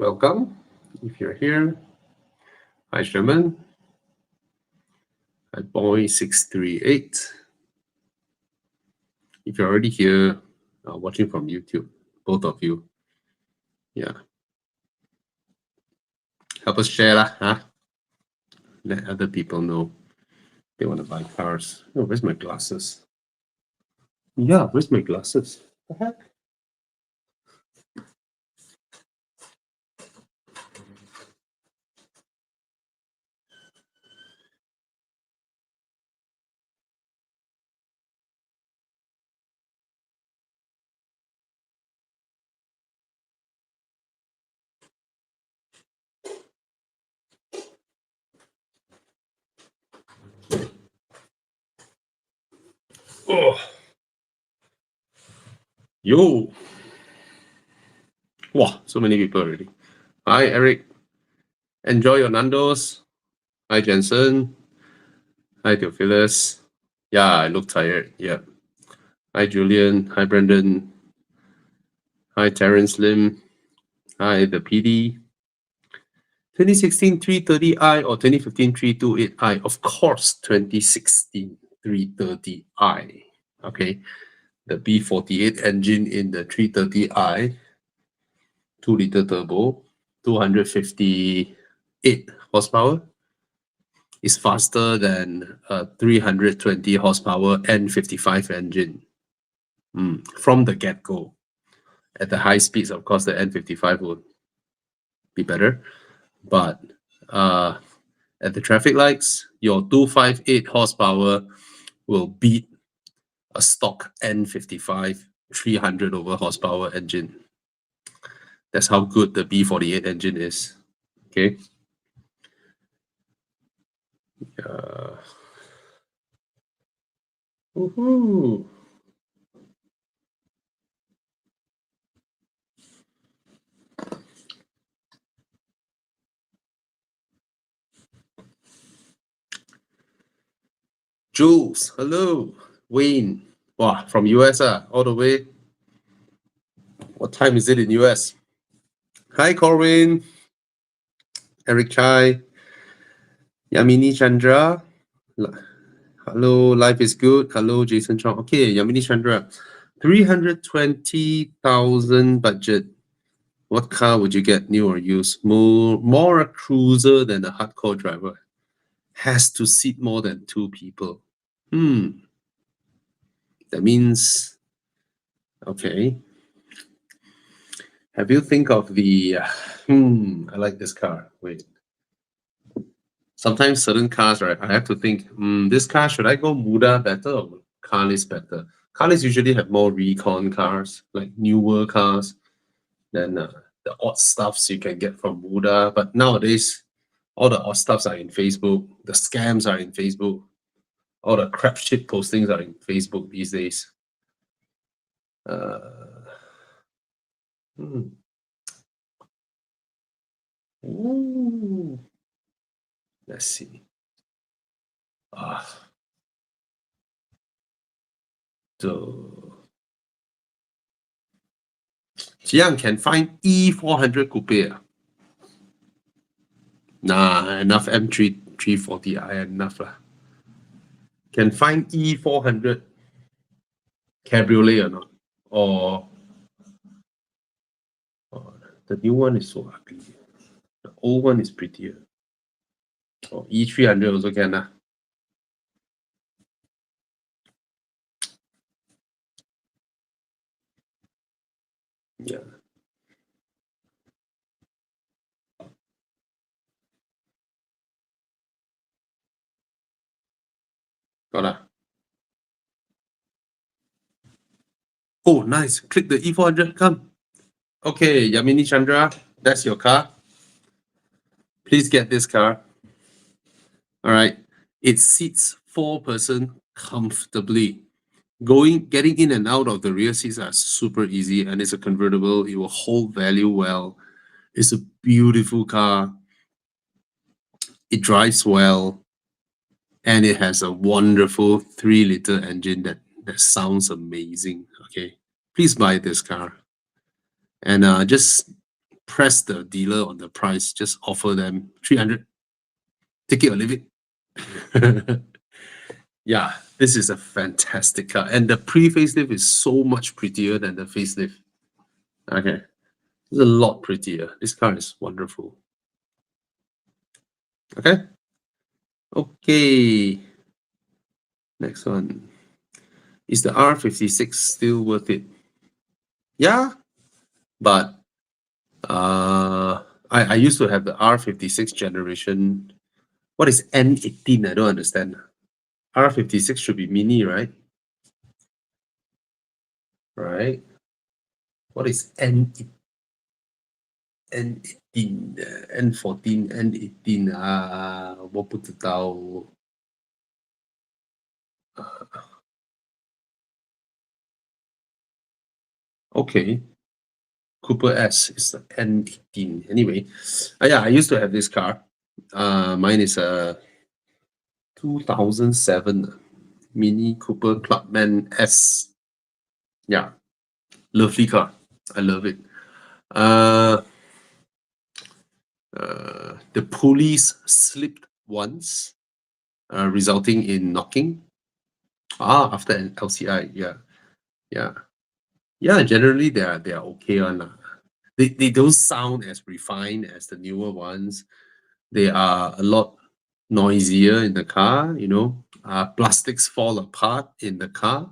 welcome. If you're here, hi Sherman, hi boy638. If you're already here, watching from YouTube, both of you, yeah, help us share lah, huh? Let other people know they want to buy cars. Oh, where's my glasses? Yeah, where's my glasses? The heck? Oh, yo, wow, so many people already. Hi, Eric. Enjoy your Nando's. Hi, Jensen. Hi, Theophilus. Yeah, I look tired. Yeah. Hi, Julian. Hi, Brendan. Hi, Terence Lim. Hi, the PD. 2016 330i or 2015 328i? Of course, 2016 330i. Okay. The B48 engine in the 330i, 2-liter turbo, 258 horsepower, is faster than a 320 horsepower N55 engine from the get-go. At the high speeds, of course, the N55 would be better. But at the traffic lights, your 258 horsepower will beat a stock N55 300 over horsepower engine. That's how good the B48 engine is. Okay. Woohoo! Jules, hello. Wayne, wow, from US, all the way. What time is it in US? Hi, Corwin. Eric Chai. Yamini Chandra. Hello, life is good. Hello, Jason Chong. Okay, Yamini Chandra. 320,000 budget. What car would you get, new or used? More a cruiser than a hardcore driver. Has to seat more than 2 people. That means, okay. Have you think of the, I like this car. Wait. Sometimes certain cars, right, I have to think, this car, should I go Muda better or Carlis better? Carlis usually have more recon cars, like newer cars, than the odd stuffs you can get from Muda. But nowadays, all the odd stuffs are in Facebook. The scams are in Facebook. All the crap shit postings are in Facebook these days. Ooh. Let's see. So Jiang can find E400 coupe. Nah, enough M3 340i enough lah. Can find E400 cabriolet or not? Or the new one is so ugly. The old one is prettier. Or E300 also can lah. Yeah. Got lah. Oh, nice. Click the E400. Come. Okay, Yamini Chandra, that's your car. Please get this car. All right. It seats 4-person comfortably. Getting in and out of the rear seats are super easy, and it's a convertible. It will hold value well. It's a beautiful car. It drives well, and it has a wonderful 3-liter engine that sounds amazing. Okay, please buy this car, and just press the dealer on the price, just offer them 300, take it or leave it. Yeah, this is a fantastic car. And the pre-facelift is so much prettier than the facelift. Okay. It's a lot prettier. This car is wonderful. Okay. Okay. Next one. Is the R56 still worth it? Yeah, but I used to have the R56 generation. What is N18? I don't understand. R56 should be mini, right? Right. What is N18? N14, N18 啊，我不知道。Okay. Cooper S is the N18. Anyway, yeah, I used to have this car. Mine is a 2007 Mini Cooper Clubman S. Yeah, lovely car. I love it. The pulleys slipped once, resulting in knocking. After an LCI, yeah, yeah, yeah. Generally, they are okay on. They don't sound as refined as the newer ones. They are a lot noisier in the car. Plastics fall apart in the car,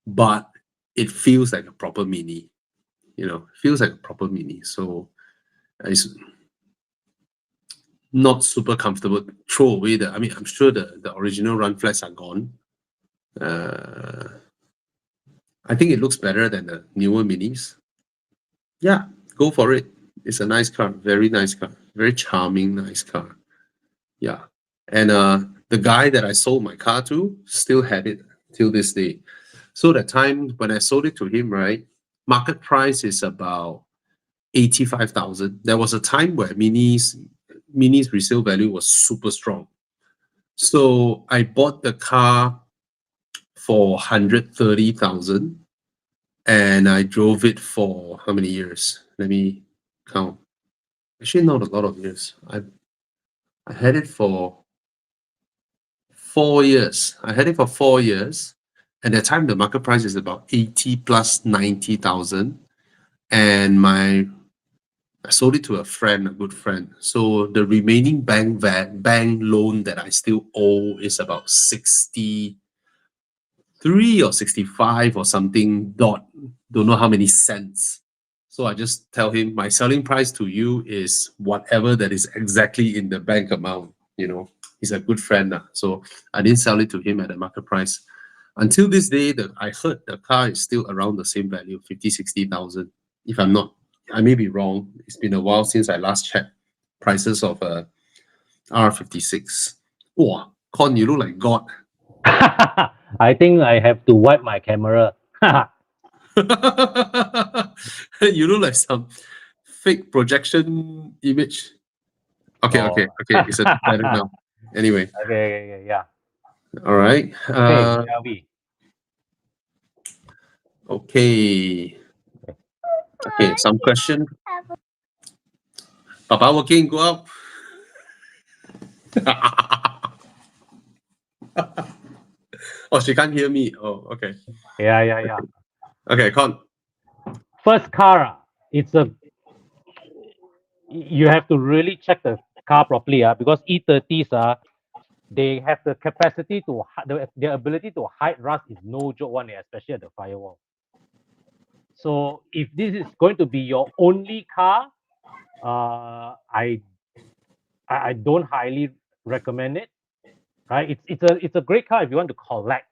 but it feels like a proper mini. Feels like a proper mini. So it's not super comfortable. Throw away I mean, I'm sure the original run flats are gone. I think it looks better than the newer minis. Yeah, go for it. It's a nice car, very nice car, very charming, nice car. Yeah, and the guy that I sold my car to still had it till this day. So that time when I sold it to him, right, market price is about 85,000. There was a time where minis resale value was super strong. So I bought the car for 130,000 and I drove it for how many years? Let me count. Actually, not a lot of years. I had it for 4 years. I had it for 4 years. At that time, the market price is about 80 plus 90,000. And I sold it to a friend, a good friend. So the remaining bank loan that I still owe is about 63 or 65 or something dot, don't know how many cents. So I just tell him my selling price to you is whatever that is exactly in the bank amount. He's a good friend. So I didn't sell it to him at the market price. Until this day, I heard the car is still around the same value, 50, 60,000. If I'm not, I may be wrong. It's been a while since I last checked prices of a R56. Wow, Con, you look like God. I think I have to wipe my camera. You look like some fake projection image. Okay, okay, Oh. okay. It's a bit better now. Anyway, Okay, yeah. all right. Okay, shall we? Okay. Okay, some question. Papa working, go up. Oh, she can't hear me. Oh, okay. Yeah. Okay, Con. First car, it's you have to really check the car properly, because E30s, they have the capacity to their ability to hide rust is no joke one, especially at the firewall. So if this is going to be your only car, I don't highly recommend it. Right? It's a great car if you want to collect,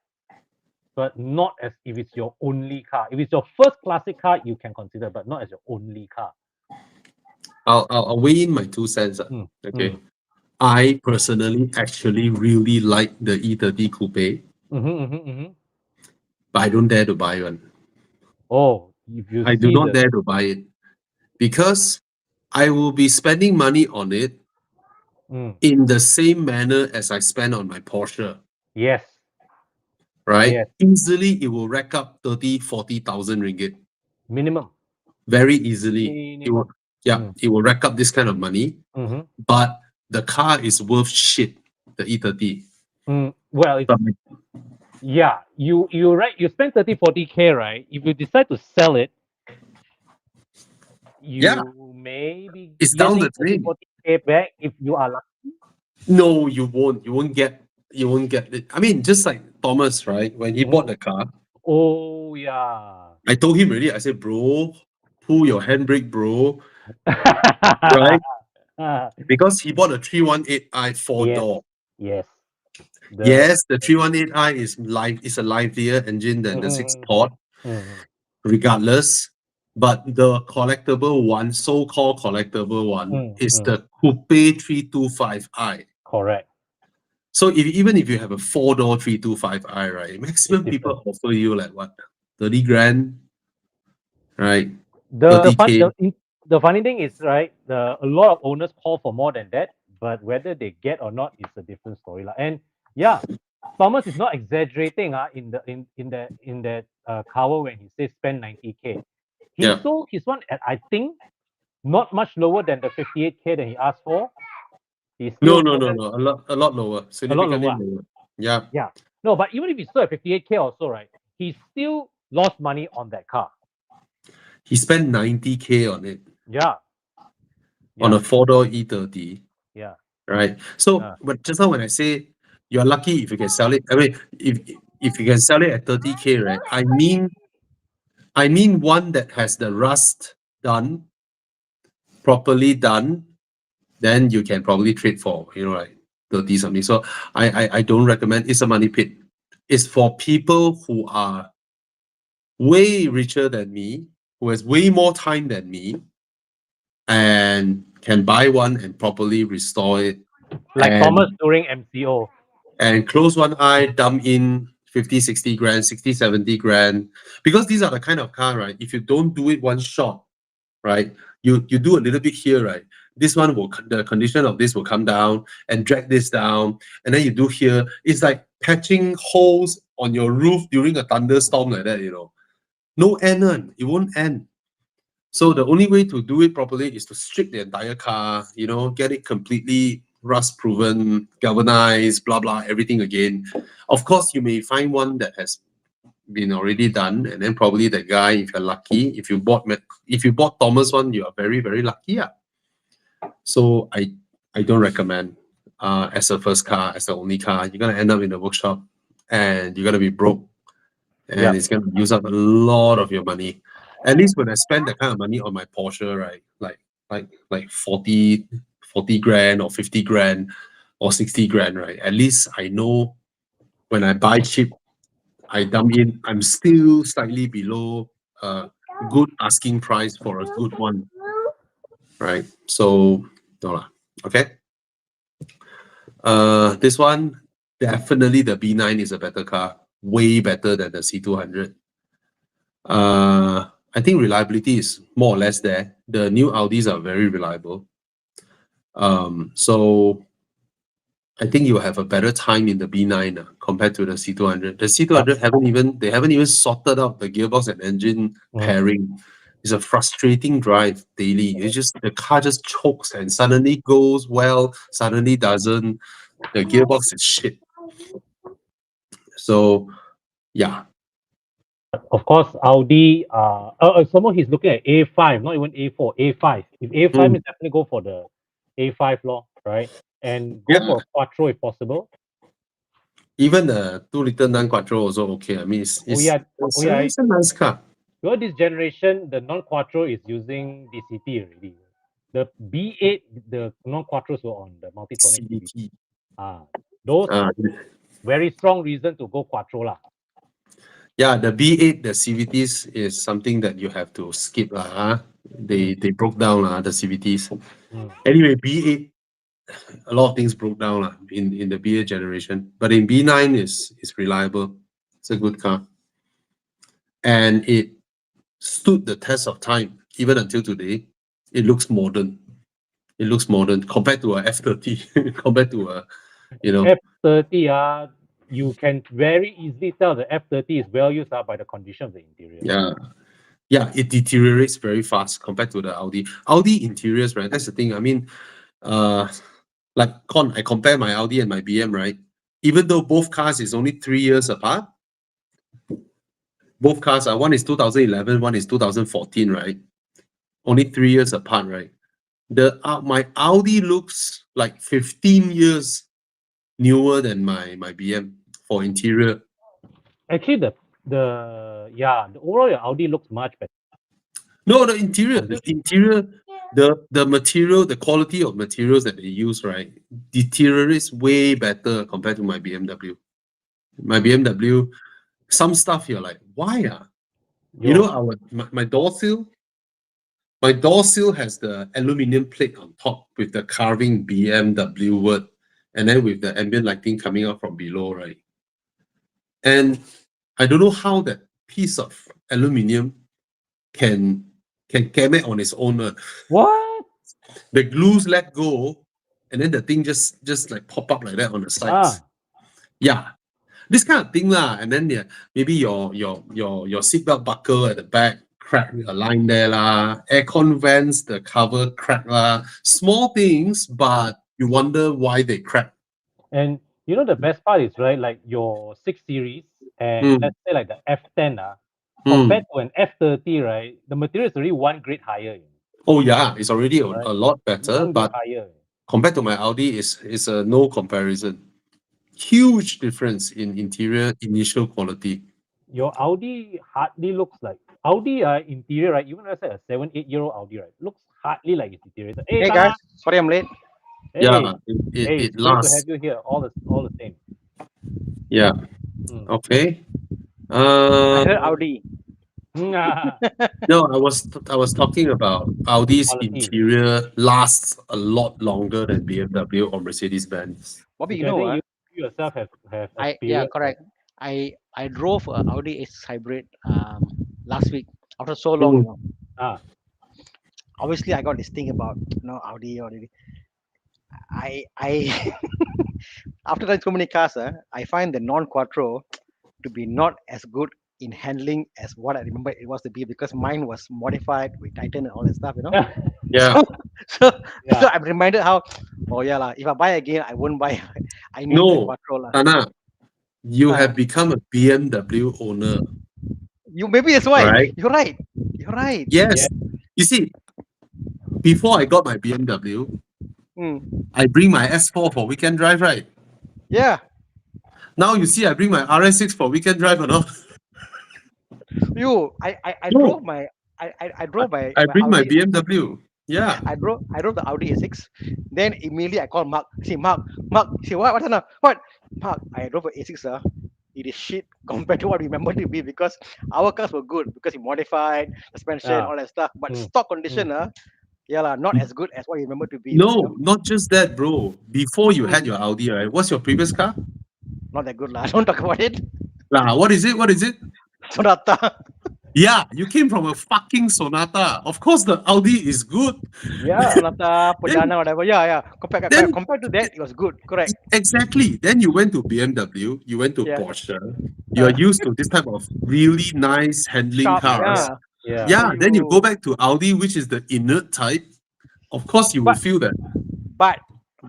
but not as if it's your only car. If it's your first classic car, you can consider, but not as your only car. I'll weigh in my 2 cents. Mm, Okay. mm. I personally actually really like the E30 Coupe, but I don't dare to buy one. Oh, if you I do see not the dare to buy it because I will be spending money on it mm, in the same manner as I spend on my Porsche, yes, right? yes, Easily, it will rack up 30, 40,000 ringgit. minimum, Very easily. It will, minimum. Yeah, Mm. it will rack up this kind of money, Mm-hmm. but the car is worth shit. The E30. Well, it's But yeah. You right. You spend 30-40K, right? If you decide to sell it, yeah, you may be it's down getting the thirty drain. forty k back if you are lucky. No, you won't. You won't get. You won't get it. I mean, just like Thomas, right? When he Mhm. bought the car, Oh yeah. I told him already. I said, bro, pull your handbrake, bro, right? Because he bought a 318i four Yes, door. yes. The Yes, the 318i is a livelier engine than the six Mhm, port, mhm, regardless. But the collectible one, so-called collectible one, mm, is mm. the Coupe 325i. Correct. So even if you have a four-door 325i, right, It's maximum different. people offer you like what, 30 grand, right? The fun 30K. the funny thing is, right, a lot of owners call for more than that, but whether they get or not is a different story lah. And yeah, Thomas is not exaggerating in that cover when he says spend 90K. He Yeah. sold his one at, I think, not much lower than the 58K that he asked for. He No, still no, sold no, it no. A lot lower. a lot Significantly lower. lower. Yeah. Yeah. No, but even if he sold at 58K also, right, he still lost money on that car. He spent 90K on it, Yeah. on Yeah. a four-door E30, Yeah. right? So, Uh, but just now when I say you're lucky if you can sell it, I mean, if you can sell it at 30K, right? I mean one that has the rust done, properly done, then you can probably trade for, 30 something. So I don't recommend. It's a money pit. It's for people who are way richer than me, who has way more time than me, and can buy one and properly restore it, like Thomas and during MCO. close one eye, dump in 50, 60 grand, 60, 70 grand. Because these are the kind of car, right? If you don't do it one shot, right? You do a little bit here, right? This one will, the condition of this will come down and drag this down, and then you do here. It's like patching holes on your roof during a thunderstorm like that. No end, one. It won't end. So the only way to do it properly is to strip the entire car, get it completely rust proven, galvanized, blah blah, everything again. Of course, you may find one that has been already done, and then probably the guy, if you're lucky, if you bought Thomas one, you are very very lucky. Yeah. So I don't recommend as a first car, as the only car. You're gonna end up in the workshop, and you're gonna be broke, and Yep. it's gonna use up a lot of your money. At least when I spend that kind of money on my Porsche, right? Like 40 grand or 50 grand or 60 grand, right? At least I know when I buy cheap, I dump in, I'm still slightly below a good asking price for a good one, right? So no lah. Okay. This one, definitely the B9 is a better car, way better than the C200. I think reliability is more or less there. The new Audis are very reliable. So I think you have a better time in the B9 compared to the C200. The Yep. C200 haven't even sorted out the gearbox and engine Mm. pairing. It's a frustrating drive daily. It's just the car just chokes and suddenly goes well, suddenly doesn't. The gearbox is shit. So yeah, Of course, Audi. Someone he's looking at A5, not even A4, A5. If A5 Mm, is definitely go for the A5 law, right? And go yeah. for a quattro if possible. Even the 2 liter non-quattro also okay. I mean, Oh it's yeah, oh it's a, yeah. it's a nice car. Because this generation, the non-quattro is using DCT already. The B8, the non-quattros were on the Multitronic CVT. CVT. Ah, those Uh, very strong reason to go quattro lah. yeah, the B8, the CVTs is something that you have to skip lah. Huh? Mm, They broke down lah, the CVTs. mm. Anyway, B8, a lot of things broke down lah in the B8 generation, but in B9 is reliable. It's a good car, and it stood the test of time even until today. It looks modern. It looks modern compared to a F30, compared to a F30, you can very easily tell the F30 is well used by the condition of the interior. yeah. yeah, it deteriorates very fast compared to the Audi. Audi interiors, right? That's the thing. I mean, uh, like I compare my Audi and my BM, right? Even though both cars is only 3 years apart, both cars are one is 2011, one is 2014, right? Only 3 years apart, right? The my Audi looks like 15 years newer than my BM for interior. Actually, the overall your Audi looks much better No, the compared to interior, the material, the quality of materials that they use, right, deteriorates way better compared to my BMW. My BMW, some stuff you're like, why ah? You know, yours. my door seal has the aluminium plate on top with the carving BMW word, and then with the ambient lighting coming out from below, right? And I don't know how that piece of aluminium can came it on its own. What? The glues let go, and then the thing just like pop up like that on the sides. Ah, Yeah, this kind of thing lah. And then yeah, maybe your seatbelt buckle at the back crack a line there lah. Aircon vents the cover crack lah. Small things, but you wonder why they crack. and you know the best part is right, like your 6 Series and Mm, let's say like the F10 compared mm. to an F30, right? The material is already one grade higher, Oh yeah, it's already a right? lot better, One grade but higher. compared to my Audi, is a no comparison. Huge difference in interior initial quality. Your Audi hardly looks like Audi interior, right? Even let's say a 7, 8 year old Audi, right? Looks hardly like it's deteriorated. Hey, Hey guys, Tana. sorry I'm late. Yeah, Hey, it hey, it it's great to have lasts. you here. All the same. Yeah. Mm. Okay. I Uh, heard Audi. no, I was talking about Audi's Quality. interior lasts a lot longer than BMW or Mercedes Benz. Bobby, Which I think you yourself have yeah, experienced, right? correct. I drove a Audi S hybrid last week after so long, Mm, Ah, Obviously, I got this thing about Audi. I after that so many cars, I find the non-quattro to be not as good in handling as what I remember it was to be because mine was modified with Titan and all that stuff. yeah. So so yeah. so I'm reminded how oh yeah lah. If I buy again, I won't buy. I need the No, quattro lah. Anna, you Uh, have become a BMW owner, you maybe that's why. right? You're right. You're right. Yeah. Yes. You see, before I got my BMW, Mm. I bring my S4 for weekend drive, right? Yeah. Now you see, I bring my RS6 for weekend drive or not? I No, drove I I, drove my, I my bring my Audi. BMW. Yeah. I drove the Audi A6. Then immediately I called Mark. See Mark. See what's that now? What? Mark? I drove a A6. It is shit compared to what we remember to be because our cars were good because we modified suspension Ah. all that stuff. But Mm, stock mm. condition, yeah lah, not as good as what you remember to be lah. No, not just that, bro. Before you had Mm, your Audi, right? What's your previous car? not that good lah. Don't talk about it. Lah, what is it? What is it? Sonata. Yeah, you came from a fucking Sonata. Of course, the Audi is good. Yeah. Sonata, Then, Pajana, whatever. Yeah. then Compared to that, it was good. Correct. exactly. Then you went to BMW. You went to Yeah. Porsche. You are Uh, used to this type of really nice handling sharp. cars. Yeah. Yeah. Yeah. Yeah. Then you go You. back to Audi, which is the inert type. Of course, you will But feel that. but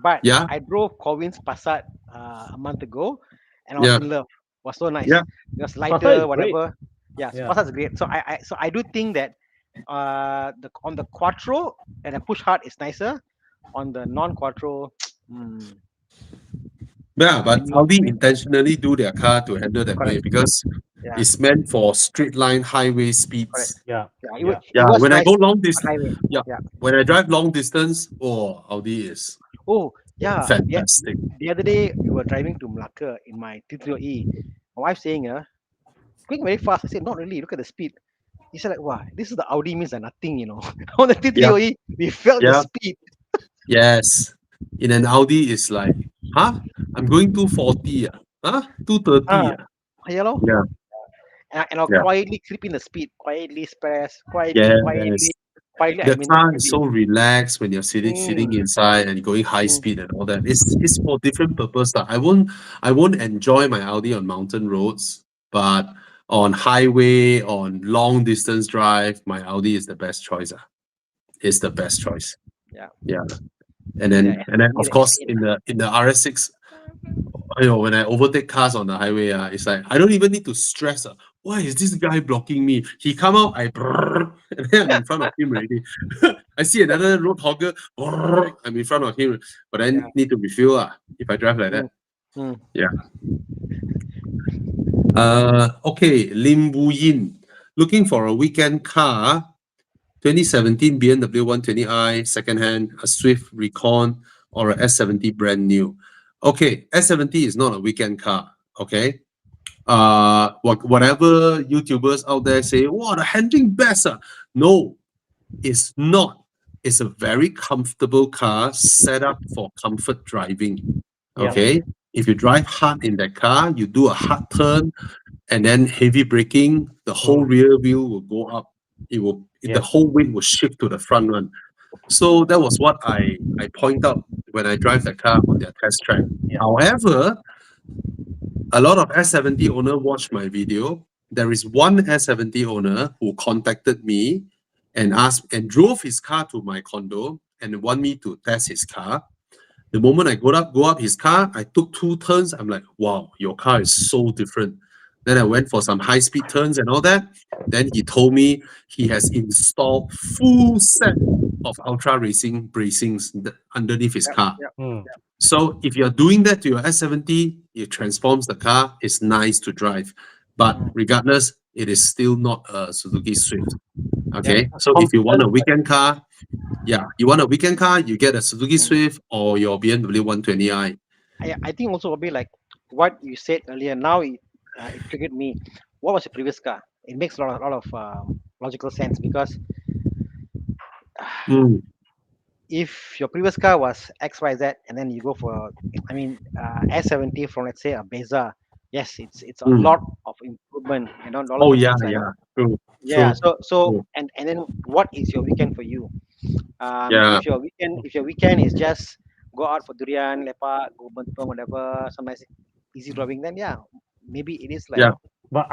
but Yeah. I drove Corvin's Passat a month ago, and I was Yeah. in love. Was so nice. Yeah. It was Passat lighter, is great. whatever. Yeah, so Yeah. Passat's great. So I do think that on the Quattro and a push hard is nicer. On the non Quattro, mm, Yeah, but maybe Audi intentionally do their car to handle that way correct. because Yeah, it's meant for straight line highway correct. speeds. Yeah. Yeah, Yeah. it Yeah, was when I nice go long on distance, highway. yeah, Yeah. when I drive long distance, oh, Audi is Oh yeah. Yeah. fantastic. The other day we were driving to Malacca in my T30E. My wife saying, going very fast. I said, not really. Look at the speed. He said, like, wow, this is the Audi means are nothing. On the Yeah, T3OE, we felt the yeah, speed. yes. In an Audi, it's like, huh? I'm going 240, huh? 230, Ah, yeah, lor. yeah, And I'll yeah, quietly creep in the speed, quietly press, yes. quietly. I The mean, car is maybe. so relaxed when you're sitting Mm, inside and going high mm, speed and all that. It's for different purpose lah. I won't enjoy my Audi on mountain roads, but on highway, on long distance drive, my Audi is the best choice. Is the best choice. Yeah. Yeah. Yeah, And then S70, of the course S8. in the RS6, when I overtake cars on the highway, it's like I don't even need to stress. Why is this guy blocking me? He come out, I brrr, and then I'm in front of him already. I see another road hogger, brrr, I'm in front of him, but I Yeah. need to refuel if I drive like that. Mm, mm. Yeah. Okay, Lim Wu Yin. Looking for a weekend car, 2017 BMW 120i secondhand, a Swift Recon, or a S70 brand new. Okay, S70 is not a weekend car. Okay. Whatever YouTubers out there say, wow, the handling best. No, it's not. It's a very comfortable car set up for comfort driving. Yeah. Okay. If you drive hard in that car, you do a hard turn and then heavy braking, the whole rear wheel will go up. The Yeah. whole weight will shift to the front one. So that was what I point out when I drive the car on their test track. Yeah. However, a lot of S70 owner watched my video. There is one S70 owner who contacted me and asked and drove his car to my condo and want me to test his car. The moment I go up his car, I took two turns. I'm like, wow, your car is so different. Then I went for some high-speed turns and all that. Then he told me he has installed full set of ultra racing bracings underneath his Yep, car. yep. Mm. So if you're doing that to your S70, it transforms the car. It's nice to drive. But regardless, it is still not a Suzuki Swift. Okay. So if you want a Confidence, weekend car, you want a weekend car, you get a Suzuki Mm. Swift or your BMW 120i. I think also a bit like what you said earlier. Now it triggered me. What was your previous car? It makes a lot of logical sense because Mm, if your previous car was XYZ and then you go for, I mean, S70 from, let's say, a Beza, yes, it's a mm. lot of improvement, dollar Oh per yeah, six, I know. yeah. True, Yeah, true, so true. and then what is your weekend for you? Yeah, If your weekend is just go out for durian, lepak, go bentong, whatever, some nice easy driving, then yeah, maybe it is like, yeah. but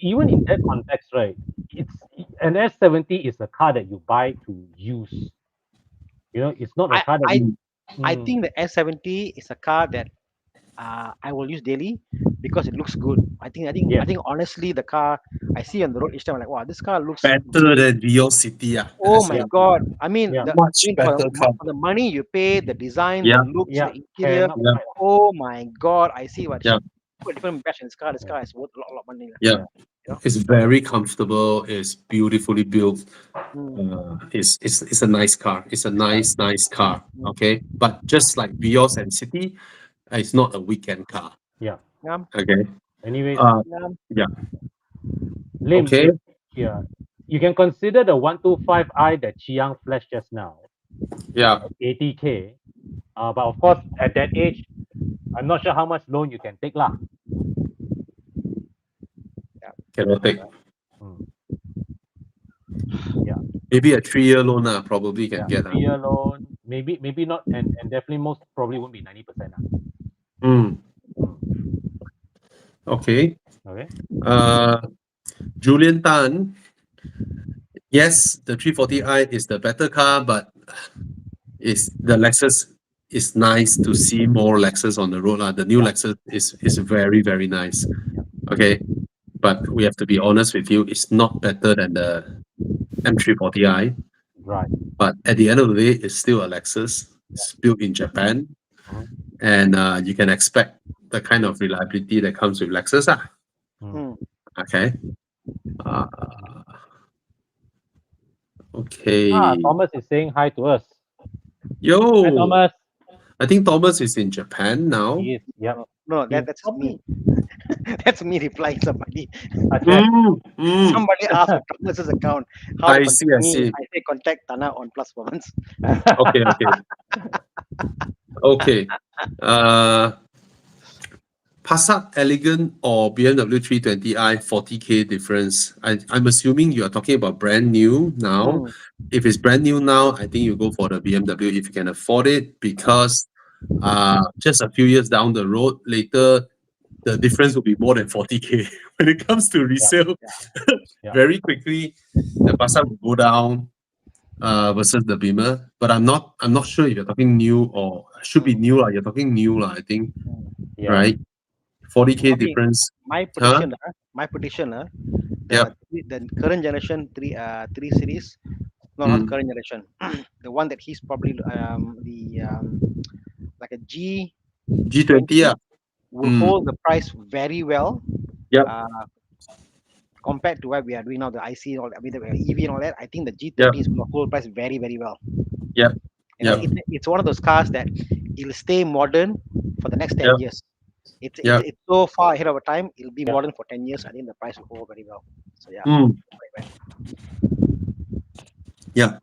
even in that context, right? It's an S70 is a car that you buy to use. It's not a I car that I you. Mm, I Mm, think the S70 is a car that I will use daily because it looks good. I yeah. think honestly, the car I see on the road each time, I'm like, wow, this car looks better than Rio City, the Oh my Yeah. S70. God! I mean, Yeah. Much better car. for the money you pay, the design, the Yeah, looks, the Yeah. interior. Cannot yeah, fight. Oh my God! I see what yeah, she put a different batch in this car. This Yeah. car is worth a lot of money, lah. yeah. Yeah. You know. It's very comfortable. It's beautifully built. Mm, It's a nice car. It's a Yeah. nice car. mm. Okay, but just like Vios and City, it's not a weekend car. Yeah. Yeah, Okay. Anyways, Uh, yeah. yeah. Lim, Okay. yeah, you can consider the 125i that Chiang flashed just now, Yeah. 80K. But of course, at that age, I'm not sure how much loan you can take lah. Cannot take. Mm, yeah. Maybe a 3-year loan. Probably can Yeah. get. 3-year loan, maybe not, and definitely most probably won't be 90%. Mm, Mm, okay. okay. Uh, Julian Tan. Yes, the 340i is the better car, but the Lexus is nice to see more Lexus on the road. The new Yeah. Lexus is very, very nice. Okay. But we have to be honest with you, it's not better than the M340i. Right. But at the end of the day, it's still a Lexus. It's built in Japan. Mhm. And you can expect the kind of reliability that comes with Lexus. Mm. Mm. Okay. Uh, okay. Thomas is saying hi to us. Hi, Yo, Thomas. I think Thomas is in Japan now. He is. Yep. No, He's that's probably me. That's me replying somebody. okay. Somebody asked for Thomas's account how to I see, contact I me. see. I say contact Tana on plus performance. Okay, okay. Okay. Uh, Passat Elegant or BMW 320i 40K difference. I'm assuming you are talking about brand new now. Mm. If it's brand new now, I think you go for the BMW if you can afford it because just a few years down the road later, the difference will be more than 40K. When it comes to Yeah. resale, Yeah. very quickly the Passat will go down versus the Beamer. But I'm not sure if you're talking new or should be Mm. new lah. You're talking new lah, I think, Yeah. right? 40K Bobby, difference. my Huh? prediction, my prediction, Yep. the current generation three series, no, not the Mm. current generation, the one that he's probably the like a G20, G20 yeah. will Mm. hold the price very well Yep. uh, compared to what we are doing now, the IC and all that, I mean, the EV and all that. I think the Yep. G30 is going to hold price very, very well. Yep. You know, Yep. it's one of those cars that it'll stay modern for the next 10 Yep. years. Yep. It's so far ahead of our time. It'll be Yeah. modern for 10 years. I think the price will hold very well. So yeah, Mm. quite well. Yeah.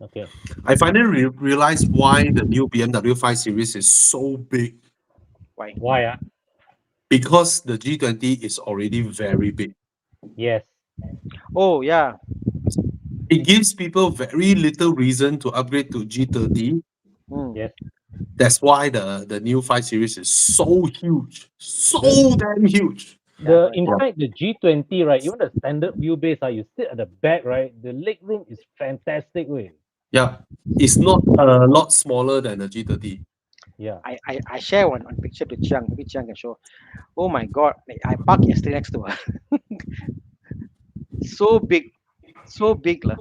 Okay. I finally realized why the new BMW 5 Series is so big, Why? Why? because the G20 is already very big. Yes. Oh yeah. It gives people very little reason to upgrade to G30. Mm. Yes. That's why the new 5 Series is so huge, The so damn huge. Yeah, the correct. in Yeah. fact the G20, right? Even the standard wheelbase, you sit at the back, right? The leg room is fantastic, way. Yeah. It's not a lot smaller than the G30. Yeah. I share one picture to Chiang. Maybe Chiang can show. Oh my God! Like, I parked yesterday next to her. So big lah,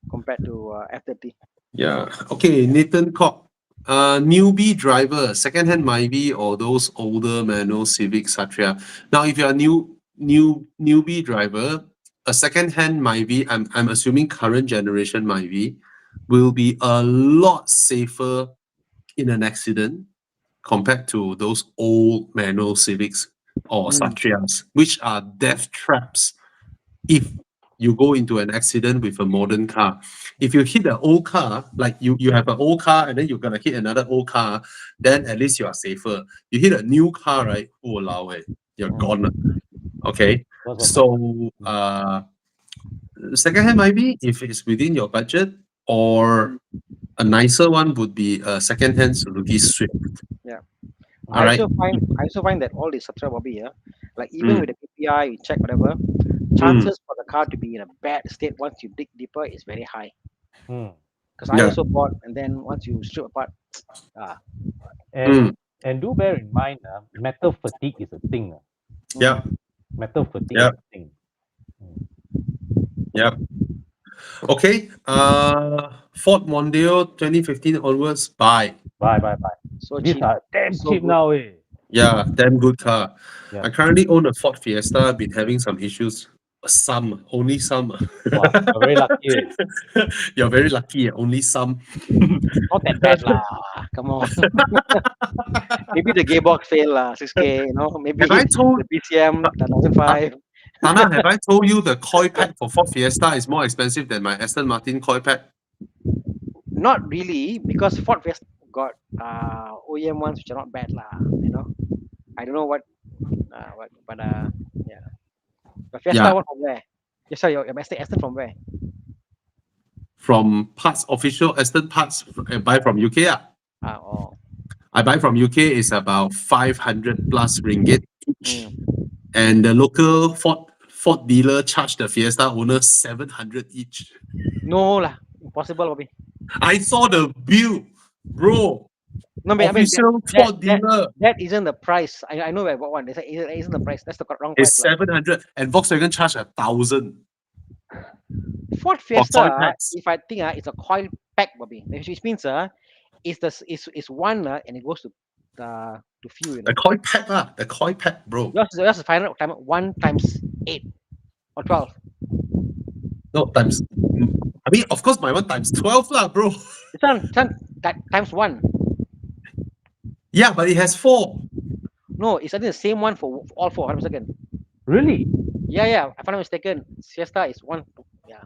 compared to F30. Yeah. Okay, Nathan Cock. Newbie driver, second-hand Myvi or those older manual Civic Satria. Now, if you're a newbie driver, a second-hand Myvi, I'm assuming current generation Myvi, will be a lot safer in an accident compared to those old manual Civics or Mm. Satrias, which are death traps if you go into an accident with a modern car. If you hit an old car, like you have an old car and then you're gonna hit another old car, then at least you are safer. You hit a new car, right? Oh, lao, you're Mm. gone. Okay. Because of my So secondhand might be if it's within your budget, or a nicer one would be a secondhand Suzuki Swift. Yeah. All right. I also find that all these subscribe Bobby, yeah, like even Mm, with the KPI, you check whatever, mm, chances for the car to be in a bad state once you dig deeper is very high. mm. Because I yeah. also bought, and then once you strip apart, ah, And Mm, and do bear in mind, metal fatigue is a thing. yeah. mm. Metal fatigue is Yeah. a thing. Yeah. Okay. Ford Mondeo 2015 onwards. Buy. Bye. So These cheap, are damn so cheap good. now, eh? Yeah, damn good car. Yeah. I currently own a Ford Fiesta. I've been having some issues. Some, only some. Wow, you're very lucky. Eh? You're very lucky. Only some. Not that bad lah. Come on. Maybe the gearbox fail lah, 6K. You know, maybe Have I told the BCM 1005. Tana? Have I told you the coil pack for Ford Fiesta is more expensive than my Aston Martin coil pack? Not really, because Ford Fiesta got OEM ones which are not bad lah. You know, I don't know what, but yeah. The Fiesta Yeah, one from where? Yes, sorry, your Aston from where? from parts official Aston parts. I buy from UK. Ah. Oh, I buy from UK is about 500 plus ringgit each, mm. and the local Ford dealer charged the Fiesta owner 700 each. No lah, impossible, Bobby. I saw the bill, bro. No, I mean Official that Ford that dealer that isn't the price. I know I bought one. They say it isn't the price. That's the wrong is price lah. 700, and Volkswagen charged 1,000 Ford for Fiesta, coil packs. if I think it's a coil pack, Bobby, which means is one and it goes to few, you The know. coil pack, the coil pack, bro. Yours is 500 time 1 times 8 or 12. No, times. I mean, of course, my one times 12 lah, bro. This one that times 1. Yeah, but it has 4. No, it's I think the same one for all four. Hold on a second. Really? Yeah. If I'm not mistaken, Siesta is one. Yeah,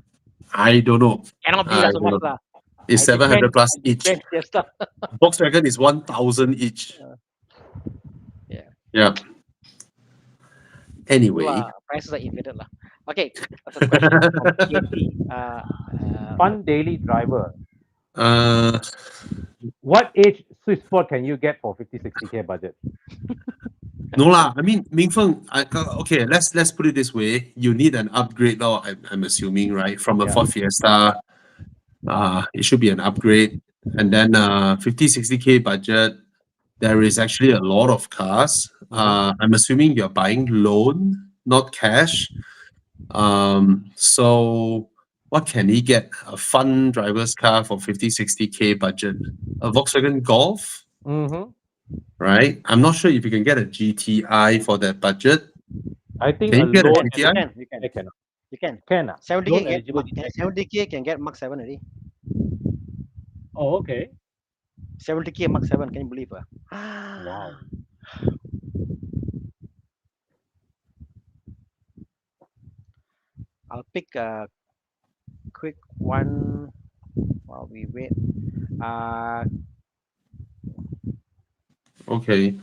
I don't know. cannot be I that so don't much know. lah. It's I 700 defend, plus I each. defend Siesta. Volkswagen is 1,000 each. Yeah. Yeah. So, Anyway. prices are inflated lah. Okay, that's a question from TNT. Fun daily driver. uh, What age Swiss Sport can you get for 50, 60K budget? No lah. I mean, Mingfeng. Okay, let's put it this way. You need an upgrade, now. I'm assuming, right, from a Yeah. Ford Fiesta. It should be an upgrade, and then 50 60K budget. There is actually a lot of cars. I'm assuming you're buying loan, not cash. So what can he get? A fun driver's car for 50 60K budget. A Volkswagen Golf, Mm-hmm. right? I'm not sure if you can get a GTI for that budget. I think Can a you get a loan You GTI? can, you can, I cannot. you can. Can ah? 70k Loan can get eligible GTI can. 70k can get Mark 7 already. Oh, okay. 70k Mark 7, can you believe? Wow. I'll pick a quick one while we wait. Uh, Okay.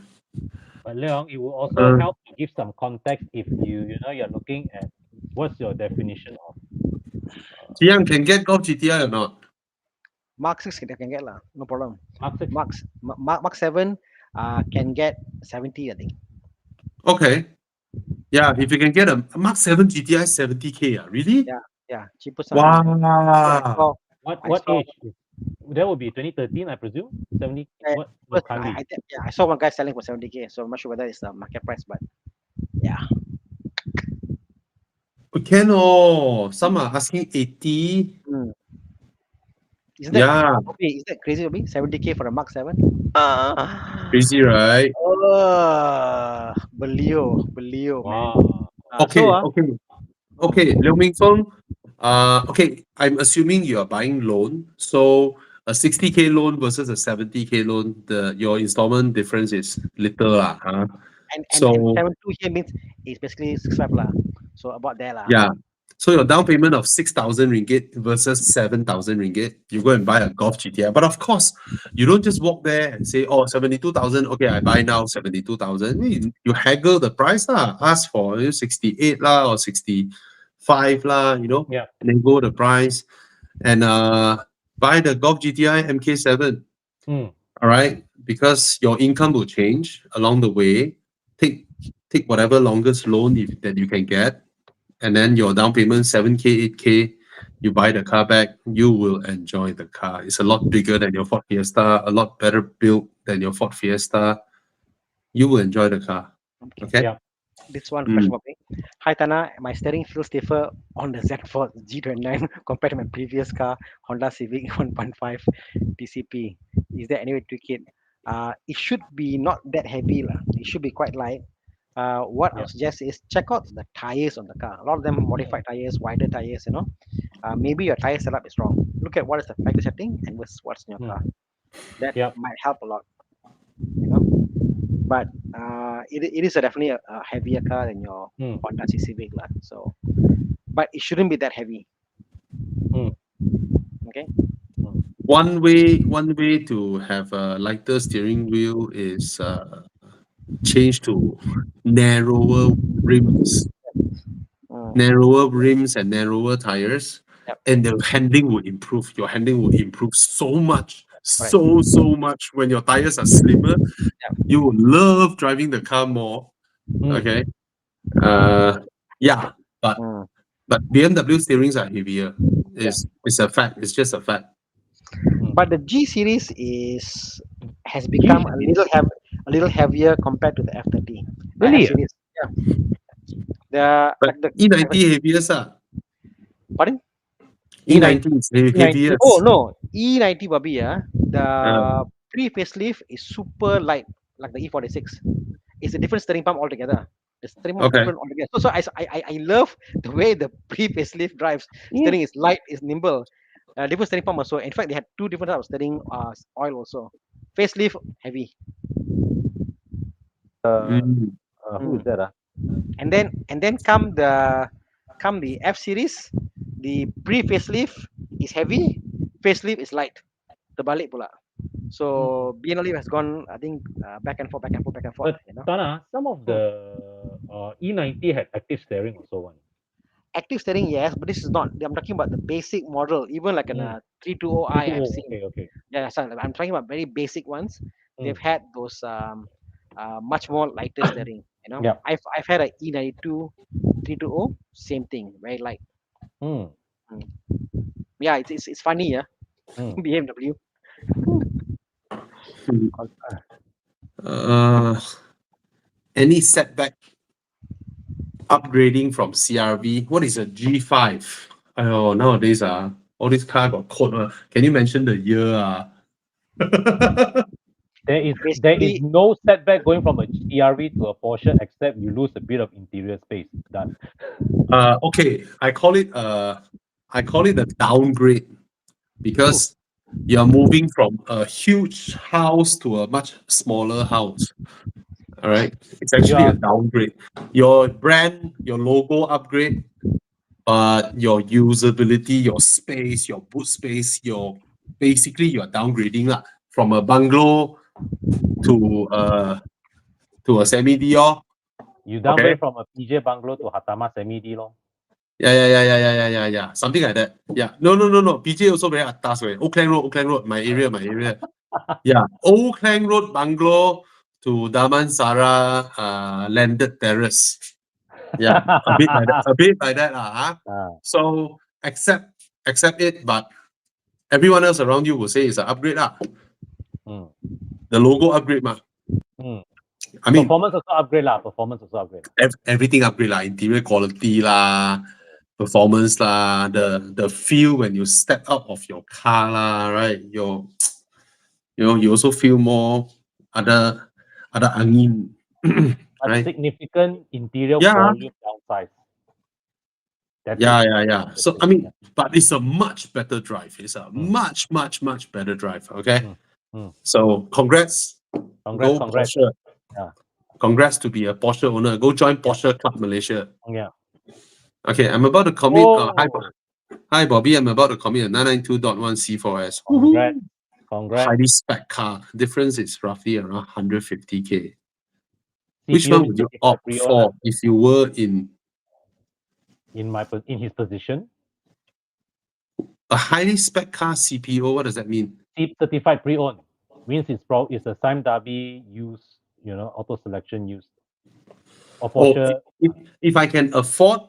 But Leong, it will also Uh, help to give some context if you're looking at what's your definition of Jiang can get Golf GTI or not? Mark 6 can get lah, no problem. Mark 6. Mark 7 can get 70, I think. Okay. Yeah, if you can get a Mark 7 GTI 70K, really? Yeah, yeah, cheapest one. I Wow. saw, I What saw, age? That would be 2013, I presume. 70. uh, What first, can't be. yeah, I saw one guy selling for 70k, so I'm not sure whether it's the market price, but yeah. We can, oh, some are asking 80. Mm. Isn't that Yeah, okay? Is that crazy, Obi? 70k for a Mark 7? crazy, right? Believe, man. Wow. So, Okay, okay, okay. Liu Mingfeng, okay, I'm assuming you are buying loan. So a 60K loan versus a 70K loan, your installment difference is little, huh? and So 72 here means it's basically 65 lah. So about there lah. yeah. So your down payment of 6,000 ringgit versus 7,000 ringgit, you go and buy a Golf GTI. But of course, you don't just walk there and say, oh, 72,000. Okay, I buy now 72,000. You haggle the price lah. Ask for 68 lah or 65 lah, Yeah. and then go the price and buy the Golf GTI MK7. Mm. All right, because your income will change along the way. Take whatever longest loan that you can get, and then your down payment 7K 8K, you buy the car back, you will enjoy the car. It's a lot bigger than your Ford Fiesta, a lot better built than your Ford Fiesta. You will enjoy the car. Okay. Yeah. This one Mm. question for me. Hi Tana, my steering feels stiffer on the Z4 G29 compared to my previous car, Honda Civic 1.5 TCP. Is there any way to tweak it? It should be not that heavy lah. It should be quite light. What Yeah. I'll suggest is check out the tires on the car. A lot of them are modified tires, wider tires. Maybe your tire setup is wrong. Look at what is the factory setting and what's in your Mm. car. That Yeah. might help a lot. You know. But it is definitely a heavier car than your Mm. Honda Civic lah. So, but it shouldn't be that heavy. Mm. Okay. One way to have a lighter steering wheel is change to narrower rims, Mm, and narrower tires, yep. and the handling will improve. Your handling will improve so much, Right. so much. When your tires are slimmer, Yep. you will love driving the car more. Mm. Okay. Uh, yeah, but Mm. BMW steerings are heavier. It's a fact. It's just a fact. But the G series has become a little heavier compared to the F30. Really? F series. Yeah. The But like the E90 heavier, sir. pardon? E90 is heavier. Oh no, E90 Bobby, the Uh, pre-facelift is super light, like the E46. It's a different steering pump altogether. The steering pump is okay. different altogether. So I love the way the pre-facelift drives. Steering is light, is nimble. Different steering pump also. In fact, they had two different types of steering oil also. Facelift heavy, Mm. Who is that? and then come the F series. The pre-facelift is heavy, facelift is light. Terbalik pula. So BMW has gone, I think, back and forth, back and forth, back and forth. But Tana, some of the E90 had active steering also one. Active steering, yes, but this is not. I'm talking about the basic model, even like an 320i I've Oh, seen. okay. Yeah, so I'm talking about very basic ones. They've had those much more lighter steering. Yeah. I've had a E92 320, same thing, very light. Mm. Mm. Yeah, it's funny, yeah. Mm. BMW. Uh, any setback upgrading from CRV? What is a G5? Oh, nowadays, all this car got code. Can you mention the year? There is Basically, no setback going from a CRV to a Porsche except you lose a bit of interior space. Done. Okay, I call it a downgrade because you're moving from a huge house to a much smaller house. All right, it's You actually a are downgrade. Your brand, your logo upgrade, but your usability, your space, your boot space, your basically you're downgrading lah, from a bungalow to a semi Dior. you Okay. downgrade from a PJ bungalow to Hatama Semi D lor. Yeah. Something like that. Yeah. No. PJ also very atas, way. Oak Lang Road, my area. Yeah. Oak Lang Road bungalow to Damansara landed terrace. Yeah. A bit like that, huh? Ah, So accept it, but everyone else around you will say it's an upgrade, lah. mm, The logo upgrade, ma. mm. I mean, Performance also upgrade lah. Performance also upgrade. everything upgrade, lah. Interior quality, lah. Performance, lah. The feel when you step out of your car, lah. Right? You also feel more other angin. A Right? significant interior Yeah. volume downsize. That's it. Yeah. That's So it. I Yeah. mean, but it's a much better drive. It's a Mm, much better drive. Okay. mm, mm. So congrats. Congrats, Go congrats. Porsche. Yeah, Congrats to be a Porsche owner. Go join yeah, Porsche Club Malaysia. yeah. Okay, I'm about to commit. Oh, Hi, Bobby. I'm about to commit a 992.1 C4S. congrats, Woohoo! congrats. Highly spec car. Difference is roughly around 150K. Which CPO one is would you 35 opt pre-owned for if you were in in his position. a highly spec car CPO? What does that mean? Certified pre-owned means it's a Sime Darby used, auto selection used. Or Oh, Porsche, if I can afford,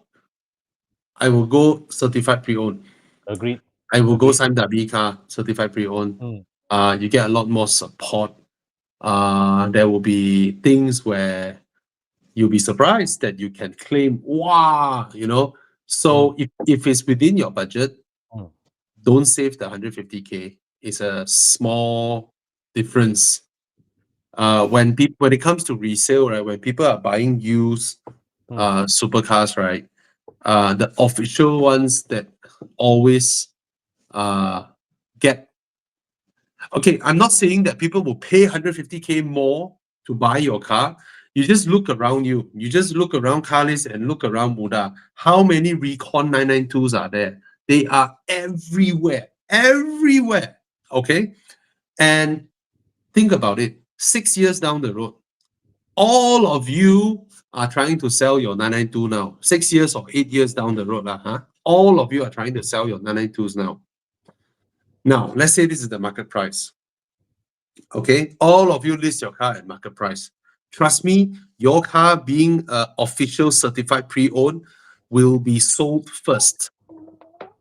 I will go certified pre-owned. agreed, I will go agreed. Sime Darby car, certified pre-owned. Mm, You get a lot more support. There will be things where you'll be surprised that you can claim, wow, So if it's within your budget, mm, don't save the 150K. It's a small difference. When it comes to resale, right? When people are buying used mm, supercars, right? The official ones that always get okay. I'm not saying that people will pay 150K more to buy your car. You just look around you. You just look around Carlis and look around Muda. How many Recon 992s are there? They are everywhere. Everywhere. Okay. And think about it. 6 years down the road, all of you are trying to sell your 992 now. 6 years or 8 years down the road, huh? All of you are trying to sell your 992s now. Now, let's say this is the market price. Okay, all of you list your car at market price. Trust me, your car being official certified pre-owned will be sold first.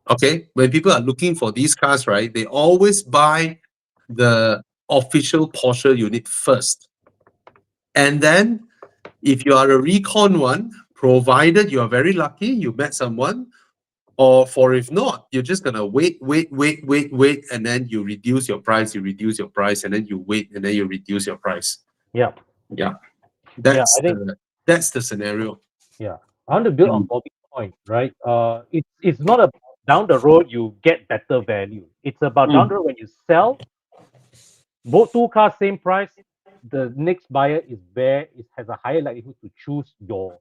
Okay, when people are looking for these cars, right, they always buy the official Porsche unit first. And then if you are a recon one, provided you are very lucky, you met someone, or for if not, you're just gonna wait, and then you reduce your price, and then you wait, and then you reduce your price. yeah, Yeah, yeah. that's I think that's the scenario. yeah. I want to build on Mm, Bobby's point, right? It's not about down the road you get better value. It's about down mm, the road when you sell both two cars same price, the next buyer has a higher likelihood to choose your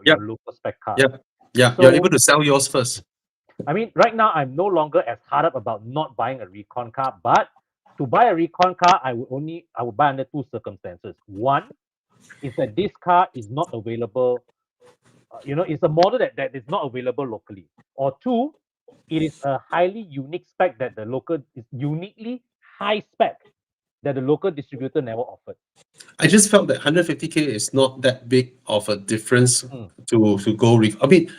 yep, local spec car. yep, yeah. You're So able to sell yours first. I mean, right now I'm no longer as hard up about not buying a recon car, but to buy a recon car, I would buy under two circumstances. One is that this car is not available. It's a model that is not available locally. Or two, it is a highly unique spec that the local is uniquely high spec that the local distributor never offered. I just felt that 150k is not that big of a difference Mm, to go. I mean,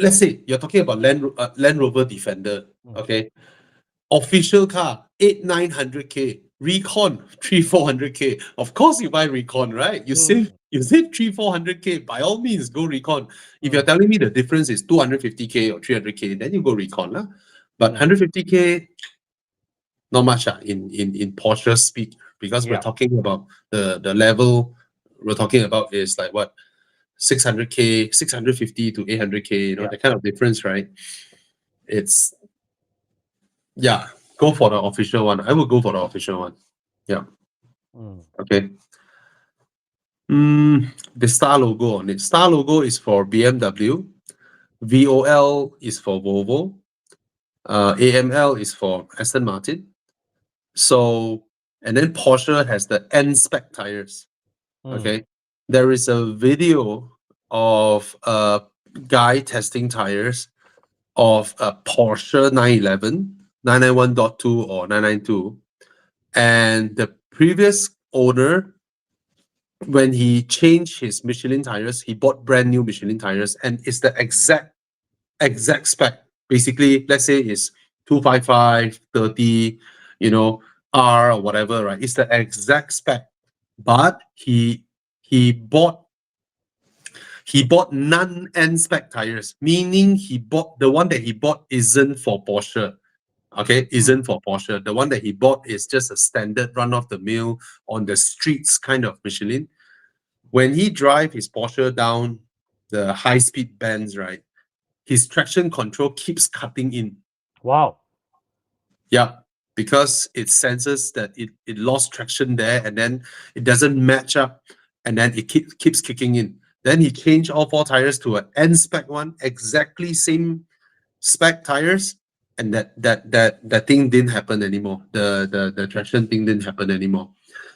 let's say you're talking about Land Rover Defender, mm, okay? Official car, 800-900k. Recon, 300-400k. Of course, you buy Recon, right? mm, You save 300-400k. By all means, go Recon. If you're mm, telling me the difference is 250k or 300k, then you go Recon, lah. But mm. 150k, not much in Porsche speed, because we're Yeah, talking about the level we're talking about is like what, 600k, 650 to 800k, yeah. that kind of difference, right? It's, yeah, go for the official one. I will go for the official one. Yeah. Mm, Okay. The star logo on it. Star logo is for BMW. VOL is for Volvo. AML is for Aston Martin. So, and then Porsche has the N spec tires. mm. Okay. There is a video of a guy testing tires of a Porsche 911, 991.2 or 992. And the previous owner, when he changed his Michelin tires, he bought brand new Michelin tires, and it's the exact spec. Basically, let's say it's 255, 30, you know, R or whatever, right? It's the exact spec. But he bought he bought non-N spec tires, meaning he bought the one that he bought isn't for Porsche. Okay, isn't for Porsche. The one that he bought is just a standard run of the mill on the streets kind of Michelin. When he drive his Porsche down the high speed bands, right, his traction control keeps cutting in. Wow. Yeah, because it senses that it lost traction there, and then it doesn't match up, and then it keeps kicking in. Then he changed all four tires to an N spec one, exactly same spec tires, and that thing didn't happen anymore. The traction thing didn't happen anymore.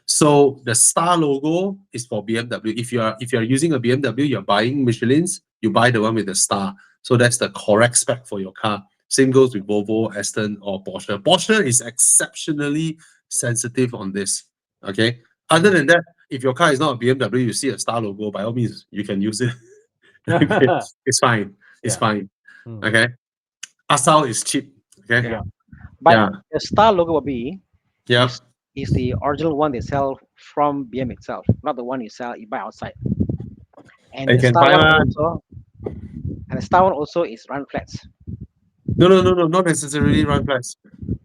So the star logo is for BMW. If you're using a BMW, you're buying Michelin's, you buy the one with the star. So that's the correct spec for your car. Same goes with Volvo, Aston, or Porsche. Porsche is exceptionally sensitive on this. Okay. Other Mm. than that, if your car is not a BMW, you see a star logo, by all means, you can use it. Okay. It's fine. It's Yeah. fine. Mm. Okay. Asal is cheap. Okay. Yeah. But Yeah. the star logo will be Yeah. is the original one they sell from BM itself, not the one you buy outside. And You the can star find one one. also, and the star one also is run flats. No, not necessarily run flats.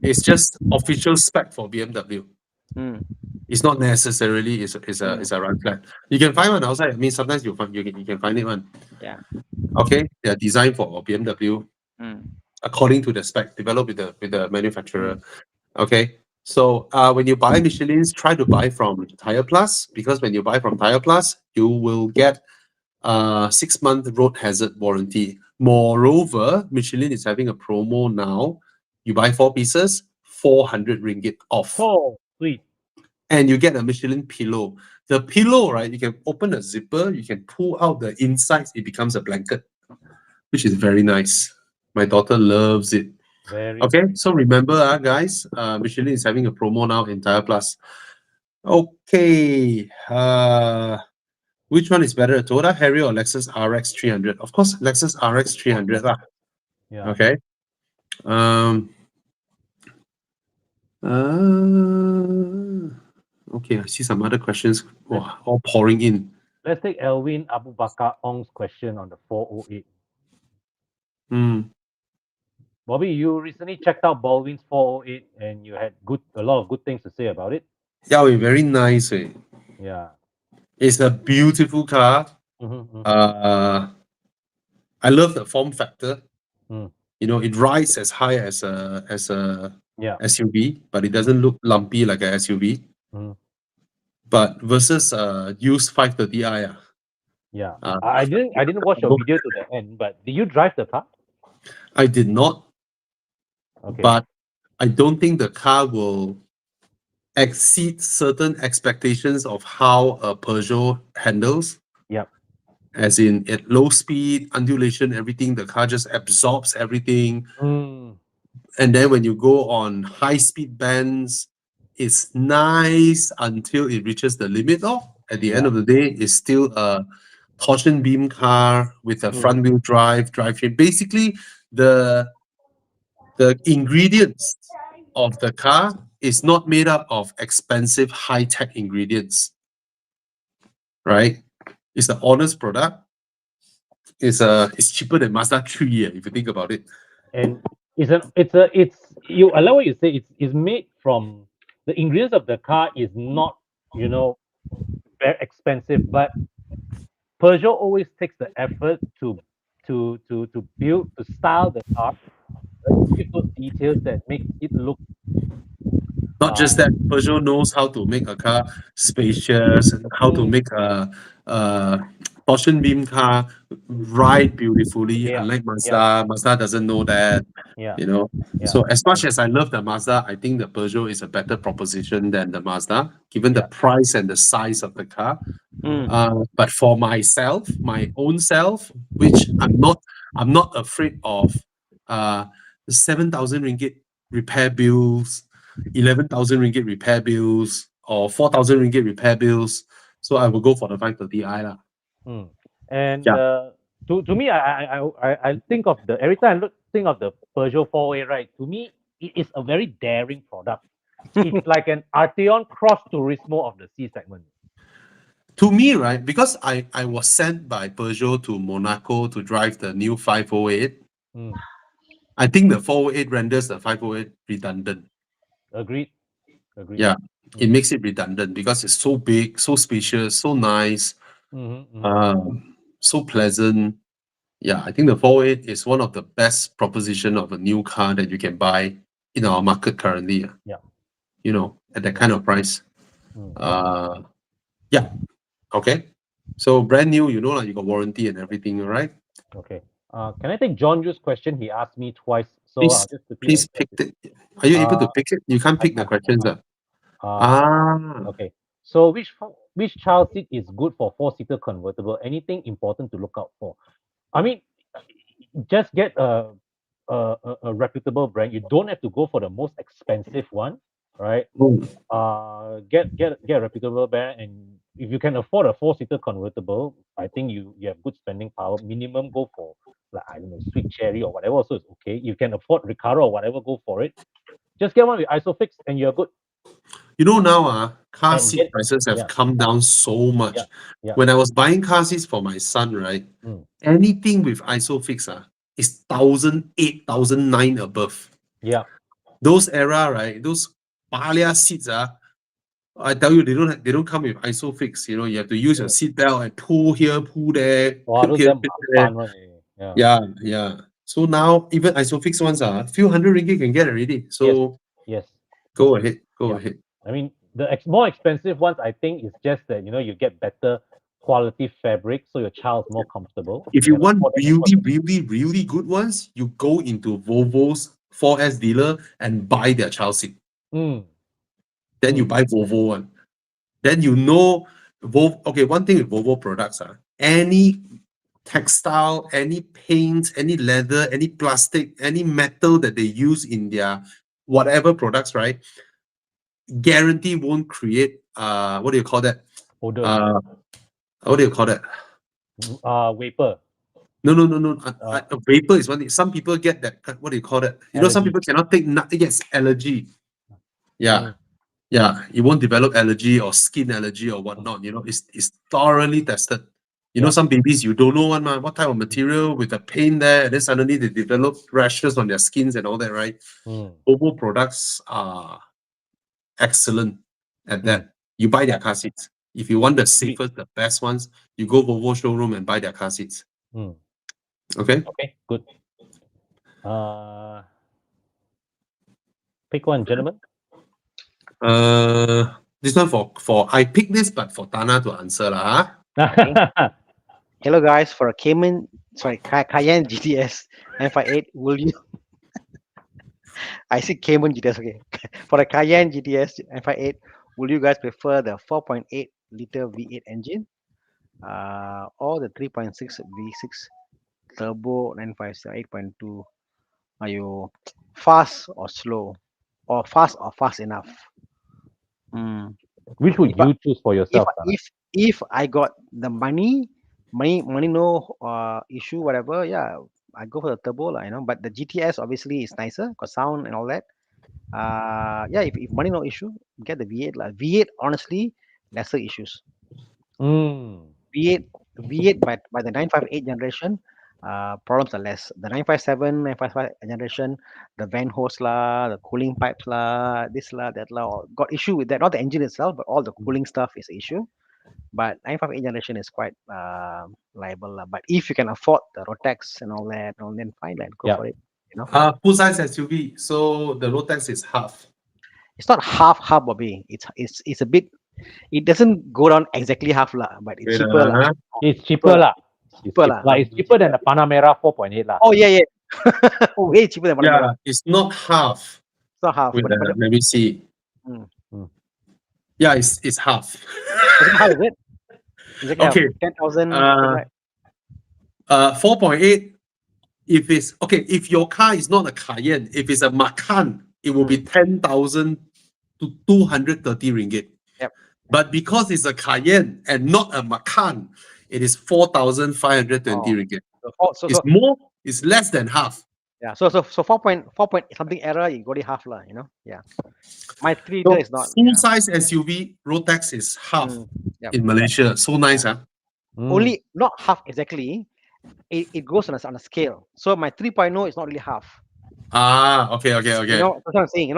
It's just official spec for BMW. Mm, It's not necessarily is a mm, run flat. You can find one outside. I mean, sometimes you can find it one. yeah. Okay, they are designed for BMW Mm, according to the spec developed with the manufacturer. mm, Okay, so when you buy Michelin's, try to buy from Tire Plus, because when you buy from Tire Plus, you will get 6-month road hazard warranty. Moreover, Michelin is having a promo now. You buy 4 pieces, 400 ringgit off, Oh, sweet. and you get a Michelin pillow. The pillow, right? You can open a zipper, you can pull out the insides, it becomes a blanket, which is very nice. My daughter loves it. Very, Okay, very. so remember, guys, Michelin is having a promo now in Tire Plus. Okay, which one is better, Toyota Harrier or Lexus RX 300? Of course, Lexus RX 300 lah. Yeah. Okay. Uh, okay, I see some other questions. Wow, all pouring in. Let's take Elwin Abu Bakar Ong's question on the 408. Hmm. Bobby, you recently checked out Baldwin's 408 and you had a lot of good things to say about it. Yeah, very nice. Eh. Yeah. It's a beautiful car. Mm-hmm, Uh, I love the form factor. mm. It rides as high as a Yeah. SUV, but it doesn't look lumpy like a SUV. Mm. But versus used 530i, Yeah. uh, I didn't watch your video to the end, but did you drive the car? I did not, Okay. but I don't think the car will exceed certain expectations of how a Peugeot handles. Yep. As in, at low speed, undulation, everything, the car just absorbs everything. Mm. And then when you go on high speed bands, it's nice until it reaches the limit. Oh, at the end Yeah. of the day, it's still a torsion beam car with a Mm. front wheel drive drivetrain. Basically, the the ingredients of the car is not made up of expensive high tech ingredients, right? It's an honest product. It's cheaper than Mazda 3, if you think about it. And it's you I like what you say. It's made from the ingredients of the car is not you know very expensive, but Peugeot always takes the effort to build to style the car, right? To give those details that make it look Not uh just that, Peugeot knows how to make a car spacious and how to mm, make a torsion beam car ride beautifully. yeah, Unlike yeah, Mazda, Mazda doesn't know that, yeah, you know. yeah, So as much as I love the Mazda, I think the Peugeot is a better proposition than the Mazda, given the yeah. price and the size of the car. Mm, Mm. But for myself, my own self, which I'm not afraid of, uh, 7,000 ringgit repair bills, 11,000 ringgit repair bills, or 4,000 ringgit repair bills. So I will go for the 530i lah. mm. And Yeah. to me, I think of the every time I think of the Peugeot 4A, right? To me, it is a very daring product. It's like an Arteon Cross Turismo of the C segment. To me, right, because I was sent by Peugeot to Monaco to drive the new 508, Mm, I think the 408 renders the 508 redundant. agreed, agreed. Yeah, it Mm, makes it redundant because it's so big, so spacious, so nice, mm-hmm, so pleasant. Yeah, I think the 408 is one of the best proposition of a new car that you can buy in our market currently. yeah, At that yeah. kind of price. Mm, Uh, yeah, okay. So brand new, like you got warranty and everything, all right? okay. Can I take John Yu's question? He asked me twice, so I'll Please, just quickly please address pick it. the. Are you able to Uh, pick it? You can't I pick the can't. questions. Uh, Ah, okay. So which child seat is good for four-seater convertible? Anything important to look out for? I mean, just get a reputable brand. You don't have to go for the most expensive one, right? oh, Get a reputable brand, and if you can afford a four-seater convertible, I think you have good spending power. Minimum go for like I don't know, Sweet Cherry or whatever. Also is okay. You can afford Recaro or whatever, go for it. Just get one with ISOFIX, and you're good. now, car And seat get prices have yeah, come down so yeah, much. yeah, When I was buying car seats for my son, right? mm, Anything with ISOFIX is 1,000, 8,009 above. yeah, Those era, right? Those Palia seats, I tell you, they don't come with ISOFIX. You have to use your mm. seat belt and pull here, pull there, Wow, clip those here, damn clip there. fun one. Yeah. Yeah, yeah. So now even ISOFIX ones are a few hundred ringgit can get already. Yes, So yes. go ahead, go Yeah. ahead. I mean, the more expensive ones, I think, is just that you get better quality fabric, so your child's more comfortable. If You you can want afford them. Afford really, them. really, really good ones, you go into Volvo's 4S dealer and buy their child seat. Mm, Then you mm, buy Volvo one. Then Volvo. Okay, one thing with Volvo products any textile, any paint, any leather, any plastic, any metal that they use in their whatever products, right? Guarantee won't create what do you call that? odor. Uh what do you call that? Vapor. No, no, no, no. Uh, Vapor is one thing. Some people get that. What do you call that? Some allergy. people cannot take nothing. Yes, allergy. Yeah, Mm, yeah. You won't develop allergy or skin allergy or mm, whatnot. It's thoroughly tested. yeah. Some babies you don't know one man, what type of Mm, material with the paint there, and then suddenly they develop rashes on their skins and all that, right? mm, Ovo products are excellent at mm, that. You buy their yeah. car seats. If you want the Agreed. safest, the best ones, you go Volvo showroom and buy their car seats. Mm, Okay. okay. Good. Uh, pick one, gentlemen. This one for I picked this, but for Tana to answer lah. Huh? Okay. Hello guys, for a Cayenne GTS 958, will you? I see Cayman GTS. Okay. For a Cayenne GTS 958, will you guys prefer the 4.8 liter V8 engine, or the 3.6 V6 turbo 957 8.2? Are you fast or slow, or fast enough? Mm. Which would If I, you choose for if yourself, Thana? if I got the money, no issue, whatever. Yeah, I go for the turbo, lah. But the GTS obviously is nicer, got sound and all that. Yeah, if money no issue, get the V8 lah. V8 honestly lesser issues. Mm. V8 V8 by the 958 generation, problems are less. The 957, 955 generation, the van hose lah, the cooling pipes lah, this lah, that lah, all got issue with that. Not the engine itself, but all the cooling stuff is an issue. But 958 generation is quite liable lah. But if you can afford the Rotex and all that, then fine, then go Yeah. for it. You know, Full size SUV. So the road tax is half. it's not half, Bobby. It's a bit. It doesn't go down exactly half lah, but it's Wait, cheaper lah. It's Cheaper cheaper lah. lah. It's Cheaper cheap, lah. like it's cheaper than the Panamera 4.8 lah. Oh yeah, yeah. Way cheaper than Panamera. Yeah, it's not half. It's not half, Wait, but let me see. mm. Yeah, it's half. How is it? Exactly half. Okay. 10,000. Uh, 4.8. If it's okay, if your car is not a Cayenne, if it's a Macan, it will be 10,000 to 230 ringgit. Yep. But because it's a Cayenne and not a Macan, it is 4,520 Oh. ringgit. So More, it's less than half. yeah. So 4 point something error, you got it half lah. Yeah. My 3 So liter is not. full Yeah. size SUV road tax is half Yep. in Malaysia. So nice, huh? Mm. Only not half exactly. It goes on a scale. So my 3.0 is not really half. Okay. You know, that's what I'm saying.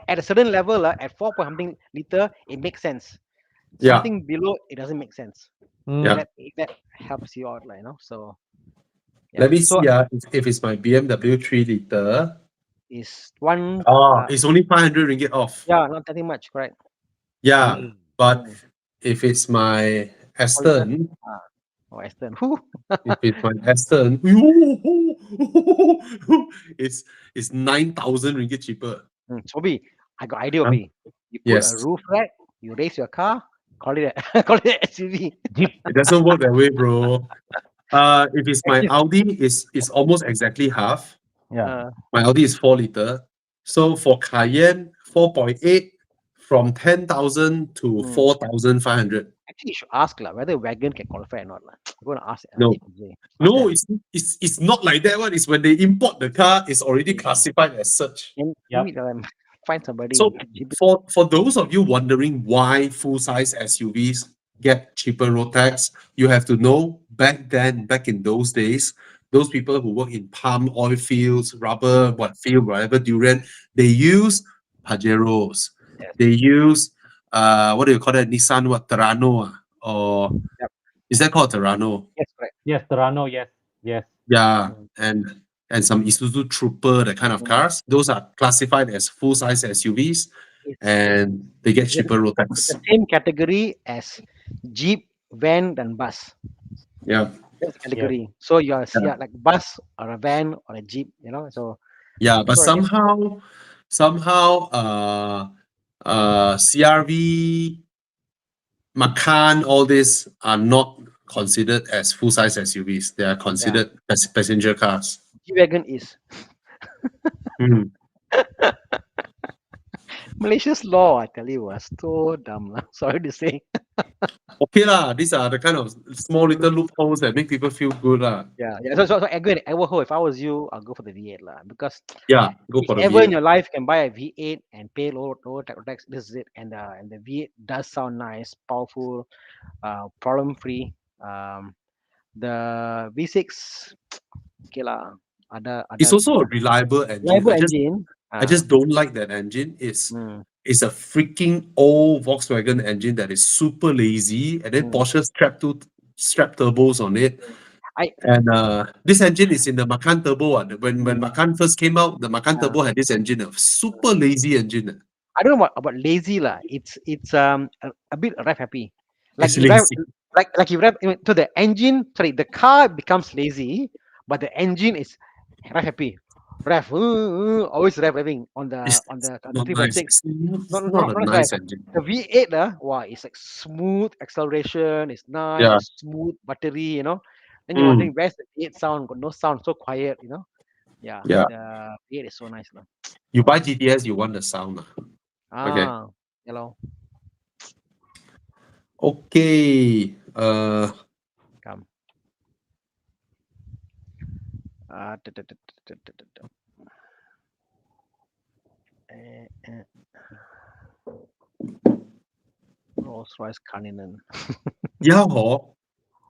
At a certain level, at 4 point something liter, it makes sense. Yeah. Something below, it doesn't make sense. Mm. Yeah. That helps you out, So yeah. Let me So see. If it's my BMW 3 liter, is one. it's only 500 ringgit off. Yeah, not that much, correct? Yeah, Mm. but if it's my Aston, Or Aston. Whew. if it's my Aston, it's 9,000 ringgit cheaper. Sobi, I got idea, Huh? Obi. You put Yes. a roof rack, you raise your car, call it call it SUV. Jeep. It doesn't work that way, bro. If it's my Actually- Audi, it's almost exactly half. Yeah. My Audi is 4 liter. So for Cayenne, 4.8 from 10,000 to 4,500. Actually, you should ask whether wagon can qualify or not. I'm going to ask. No. Jay. No, Ask it's not like that one. It's when they import the car, it's already classified as such. them. Yep. Meet them. Find somebody. So for those of you wondering why full-size SUVs get cheaper road tax, you have to know back in those days, those people who work in palm oil fields, rubber, whatever, durian, they use Pajeros. Yes. They use what do you call that? Nissan Terrano, or Yep. is that called Terrano? Yes, correct. Yes, Terrano. Yes. Yes. Yeah, and some Isuzu Trooper, that kind of cars. Those are classified as full-size SUVs, It's and they get cheaper road the tax. same category as Jeep, van, and bus. Yeah, That's the category. So you are Yeah. like bus or a van or a Jeep. So yeah, but So I somehow, CRV, Macan, all these are not considered as full-size SUVs. They are considered as passenger cars. G wagon is Hmm. Malaysia's law. I tell you, was so dumb. Sorry to say. Okay lah, these are the kind of small little loopholes that make people feel good lah. Yeah. So again, if I was you, I'll go for the V8 because Yeah, go if for the ever in V8. your life you can buy a V8 and pay lower tax, this is it. And the V8 does sound nice, powerful, problem free. The V6, okay lah. It's also a reliable engine. reliable engine. I just don't like that engine. It's a freaking old Volkswagen engine that is super lazy, and then Porsche strap turbos on it. This engine is in the Macan Turbo. When Macan first came out, the Macan Turbo had this engine, a super lazy engine. I don't know about lazy lah. It's a bit rev happy. Like It's you drive, lazy. like you rev. So the engine, sorry, the car becomes lazy, but the engine is rev happy. Rev, always revving on the It's on the not nice. 3.6. It's Not not a nice nice. engine. The V8 wow, it's like smooth acceleration. It's nice. Yeah. It's smooth battery. Then you're wondering where's the V8 sound? Got no sound. So quiet. Yeah. Yeah. The V8 is so nice. You buy GTS, you want the sound. Okay. Hello. Okay. Come. Da, da, da, da, da, da, da. Eh. Rolls Royce Cullinan. Yeah, ho.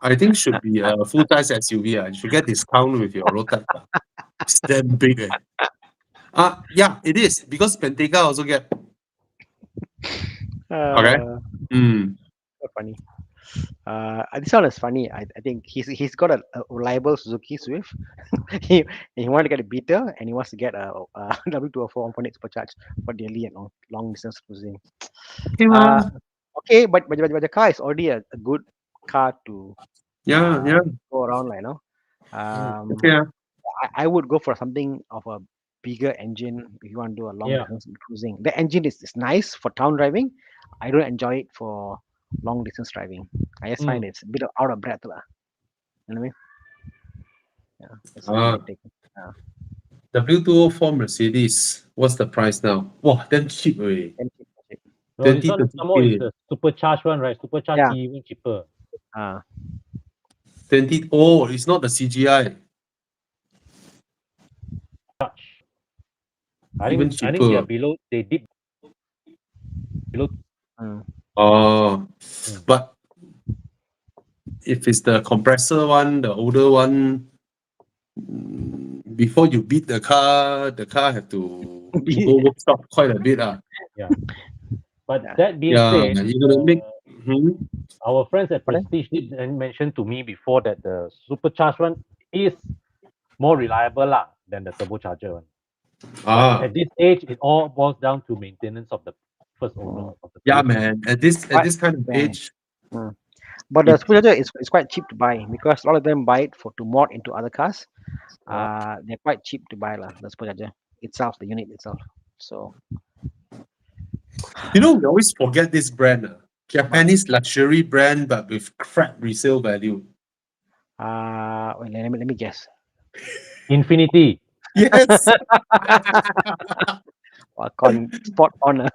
I think should be a full size SUV. You should get discount with your road tax. It's damn big. Yeah, it is because Pentega also get. Okay. Hmm. So funny. This one is funny. I think he's got a reliable Suzuki Swift. he wanted to get a beater and he wants to get a W204 1.8 supercharged for daily and long distance cruising. Okay, Uh, mah. okay, but the car is already a good car to Yeah, yeah. go around, like, you know. Um, Okay. I would go for something of a bigger engine if you want to do a long Yeah. distance cruising. The engine is nice for town driving. I don't enjoy it for long distance driving. I just find Mm. it's a bit out of breath lah. You know what I mean? Yeah, that's my Ah, take. Uh, W204 Mercedes. What's the price now? Wow, damn cheap, eh. and cheap, cheap. No, this 20, one some more is 30K. the supercharged one, right? Supercharged Yeah. even cheaper. Uh, 20. Oh, it's not the CGI. Charge. Even I think they are cheaper. below. They dip below. mm, Oh, Mm. but if it's the compressor one, the older one, before you beat the car have to go workshop quite a bit. Yeah. But yeah. that being Yeah, said, you're gonna make. Mhm. our friends at But then, Prestige did mention to me before that the supercharged one is more reliable lah than the turbocharger one. But Ah, at this age, it all boils down to maintenance of the first owner of the yeah, vehicle. man. At this kind of yeah. age, Mm. But the it supercharger is quite cheap to buy because a lot of them buy it to mod into other cars. Yeah. They're quite cheap to buy lah. The supercharger itself, the unit itself. So we always forget this brand. Japanese luxury brand, but with crap resale value. wait, let me guess. Infinity. Yes. Spot on.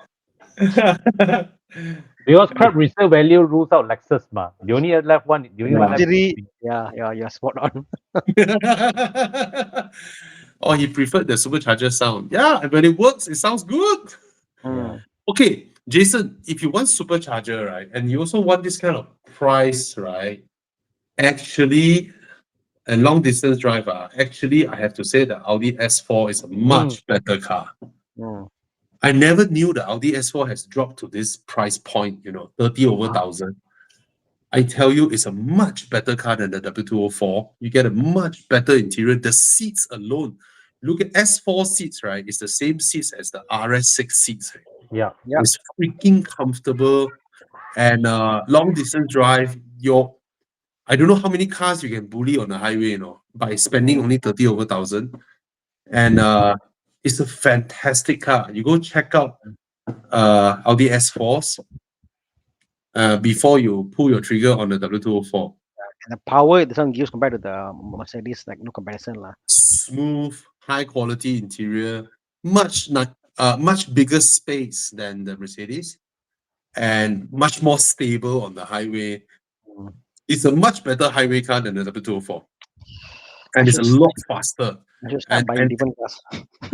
Because crap resale value rules out Lexus ma. The only left one. The only one Yeah. left. Luxury. Yeah, you're spot on. Oh, he preferred the supercharger sound. Yeah, and when it works, it sounds good. Yeah. Mm. Okay, Jason, if you want supercharger, right, and you also want this kind of price, right? Actually, a long distance drive, actually, I have to say the Audi S4 is a Mm. much better car. Mm. I never knew the Audi S4 has dropped to this price point, 30 over Wow. 1,000. I tell you, it's a much better car than the W204. You get a much better interior. The seats alone, look at S4 seats, right? It's the same seats as the RS6 seats. Right? Yeah. Yeah. It's freaking comfortable. And long distance drive, I don't know how many cars you can bully on the highway, by spending Mm. only 30 over 1,000. And it's a fantastic car. You go check out Audi S4s before you pull your trigger on the W204. And the power this one gives compared to the Mercedes, like no comparison lah. Smooth, high quality interior, much bigger space than the Mercedes, and much more stable on the highway. Mm. It's a much better highway car than the W204, I and it's should a s- lot faster. I should start And buying and different cars.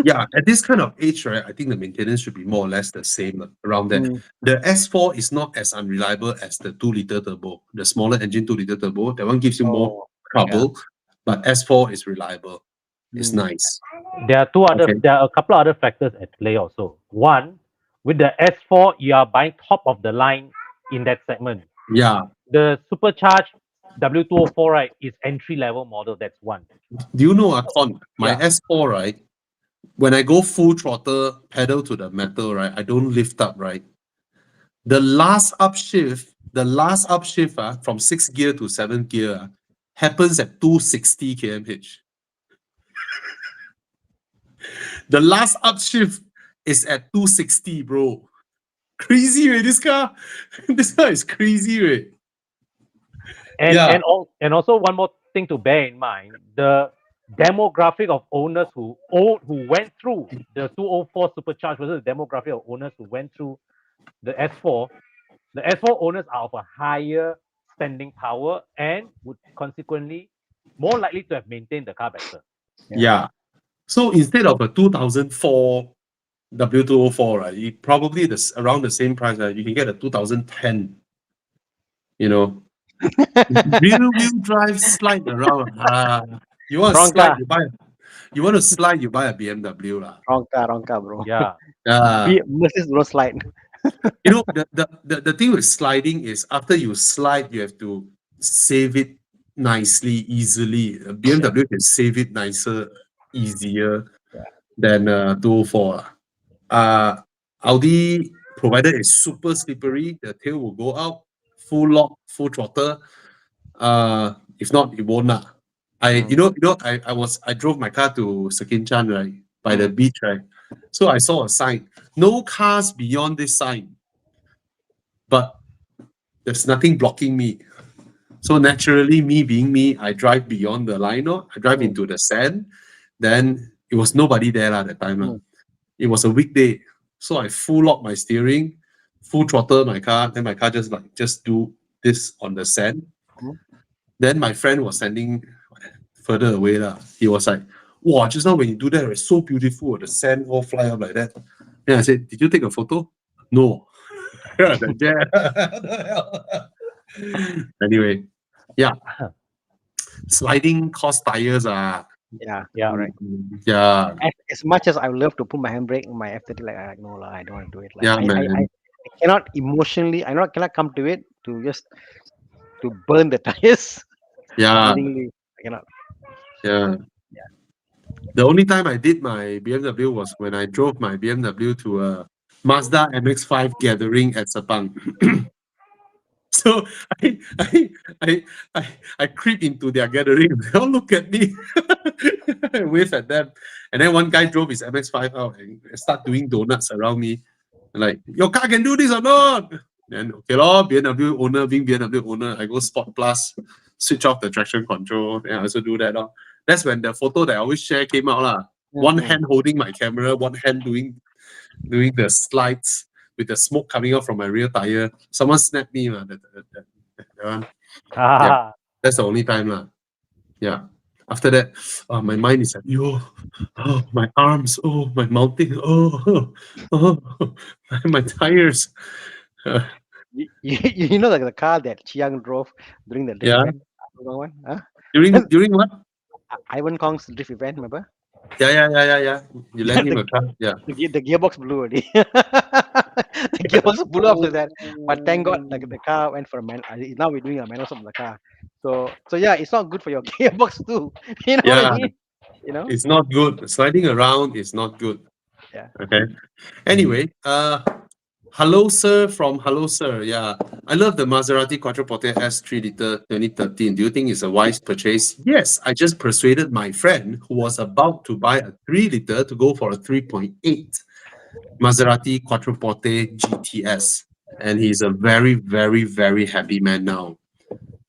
yeah, at this kind of age, right, I think the maintenance should be more or less the same around that. Mm. The S4 is not as unreliable as the 2-liter turbo, the smaller engine 2-liter turbo. That one gives you more Oh, yeah. trouble, but S4 is reliable. It's Mm. nice. There Okay. are a couple of other factors at play also. One, with the S4, you are buying top of the line in that segment. Yeah. The supercharged W204, right, is entry level model. That's one. Do you know, Con, my Yeah. S4, right? When I go full throttle, pedal to the metal, right? I don't lift up, right? The last upshift from 6th gear to 7th gear happens at 260 km/h. The last upshift is at 260, bro. Crazy, right? This car, this car is crazy, right? Yeah. And also one more thing to bear in mind: the demographic of owners who went through the 204 supercharged versus the demographic of owners who went through the S4 The S4 owners are of a higher spending power and would consequently more likely to have maintained the car better. Yeah. So instead of a 2004 W204, right, probably around the same price, right, you can get a 2010, you know, rear wheel drive slide around. You want to Wrong slide, car, you want to slide, you buy a BMW lah. wrong car, bro. Yeah. Mercedes don't slide. You know, the thing with sliding is after you slide, you have to save it nicely, easily. A BMW can save it nicer, easier than 204 lah. Audi, provided it's super slippery, the tail will go out, full lock, full throttle. If not, it won't lah. I drove my car to Sekinchan, right, by the beach, right. So I saw a sign, no cars beyond this sign, but there's nothing blocking me. So naturally, me being me, I drive beyond the line, I drive into the sand. Then it was nobody there at that time. It was a weekday. So I full lock my steering, full throttle my car. Then my car just do this on the sand. Then my friend was standing further away. He was like, wow, just now when you do that, it's so beautiful. The sand all fly up like that. Then I said, did you take a photo? No. Anyway, yeah. Sliding cost tires are. Yeah, Yeah. correct. Yeah. As much as I love to put my handbrake in my F30, like no lah, I don't want to do it. Like Yeah, I man. cannot emotionally, cannot come to it to just to burn the tires. Yeah. Willingly, I cannot. Yeah. The only time I did my BMW was when I drove my BMW to a Mazda MX-5 gathering at Sepang. So I creep into their gathering. They all look at me, I wave at them, and then one guy drove his MX-5 out and start doing donuts around me, like, your car can do this or not? Then okay lor, BMW owner, being BMW owner, I go Sport Plus, switch off the traction control, and I also do that lor. That's when the photo that I always share came out lah. One hand holding my camera, one hand doing the slides with the smoke coming out from my rear tire. Someone snapped me, that one. Yeah, that's the only time lah. Yeah. After that, my mind is like, yo, oh, my arms, oh, my mounting, my tires. You know the car that Chiang drove during the drift Yeah. event? One, huh? During what? Ivan Kong's drift event, remember? Yeah. You lent him a car. Yeah. The gearbox blew already. The gearbox blew after that. But thank God, like the car went for a man. Now we're doing a manual of the car. So yeah, it's not good for your gearbox too. You know what I Yeah. mean? You know? It's not good. Sliding around is not good. Yeah. Okay. Anyway, hello sir from Hello Sir. Yeah. I love the Maserati Quattroporte S 3 liter 2013. Do you think it's a wise purchase? Yes, I just persuaded my friend who was about to buy a 3 liter to go for a 3.8 Maserati Quattroporte GTS. And he's a very, very, very happy man now.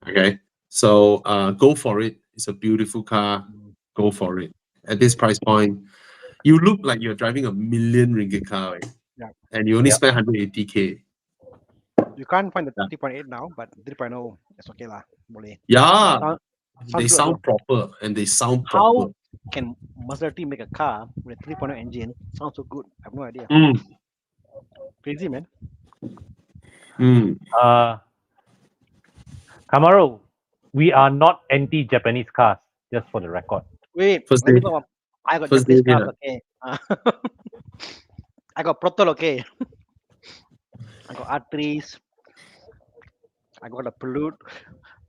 Okay. So go for it. It's a beautiful car. Go for it. At this price point, you look like you're driving a million ringgit car, right? Yeah. And you only spend 180K. You can't find the Yeah. 3.8 now, but 3.0 it's okay lah. Boleh. Yeah, Sounds they good, sound bro. proper and they sound How proper. can Maserati make a car with a 3.0 engine? Sounds so good. I have no idea. Mm, Crazy, man. mm. Camaro, we are not anti-Japanese cars, just for the record. Wait, First let me day. talk about. I got First Japanese day, cars, okay. I got Proton, okay. I got R3s. I got a Pollute.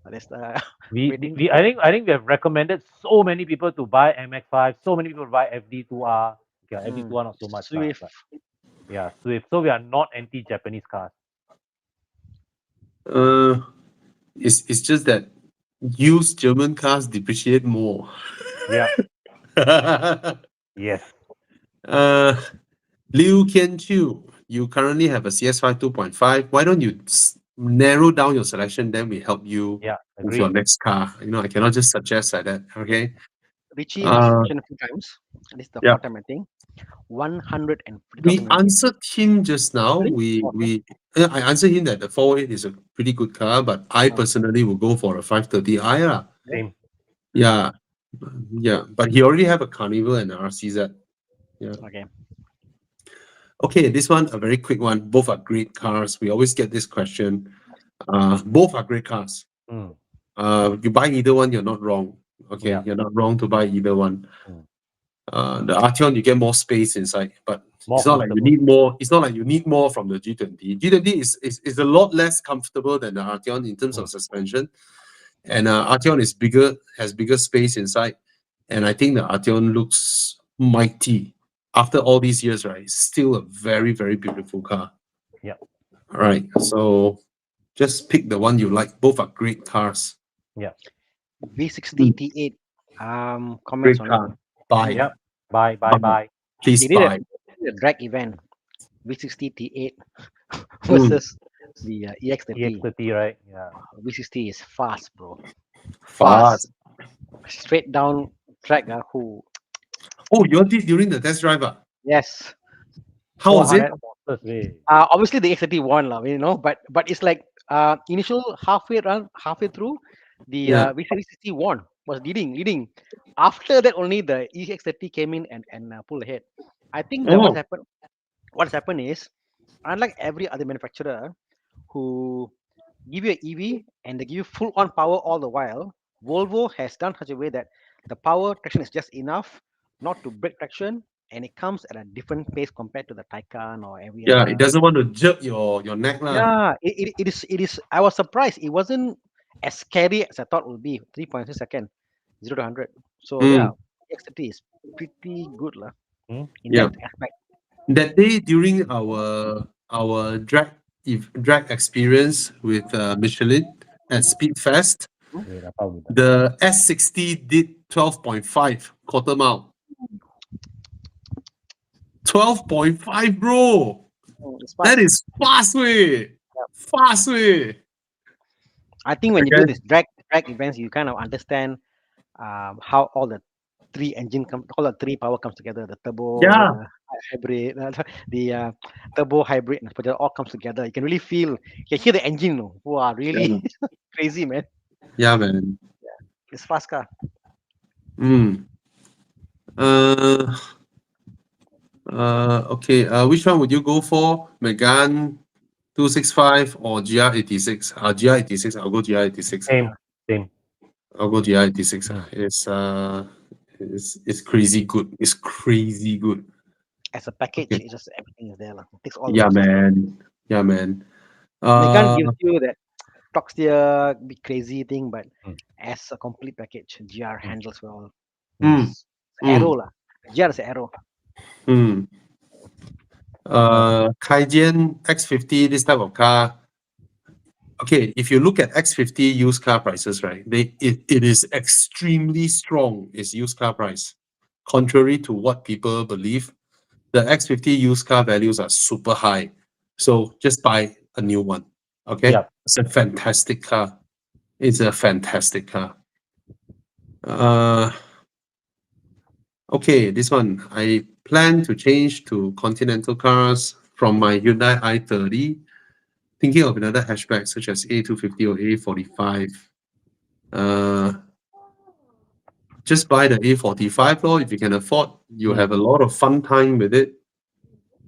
There's the waiting. I think we have recommended so many people to buy MX-5, so many people to buy FD2R. Okay, FD2R not so much. Lah, Swift. but yeah, Swift. So we are not anti-Japanese cars. It's just that used German cars depreciate more. Yeah. Yes. Liu Qianqiu, you currently have a CS5 2.5. Why don't you narrow down your selection? Then we help you Yeah. with your Agree. next car. I cannot just suggest like that. Okay. Richie has mentioned a few times. This is the Yeah. fourth time, I think. We 150,000 ringgit. answered him just now. Really? We Okay. we yeah, I answered him that the 408 is a pretty good car, but I Oh, personally will go for a 530i lah. yeah. Same. Yeah, yeah, but he already have a Carnival and an RCZ. Yeah. Okay. Okay, this one a very quick one. Both are great cars. We always get this question. Both are great cars. Mm. You buy either one, you're not wrong. Okay, Yeah. you're not wrong to buy either one. Mm. The Arteon you get more space inside, but More it's not like you comfortable. need more. It's not like you need more from the G20. G20 is a lot less comfortable than the Arteon in terms Mm. of suspension, and Arteon is bigger, has bigger space inside, and I think the Arteon looks mighty. After all these years, right, it's still a very very beautiful car. Yeah. All right, so just pick the one you like. Both are great cars. Yeah. V60 T8. Comments Great on it. car. Buy, Yep. Bye. Bye. buy, Bye. please They did buy. a drag event. V60 T8 Mm, versus the EX30. EX30, right? Yeah. V60 is fast, bro. fast. Fast. Straight down track. Who? Oh, you all did during the test drive? Ah? Yes. How was it? 400 monsters way. Obviously the EX30 won, lah. But it's like initial halfway through, the Yeah. V60 won, was leading. After that, only the EX30 came in and pulled ahead. I think that Oh, what has happened is, unlike every other manufacturer who give you an EV and they give you full on power all the while, Volvo has done such a way that the power traction is just enough not to break traction, and it comes at a different pace compared to the Taycan or every yeah. It other. doesn't want to jerk your neck, lah. Yeah, it is. I was surprised. It wasn't as scary as I thought it would be. 3.6 second, 0 to 100. So yeah, Mm, XT is pretty good lah Hmm? in yeah. that aspect. That day during our drag experience with Michelin at Speedfest, Hmm? Wait, apa kita? the S60 did 12.5 quarter mile. 12.5, bro. It's That fast. is fast way. Fast way. I think when you do Okay. this drag events, you kind of understand how all the three power comes together. The turbo, Yeah. the hybrid, the turbo hybrid, and it all comes together. You can really feel, you can hear the engine. No? Wow, really Yeah, crazy, man. yeah, man. It's fast car. Mm. Uh, okay. Which one would you go for? Megane 265 or GR86? GR86. I'll go GR86. Same. Same. I'll go GR86. Mm. It's crazy good. It's crazy good. As a package, Okay. it's just everything is there. Lah. It ticks all the Yeah, boxes. man. Yeah, man. Megane Uh, gives you that top steer, big crazy thing, but Mm. as a complete package, GR Mm. handles well. Mm. mm, It's mm, arrow lah. GR is arrow. mm. Kaijian X50, this type of car. Okay, if you look at X50 used car prices, right, it is extremely strong, its used car price. Contrary to what people believe, the X50 used car values are super high. So just buy a new one. Okay? Yeah. It's a fantastic car. It's a fantastic car. Uh, okay, this one. I plan to change to Continental cars from my Hyundai i30. Thinking of another hatchback such as A250 or A45. Uh, just buy the A45 lor, if you can afford. You have a lot of fun time with it.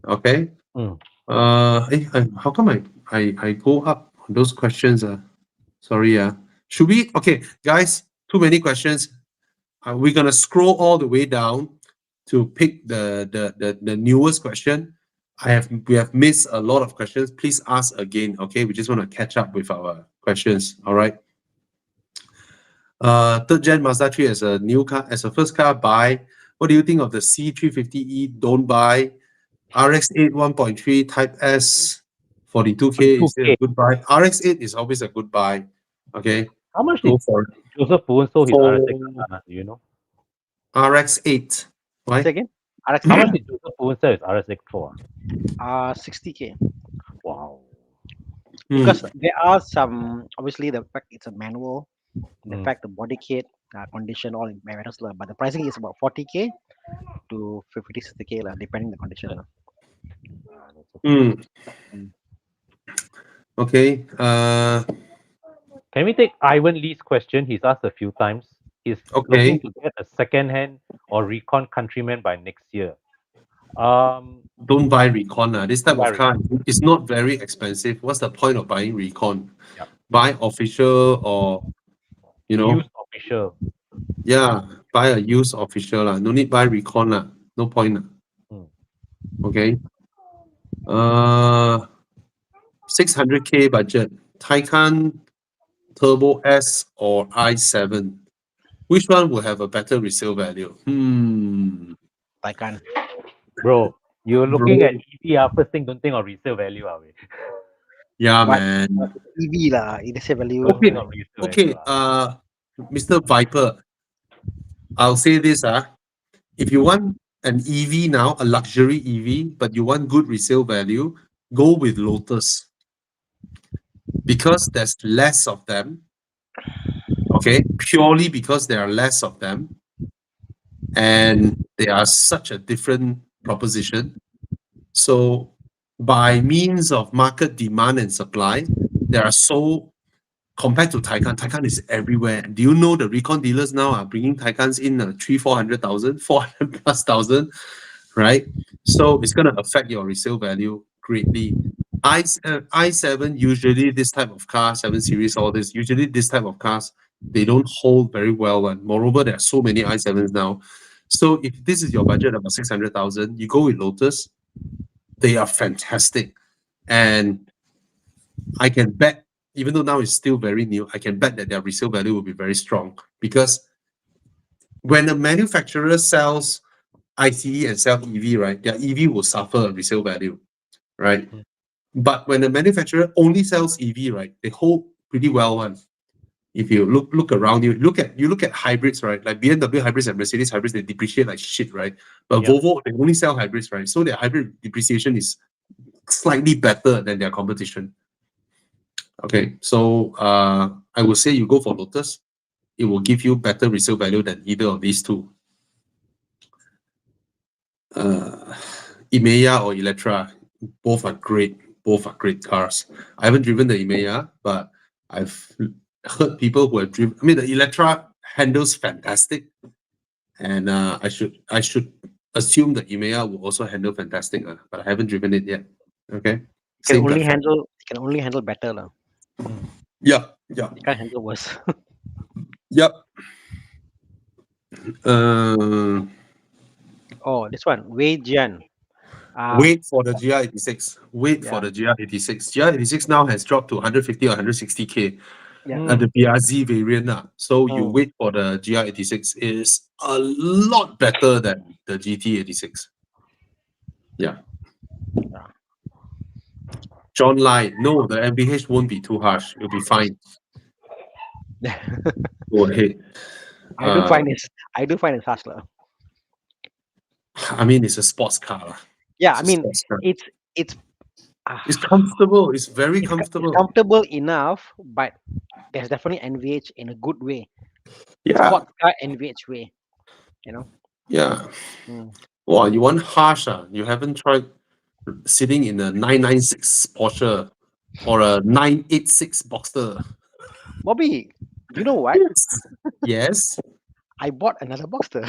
Okay. Mm. How come I go up on those questions? Sorry. Should we? Okay, guys. Too many questions. We're gonna scroll all the way down to pick the newest question. We have missed a lot of questions. Please ask again. Okay, we just want to catch up with our questions. All right. Third gen Mazda 3 as a new car, as a first car, buy. What do you think of the C350E? Don't buy. RX8 1.3 Type S 42K is still a 2K. good buy. RX8 is always a good buy. Okay, How much go did for it. Joseph Poon sold his For RS6? Do you know? RX8. Why? Say again. How much RX8, did Joseph Poon sell his RS6 for? 60K. Wow. Hmm. Because there are some, obviously the fact it's a manual, the Mm. fact the body kit, condition, all matters lah. But the pricing is about 40K to 50, 60K lah, depending the condition lah. That's okay. Hmm. Mm. Okay. Can we take Ivan Lee's question? He's asked a few times. He's looking Okay. to get a second-hand or recon Countryman by next year. Um, Don't buy Recon. This type buy of car recon. is not very expensive. What's the point of buying Recon? Yep. Buy official or, Used official. yeah, buy a used official. No need buy Recon. No point. Hmm. Okay. 600K budget. Taycan Turbo S or i7. Which one will have a better resale value? Taycan. Bro, you're looking Bro. at EV. First thing, don't think of resale value. Are we? Yeah, But man. EV lah, it is a value. Don't Okay. think of resale Okay. value. Mr. Viper, I'll say this. If you want an EV now, a luxury EV, but you want good resale value, go with Lotus. Because there's less of them. Okay. Purely because there are less of them. And they are such a different proposition. So by means of market demand and supply, there are so compared to Taycan is everywhere. Do you know the recon dealers now are bringing Taycans in 300,000, 400 plus thousand, right? So it's going to affect your resale value greatly. i7 usually this type of car, 7 Series, all this, usually this type of cars, they don't hold very well. And moreover, there are so many i7s now. So if this is your budget about 600,000, you go with Lotus. They are fantastic. And I can bet, even though now it's still very new, I can bet that their resale value will be very strong because when a manufacturer sells ICE and sell EV, right, their EV will suffer a resale value, right? Mhm. But when the manufacturer only sells EV, right, they hold pretty well one. If you look around you, look at hybrids, right? Like BMW hybrids and Mercedes hybrids, they depreciate like shit, right? But Yeah. Volvo, they only sell hybrids, right? So their hybrid depreciation is slightly better than their competition. Okay, so I would say you go for Lotus. It will give you better resale value than either of these two. Emeya or Electra, both are great. Both are great cars. I haven't driven the Emeya, but I've heard people who have driven. I mean, the Electra handles fantastic, and I should assume the Emeya will also handle fantastic. But I haven't driven it yet. Okay, Can same only platform. handle can only handle better lah. Yeah, yeah, You can't handle worse. yep. Uh, Oh, this one, Wei Jian. Wait for the GR86. Wait for Yeah, the GR86. GR86 now has dropped to 150 or 160K yeah. at the Mm. BRZ variant. So you Mm. wait for the GR86 is a lot better than the GT86. Yeah. Yeah. John Lai, no, the MBH won't be too harsh. It'll be fine. Go ahead. I do find it's harsh lah. I mean, it's a sports car. Yeah, It's I a mean sports car. it's it's uh, It's comfortable. It's very it's comfortable. comfortable enough, but there's definitely NVH in a good way, Yeah. sports car NVH way. You know. Yeah. Mm. Wow, you want harsh? You haven't tried sitting in a 996 Porsche or a 986 Boxster. Bobby, you know what? Yes. Yes. I bought another Boxster.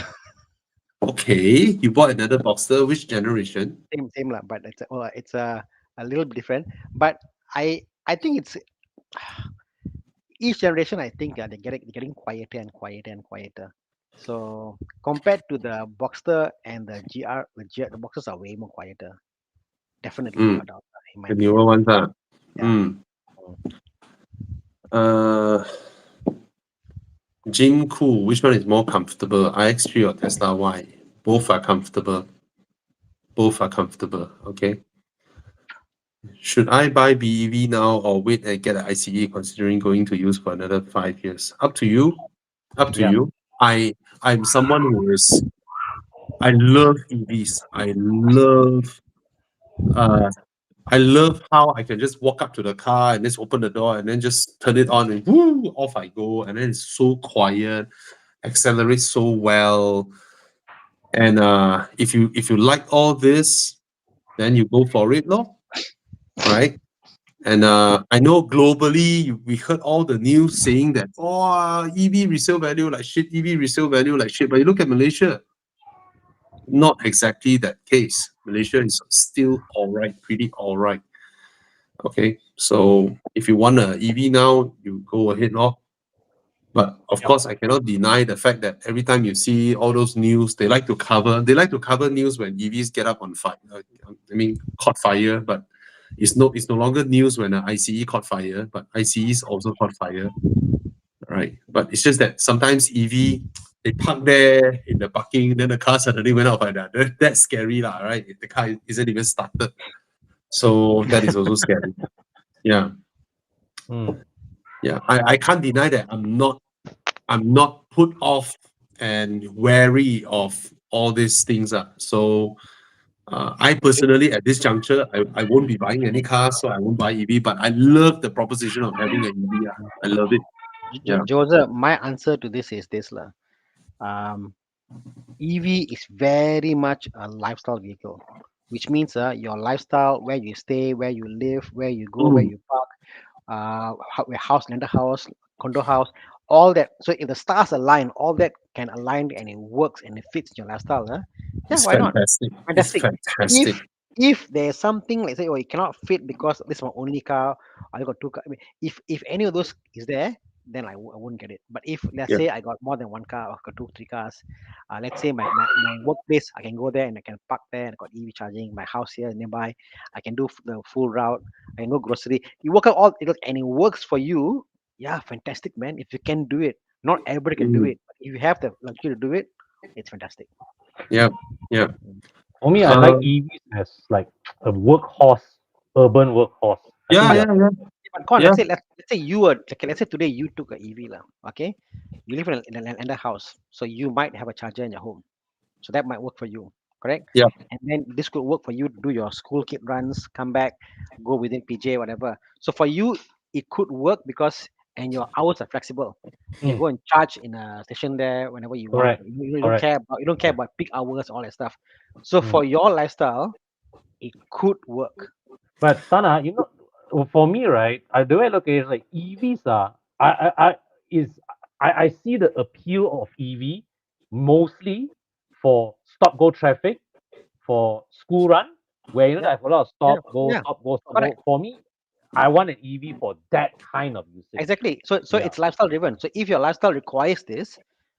Okay. You bought another Boxster. Which generation? Same lah, but it's a little bit different. But I think it's each generation. I think they're getting quieter and quieter and quieter. So compared to the Boxster and the GR, the Boxsters are way more quieter. Definitely, Mm, without doubt, in my the newer opinion. ones. Yeah. Mm. Uh, Jim Cool. Which one is more comfortable? iX3 or Tesla Y? Both are comfortable. Both are comfortable. Okay. Should I buy BEV now or wait and get an ICE considering going to use for another 5 years? Up to you. Up to Yeah. you. I'm someone who is I love EVs. Uh I love how I can just walk up to the car and just open the door and then just turn it on and woo, off I go. And then it's so quiet. accelerates so well. And if you like all this, then you go for it, no? Right? And I know globally we heard all the news saying that EV resale value like shit, EV resale value like shit. But you look at Malaysia, not exactly that case. Malaysia is still all right, pretty all right. Okay, so if you want a EV now, you go ahead, no. But of Yep. course, I cannot deny the fact that every time you see all those news, they like to cover news when EVs get up on fire. I mean, caught fire, but it's no longer news when an ICE caught fire, but ICEs also caught fire, right? But it's just that sometimes EV they park there in the parking, then the car suddenly went out like that. That's scary, lah, right? The car isn't even started, so that is also scary. Yeah, Mm. yeah. I can't deny that I'm not put off and wary of all these things. So I personally, at this juncture, I won't be buying any cars, so I won't buy EV. But I love the proposition of having an EV. I love it. Yeah. Joseph, my answer to this is this lah. Um, EV is very much a lifestyle vehicle, which means your lifestyle, where you stay, where you live, where you go, where Mm, you park, where house, landed house, condo house, all that. So if the stars align, all that can align and it works and it fits your lifestyle. Yeah, it's why not? fantastic. It's Fantastic. fantastic. If there's something like say, oh, it cannot fit because this is my only car, I got two car. I mean, if any of those is there, then I wouldn't get it. But if let's Yeah. say I got more than one car, I've got two, three cars. Let's say my workplace, I can go there and I can park there and I got EV charging. My house here nearby, I can do the full route. I can go grocery. You work out all and it works for you. Yeah, fantastic, man. If you can do it, not everybody can do Mm, it. But if you have the luxury to do it, it's fantastic. yeah. Yeah. For me, I like Uh, EVs as like a workhorse, urban workhorse. I yeah. think Yeah. they're Yeah. But Con, Yeah. let's say you were okay, let's say today you took a EV lah, okay? You live in a house, so you might have a charger in your home. So that might work for you, correct? Yeah. And then this could work for you to do your school kid runs, come back, go within PJ, whatever. So for you, it could work because and your hours are flexible. You can Mm, go and charge in a station there whenever you want. correct, You don't correct. care about peak hours, all that stuff. So Mm. for your lifestyle, it could work. But Tana, for me, right, the way I look at it is like EVs are, I is I see the appeal of EV mostly for stop go traffic, for school run, where Yeah, there's a lot of yeah, stop go yeah. stop go stop Correct. go. For me, I want an EV for that kind of usage. Exactly. So Yeah. it's lifestyle driven. So if your lifestyle requires this,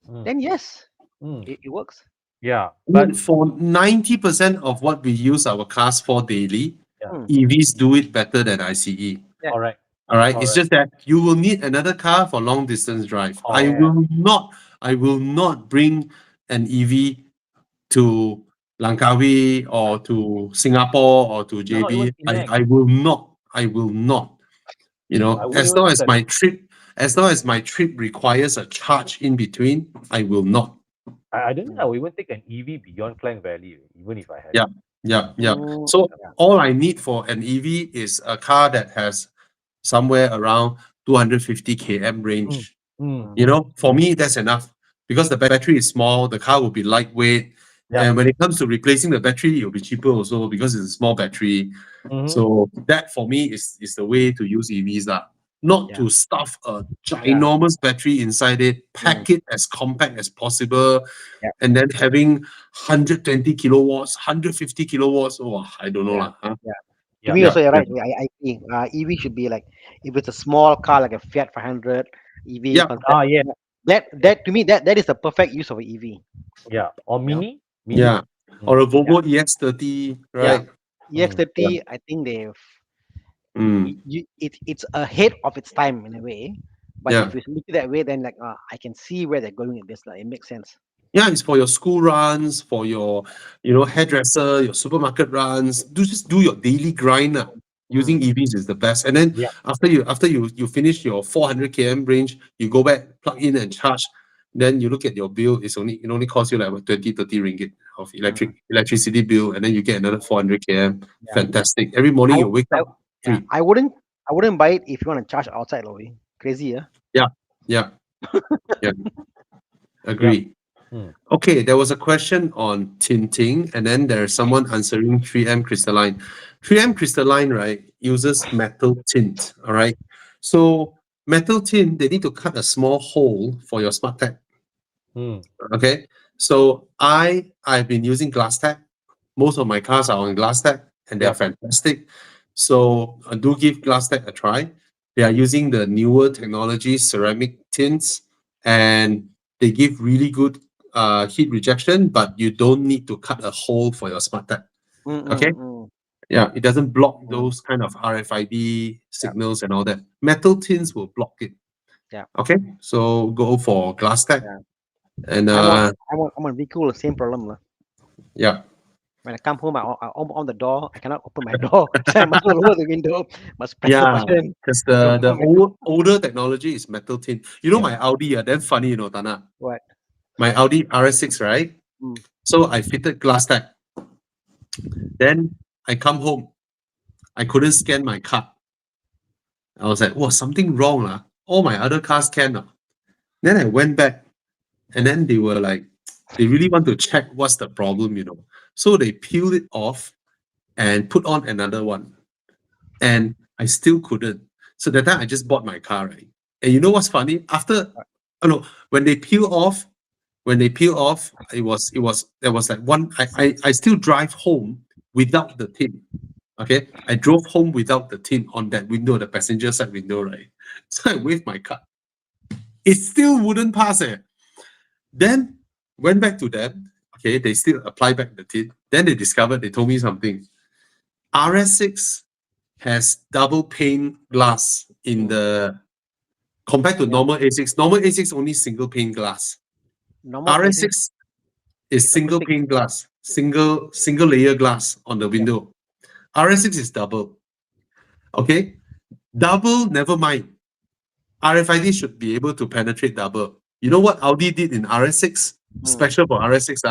Mm, then yes, mm, it works. yeah. I But mean, for 90% of what we use our cars for daily, yeah, Hmm. EVs do it better than ICE. Yeah. correct, All right. It's correct, just that you will need another car for long distance drive. I correct. Yeah. will not. I will not bring an EV to Langkawi or to Singapore or to No, not even JB. I, Penang. I will not. I will not. I wouldn't As even long do as that. my trip requires a charge in between, I will not. I don't think I Hmm. would even take an EV beyond Klang Valley, even if I had Yeah, it. yeah, yeah. Mm, So yeah. all I need for an EV is a car that has somewhere around 250 km Mm, range. mm, Mm, For me, that's enough because the battery is small, the car will be lightweight. yep. And when it comes to replacing the battery, it'll be cheaper also because it's a small battery. Mm-hmm. So that for me is the way to use EVs. Not yeah. to stuff a Yeah. ginormous battery inside it, Mm, pack it as compact as possible, yeah. and then having 120 kilowatts, 150 kilowatts. Oh, I don't know. Yeah. Lah, huh? Yeah. To Yep. me Yeah, also, you're yeah, right. I agree. EV should be like if it's a small car like a Fiat 500 EV yeah, concept. Ah, yeah. That to me that is the perfect use of an EV. Yeah. Or You know? mini. yeah. Or Mm. a Yeah. Volvo EX30, Yeah. right? Mm. Yeah. EX30, I think Mm, it's ahead of its time in a way. But yeah. if you look at it that way, then like I can see where they're going with this. Like it makes sense. Yeah, it's for your school runs, for your, hairdresser, your supermarket runs. Just do your daily grind. Using Mm, EVs is the best. And then Yeah. after you finish your 400 km range, you go back, plug in and charge. Then you look at your bill. It only costs you like what, 20, 30 ringgit of mm, electricity bill, and then you get another 400 km. yeah. Fantastic. Every morning I, you wake I up yeah. free. I wouldn't buy it if you want to charge outside, Lowy. Crazy, yeah. Yeah, yeah, yeah. Agree. Hmm. Okay, there was a question on tinting, and then there's someone answering 3M crystalline. 3M crystalline, right, uses metal tint. All right. So metal tint, they need to cut a small hole for your smart tag. Hmm. Okay. So I've been using glass tag. Most of my cars are on glass tag, and they are Yep. fantastic. So do give glass tag a try. They are using the newer technology, ceramic tints, and they give really good heat rejection, but you don't need to cut a hole for your smart tag. Mm, Okay. mm, mm, Yeah, it doesn't block mm. those kind of RFID Yeah, signals and all that. Metal tints will block it. yeah, Okay, so go for glass tag yeah. and I'm on vehicle, the same problem lah. yeah. When I come home, I on the door. I cannot open my door, so I must lower the window. Must press the Yeah, button because to the open my door. older technology is metal tint. You know Yeah. my Audi, then funny, Tana. What? My Audi RS6, right? Mm. So I fitted glass tag. Then I come home. I couldn't scan my card. I was like, "Whoa, something wrong, lah. All my other cars can." Then I went back, and then they were like, they really want to check what's the problem. So they peeled it off and put on another one. And I still couldn't. So that time I just bought my car, right? And you know what's funny? Oh no, when they peel off, there was like one. I still drive home without the tint. Okay, I drove home without the tint on that window, the passenger side window, right? So I waved my car. It still wouldn't pass. Then went back to them. Okay, they still apply back the tint. Then they told me something. RS6 has double pane glass in Mm. the compared to Yeah. normal A6. Normal A6 only single pane glass. Normal AC RS6 is is single acoustic. pane glass, single layer glass on the Yeah. window. RS6 is double. Okay, double. Never mind. RFID should be able to penetrate double. You know what Audi did in RS6? Mm. Special for RS6,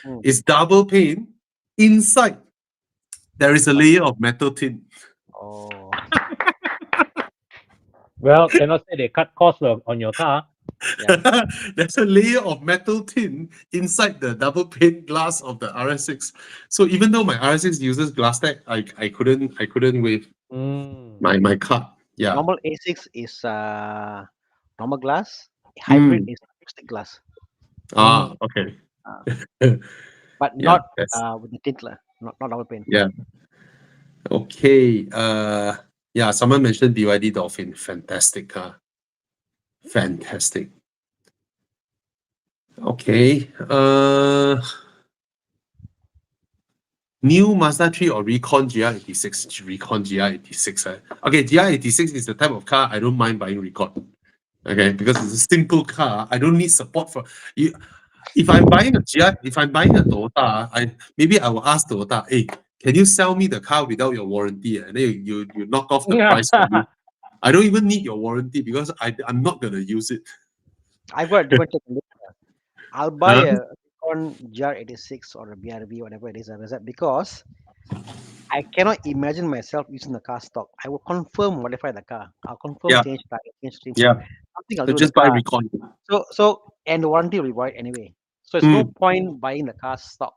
Mm. is double pane. Inside there is a layer of metal tint. Oh. Well, cannot say they cut costs on your car. Yeah. There's a layer of metal tin inside the double pane glass of the RS6. So even though my RS6 uses glass tag, I couldn't wave Hmm. my car. Yeah. Normal A6 is normal glass. Hybrid Mm. is acoustic glass. Hmm. Okay. Uh, but Yeah. not That's with the tint lah. Not double pane. yeah. Okay. Yeah, someone mentioned BYD Dolphin. Fantastic car. Fantastic. Okay. New Mazda 3 or Recon GR86? Recon GR86. Okay, GR86 is the type of car I don't mind buying Recon. Okay, because it's a simple car. I don't need support for you. If I'm buying a Toyota, maybe I will ask Toyota, hey, can you sell me the car without your warranty? And then you knock off the price for me. I don't even need your warranty because I'm not gonna use it. I've got a different take on this. I'll buy Huh? a Kon GR86 or a BRV, whatever it is, because I cannot imagine myself using the car stock. I will confirm modify the car. I'll confirm Yeah, change tire, change stream shift. yeah. Something I'll So do with the just buy car. Recon. And the warranty will be void anyway. So it's no Mm, point buying the car stock.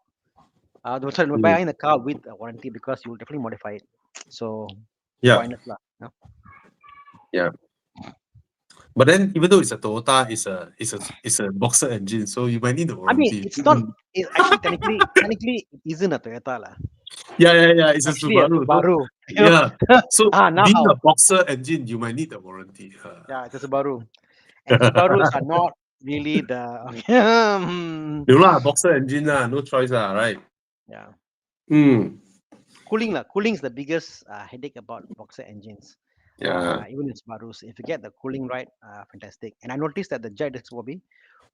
Sorry, mm, buying the car with a warranty because you will definitely modify it. So yeah, pointless lah. No? yeah. But then even though it's a Toyota, it's a boxer engine, so you might need the I mean, warranty. it's not. It's actually technically it isn't a Toyota lah. Yeah. It's a Actually a Subaru. So Subaru. yeah. So Now being a how? boxer engine, you might need the warranty. Yeah, it's a Subaru. And Subarus are not really the You know lah, boxer engine lah, no choice lah, right? yeah. Mm, Cooling lah. Cooling is the biggest headache about boxer engines. yeah. Even in Subarus, if you get the cooling right, fantastic. And I noticed that the Jet Bobby,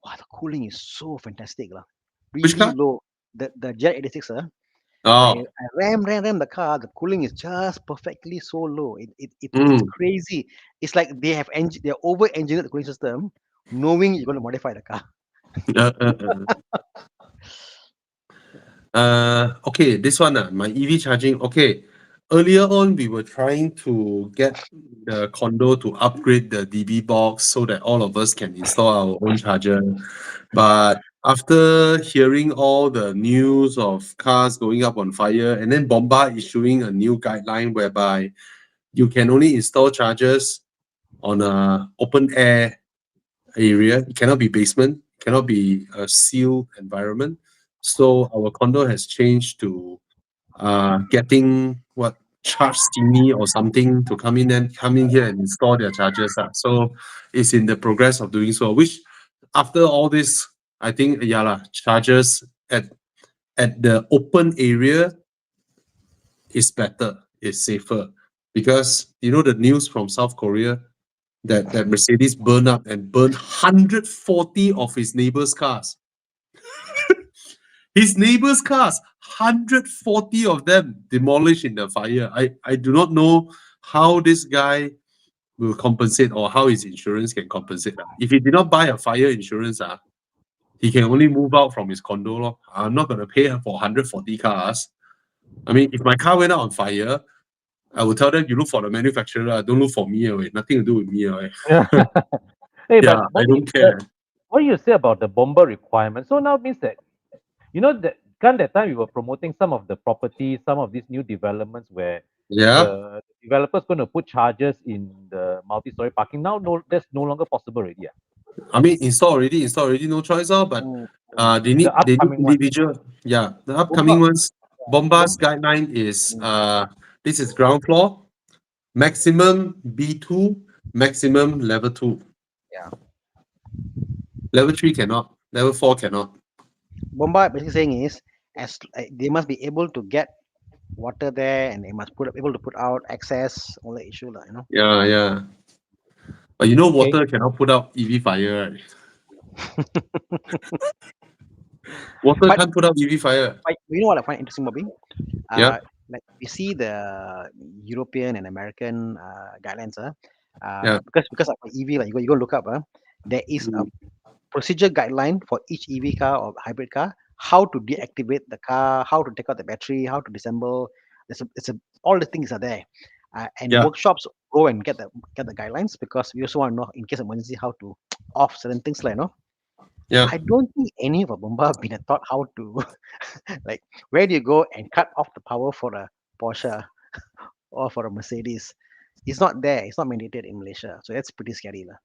wow, the cooling is so fantastic lah. Which Really car? low. The Jet 86, I Oh, ram the car. The cooling is just perfectly so low. It's mm, crazy. It's like they're over engineered the cooling system, knowing you're going to modify the car. uh, uh, okay, this one, my EV charging. Okay, earlier on we were trying to get the condo to upgrade the DB box so that all of us can install our own charger. But after hearing all the news of cars going up on fire, and then Bomba issuing a new guideline whereby you can only install chargers on a open air area. It cannot be basement, cannot be a sealed environment. So our condo has changed to getting what charge steamy or something to come in here and install their chargers. So it's in the progress of doing so, which after all this, I think yeah lah, chargers at the open area is better, is safer. Because you know the news from South Korea that Mercedes burned up and burned 140 of his neighbors' cars. His neighbors' cars, 140 of them demolished in the fire. I do not know how this guy will compensate or how his insurance can compensate. If he did not buy a fire insurance, he can only move out from his condo. Lor. I'm not going to pay for 140 cars. I mean, if my car went out on fire, I would tell them, you look for the manufacturer, don't look for me. Nothing to do with me. Hey, Yeah, but I don't care. what do you say about the bomber requirement? So now means that that kind that time we were promoting some of the properties, some of these new developments where Yeah. the developers going to put charges in the multi-story parking. Now, no, that's no longer possible already. Yeah. I mean, install already, no choice. But Mm, The they need upcoming one, individual. Yeah, the Bomba, upcoming ones. Bomba's Bomba, guideline is mm, this is ground floor, maximum B2, maximum level 2. yeah. Level 3 cannot, level 4 cannot. Bomba basically saying is, as they must be able to get water there, and they must able to put out access all the issue, lah. Yeah, yeah. But okay. water cannot put out EV fire, right? Water But, can't put out EV fire. you know what I find interesting, Bobby? Yeah, Like we see the European and American guidelines, yeah. because of EV, like you go look up, there is a Mm, procedure guideline for each EV car or hybrid car, how to deactivate the car, how to take out the battery, how to disassemble. It's a all the things are there, and yeah, workshops go and get the guidelines, because we also want to know in case of emergency how to off certain things, like, yeah, I don't think any of a bomba have been taught how to like, where do you go and cut off the power for a Porsche or for a Mercedes? It's not there. It's not mandated in Malaysia, so that's pretty scary, lah.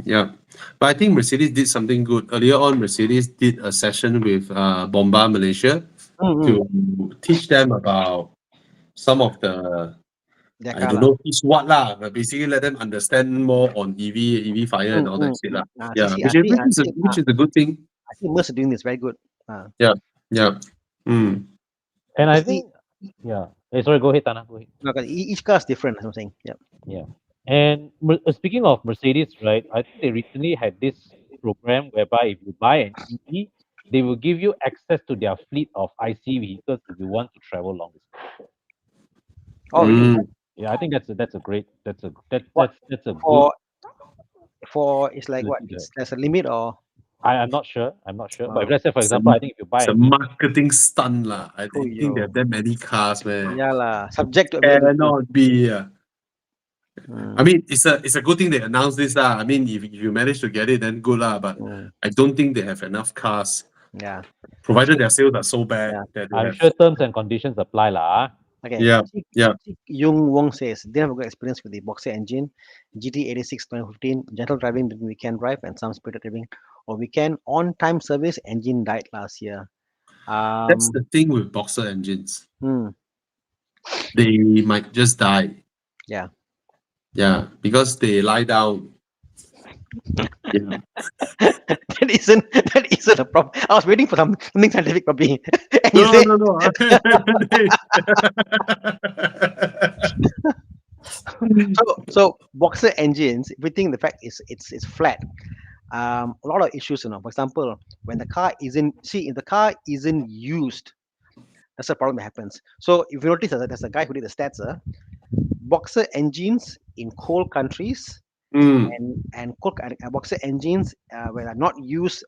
yeah. But I think Mercedes did something good. Earlier on, Mercedes did a session with Bomba Malaysia Mm-hmm. to teach them about some of the Their I car, don't lah. know teach what lah, but basically let them understand more on EV fire and all that shit lah. See, Yeah, see, which is which is a good thing. I think Merc are doing this very good. Yeah, yeah. Mm. And I Because think, yeah. Hey, sorry, go ahead, Tana. Go ahead. each car is different, as I'm saying. Yeah. Yeah. And speaking of Mercedes, right? I think they recently had this program whereby if you buy an EV, they will give you access to their fleet of IC vehicles if you want to travel long distance. Oh, really? Mm. Yeah, I think that's a great What that's a good for? For it's like what? facility to have. There's a limit, or I'm not sure. I'm not sure. But if wow. let's say, for It's a, example, I think if you buy it's a an EV, marketing stunt lah. I Oh, don't think they yo. have that many cars, man. Yeah, lah. Subject to availability. Cannot be. I Mm, mean, it's a good thing they announced this lah. I mean, if you manage to get it, then good lah. But mm, I don't think they have enough cars, yeah. provided Chick, their sales are so bad yeah. that they I'm have. sure terms and conditions apply lah. Okay. Yeah, Chick, yeah. Chick Yung Wong says they have a good experience with the Boxer engine, GT86 2015, gentle driving between weekend drive and some spirited driving. Or weekend on time service, engine died last year. That's Um. the thing with boxer engines. Hmm, They might just die. yeah. Yeah, because they lie down. Yeah. that isn't a problem. I was waiting for something scientific, probably, and you No, say no, no. so. Boxer engines, everything. The fact is, it's flat. A lot of issues, For example, when the car isn't see if the car isn't used, that's the problem that happens. So if you notice that there's a guy who did the stats, boxer engines in cold countries Mm, and boxer engines when are not used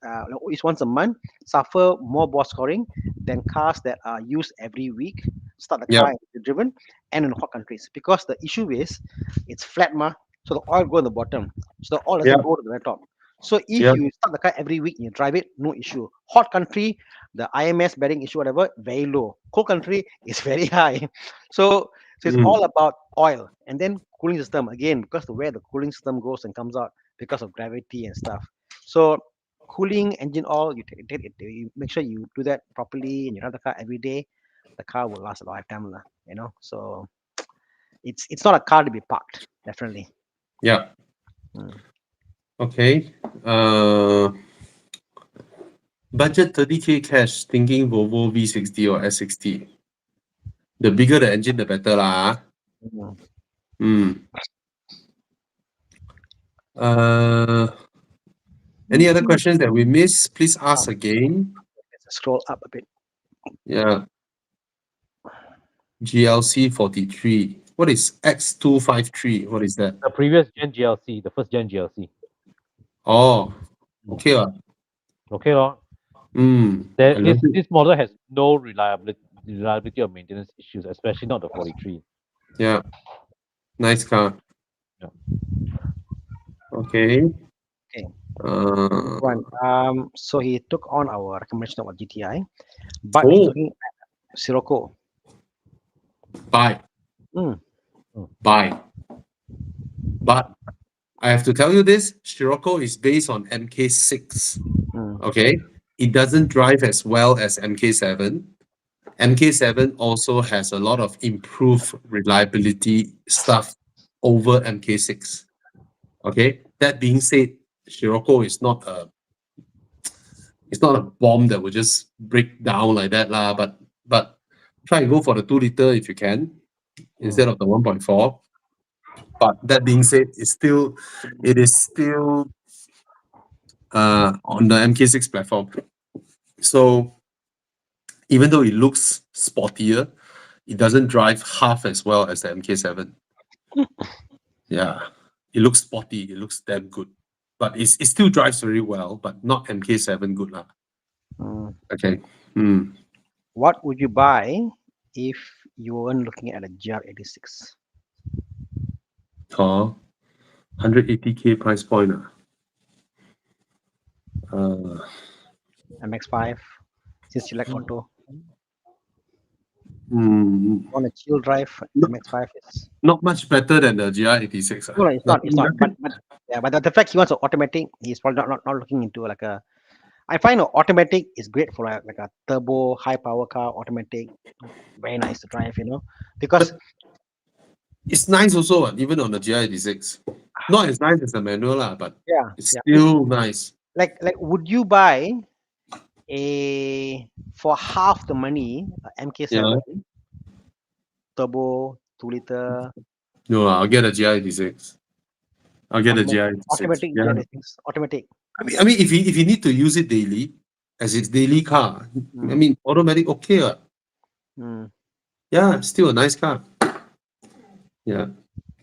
used once a month suffer more bore scoring than cars that are used every week. Start the yeah, car and be driven, and in hot countries because the issue is it's flat ma, so the oil go in the bottom, so the oil Yeah, doesn't go to the very top. So if yeah. you start the car every week and you drive it, no issue. Hot country, the IMS bearing issue, whatever, very low. Cold country is very high. So it's Mm. all about oil and then cooling system again because the where the cooling system goes and comes out because of gravity and stuff. So cooling engine oil, you make sure you do that properly and you run the car every day. The car will last a lifetime, lah, you know. So it's not a car to be parked, definitely. Yeah. Mm. Okay. Budget 30K cash, thinking Volvo V60 or S60. The bigger the engine, the better lah. Mm. Hmm. Uh, any other questions that we missed? Please ask again. Let's scroll up a bit. Yeah. GLC 43. What is X253? What is that? The previous gen GLC, the first gen GLC. Oh, okay. Okay, lor. I love it. This model has no reliability or maintenance issues, especially not the 43. Yeah. Nice car. Yeah. Okay. Okay. Uh, One. So he took on our recommendation about GTI, but he's oh, looking at Sirocco. buy. Mm. Buy. But I have to tell you this, Scirocco is based on MK6. Mm. Okay. It doesn't drive as well as MK7. MK7 also has a lot of improved reliability stuff over MK6. Okay. That being said, Scirocco is not a bomb that will just break down like that lah. But try and go for the 2 liter if you can instead of the 1.4. But that being said, it is still on the MK6 platform. So even though it looks sportier, it doesn't drive half as well as the MK7. Yeah, it looks sporty. It looks damn good, but it still drives very well, but not MK7 good lah. Mm. Okay. Hmm. What would you buy if you weren't looking at a GR86? 180K price point. Uh, MX5, since you like auto. hmm, On a chill drive, No. MX5 is. not much better than the GR86. No, it's not. It's not. Nothing- But yeah, but the fact he wants an automatic, he's probably not looking into like a. I find an automatic is great for like a turbo high power car. Automatic, very nice to drive, you know, because It's nice also, even on the GR86. Not as nice as the manual lah, but yeah, it's yeah. still nice. Like would you buy a for half the money a MK7 turbo 2 liter No, I'll get a GR86. I'll get a GR86. automatic Yeah. GR86 automatic? I mean, if you need to use it daily, as its daily car, I mean, automatic okay. Mm. Yeah, still a nice car. Yeah.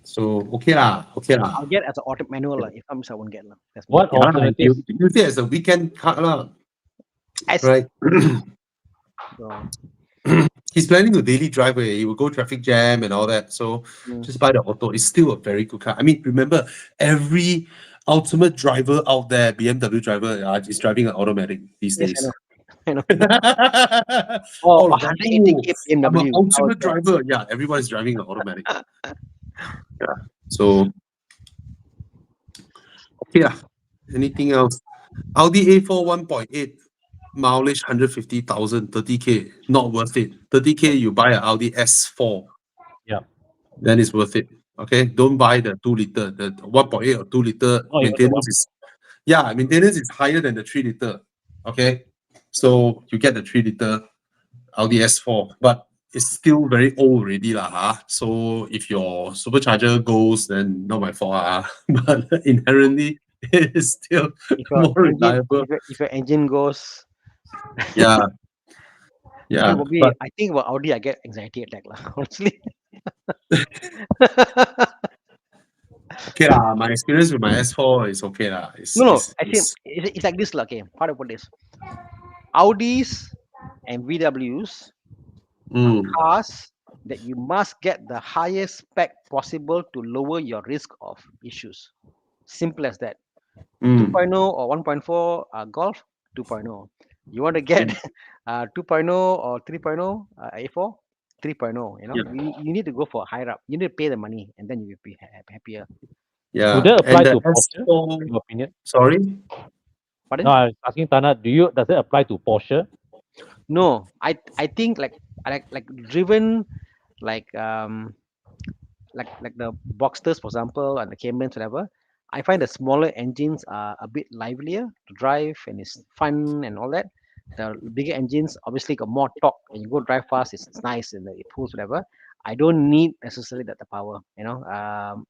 So okay lah. I'll get as an auto manual if I won't get lah. That's me. What Yeah, you alternatives? use it as a weekend car lah. As- Right. So, He's planning to daily drive where he will go traffic jam and all that. So mm. just buy the auto. It's still a very good car. I mean, remember, every ultimate driver out there, BMW driver, is driving an automatic these Yes, days. I know. Oh, Oh, 180K I'm an BMW. ultimate driver. Yeah, everyone is driving an automatic. Yeah. So okay lah. Anything else? Audi A4 1.8 mileage 150,000, 30K, not worth it. 30K, you buy an Audi S4. Yeah. Then it's worth it. Okay, don't buy the 2 liter. The 1.8 or 2 liter Not even the maintenance is higher than the 3 liter. Okay, so you get the 3 liter Audi S4, but it's still very old already lah. So if your supercharger goes, then not my fault. But inherently, it is still If your more engine, reliable. if your engine goes, Yeah, yeah. probably But I think about Audi, I get anxiety attack lah. Honestly. okay lah. My experience with my S4 is okay lah. No. I think it's like this lah. Okay, how to put this? Audis and VWs Mm, cars that you must get the highest spec possible to lower your risk of issues. Simple as that. 2.0 or 1.4 Golf 2.0. You want to get Mm. 2.0 or 3.0 A4 3.0. Yeah. You need to go for higher up. You need to pay the money and then you will be happier. Would Yeah. that And apply the to Porsche, S4, in your opinion? sorry? No, Pardon? I was asking Tana, does it apply to Porsche? No, I think like driven like like the Boxsters, for example, and the Caymans, whatever. I find the smaller engines are a bit livelier to drive and it's fun and all that. The bigger engines obviously got more torque and you go drive fast. It's nice and it pulls whatever. I don't need necessarily that the power. I'm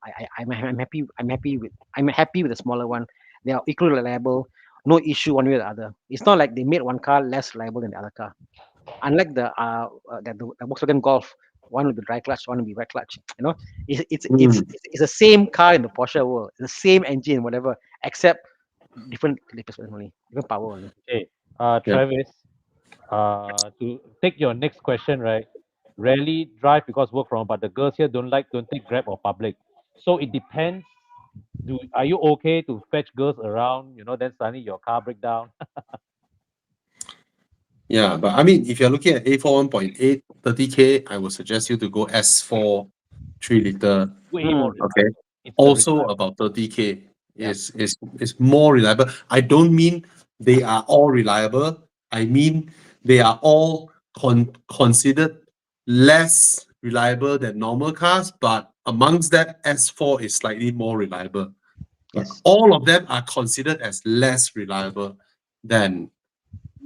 happy. I'm happy with the smaller one. They are equally reliable. No issue one way or the other. It's not like they made one car less reliable than the other car. Unlike the Volkswagen Golf, one with the dry clutch, one with the wet clutch. It's it's it's Mm. it's it's the same car in the Porsche world, the same engine, whatever, except different replacement only, different power only. Okay, Yeah. Travis, to take your next question, right? Rarely drive because work from home, but the girls here don't take Grab or public. So it depends. Are you okay to fetch girls around? Then suddenly your car break down. Yeah. But I mean, if you're looking at A4 1.8, 30K, I would suggest you to go S4 3 liter. Way more Mm, Okay. reliable. It's the Also reliable. about 30K yeah. is more reliable. I don't mean they are all reliable. I mean they are all considered less reliable than normal cars, but amongst that, S4 is slightly more reliable. But Yes. all of them are considered as less reliable than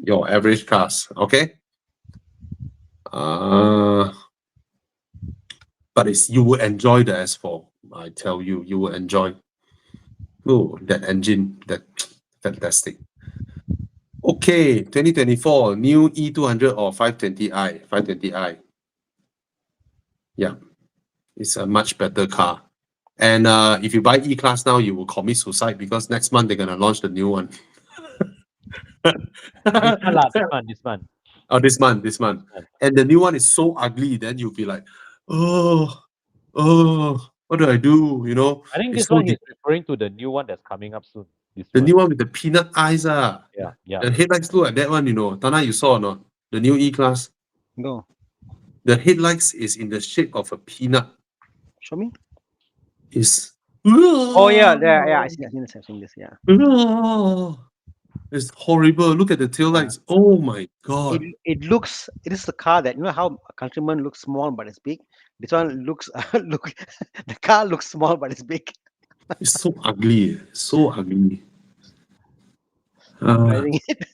your average cars. Okay. Uh, but you will enjoy the S4. I tell you, you will enjoy. Oh, that engine, that fantastic. Okay, 2024, new E200 or 520i. 520i. Yeah, it's a much better car. And if you buy E-Class now, you will commit suicide because next month they're going to launch the new one. This one lah, this one, this one. Oh, this month, this month. This one. And the new one is so ugly, then you'll be like, oh, oh, what do I do? I think It's this so one he's referring to the new one that's coming up soon. This the one. new one with the peanut eyes. Yeah, yeah. The headlights look like that one, Tana, you saw or not? The new E-Class. Go. The headlights is in the shape of a peanut. Show me. It's Oh yeah, there. Yeah, I see. I've seen this. Yeah. it's horrible. Look at the tail Yeah. lights. Oh my god. It is the car that how a countryman looks small but it's big. This one looks look the car looks small but it's big. It's so ugly. So ugly. Uh, Driving it.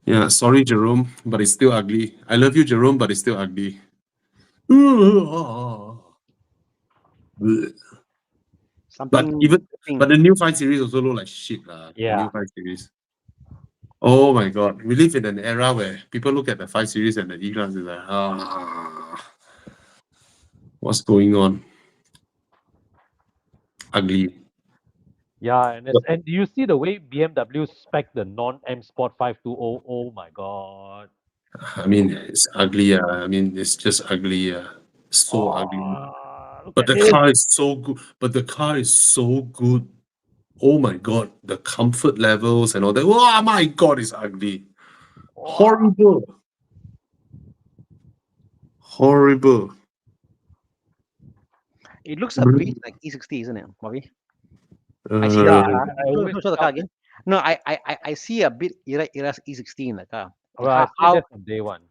yeah, sorry, Jerome, but it's still ugly. I love you, Jerome, but it's still ugly. But Something even but thing. the new 5 Series also look like shit. The Yeah. new 5 Series. Oh my god. We live in an era where people look at the 5 Series and the E-Class is like, what's going on? Ugly. Yeah, and do you see the way BMW spec the non-M Sport 520? Oh my god. I mean, it's ugly. I mean, it's just ugly. So ugly. Oh, look But at the this. car is so good. But the car is so good. Oh my god, the comfort levels and all that. Oh my god, it's ugly. Wow. Horrible. Horrible. It looks a bit like E60, isn't it, Bobby? I see Yeah, the Uh, I always show the car felt again. No, I see a bit era's E60 in the car. well, I said How that from day one.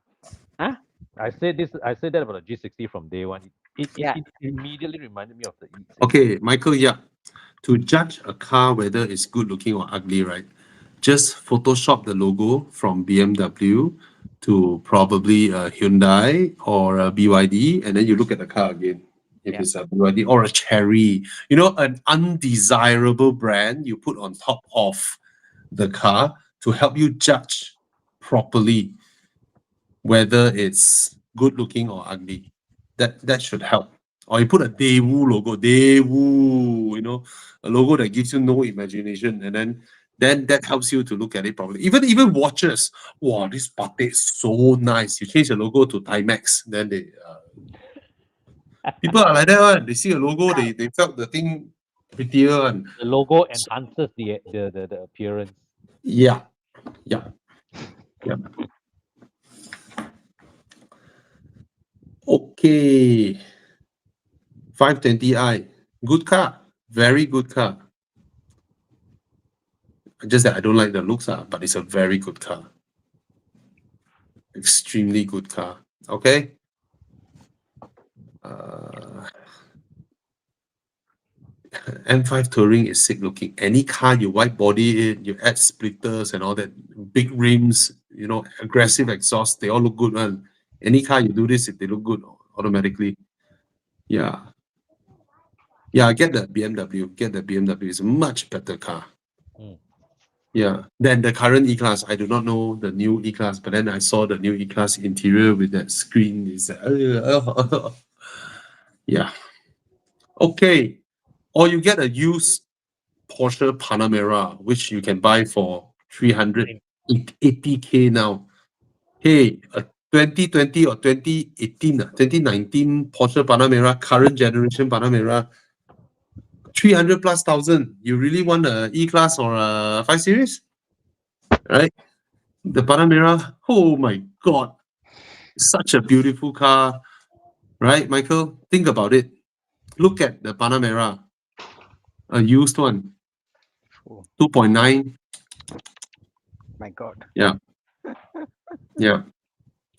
huh? I said that about the G60 from day one. Yeah. It immediately reminded me of the E60. okay, Michael, yeah. To judge a car whether it's good looking or ugly, right? Just Photoshop the logo from BMW to probably a Hyundai or a BYD, and then you look at the car again. If Yeah. it's a BYD or a Cherry, an undesirable brand you put on top of the car to help you judge properly whether it's good looking or ugly. That should help. Or you put a Daewoo logo, Daewoo, a logo that gives you no imagination, and then that helps you to look at it properly. Even watches, wow, this Patek is so nice. You change the logo to Timex, then People are like that one. They see a logo, they felt the thing prettier one. The logo enhances the appearance. Yeah, yeah, yeah. Okay. 520i. Good car. Very good car. Just that I don't like the looks, but it's a very good car. Extremely good car. Okay. M5 Touring is sick looking. Any car you white body it, you add splitters and all that, big rims, aggressive exhaust, they all look good, man. Any car you do this, they look good automatically. Yeah. Yeah, get the BMW. Get the BMW. It's a much better car. Mm. Yeah. Than the current E-Class. I do not know the new E-Class, but then I saw the new E-Class interior with that screen. Is yeah. Okay. Or you get a used Porsche Panamera, which you can buy for 380K now. Hey, a 2020 or 2018, 2019 Porsche Panamera, current generation Panamera, 300 plus thousand. You really want a E-Class or a 5 Series? Right? The Panamera, oh my God. Such a beautiful car. Right, Michael? Think about it. Look at the Panamera, a used one, Oh, 2.9. my God. Yeah, yeah.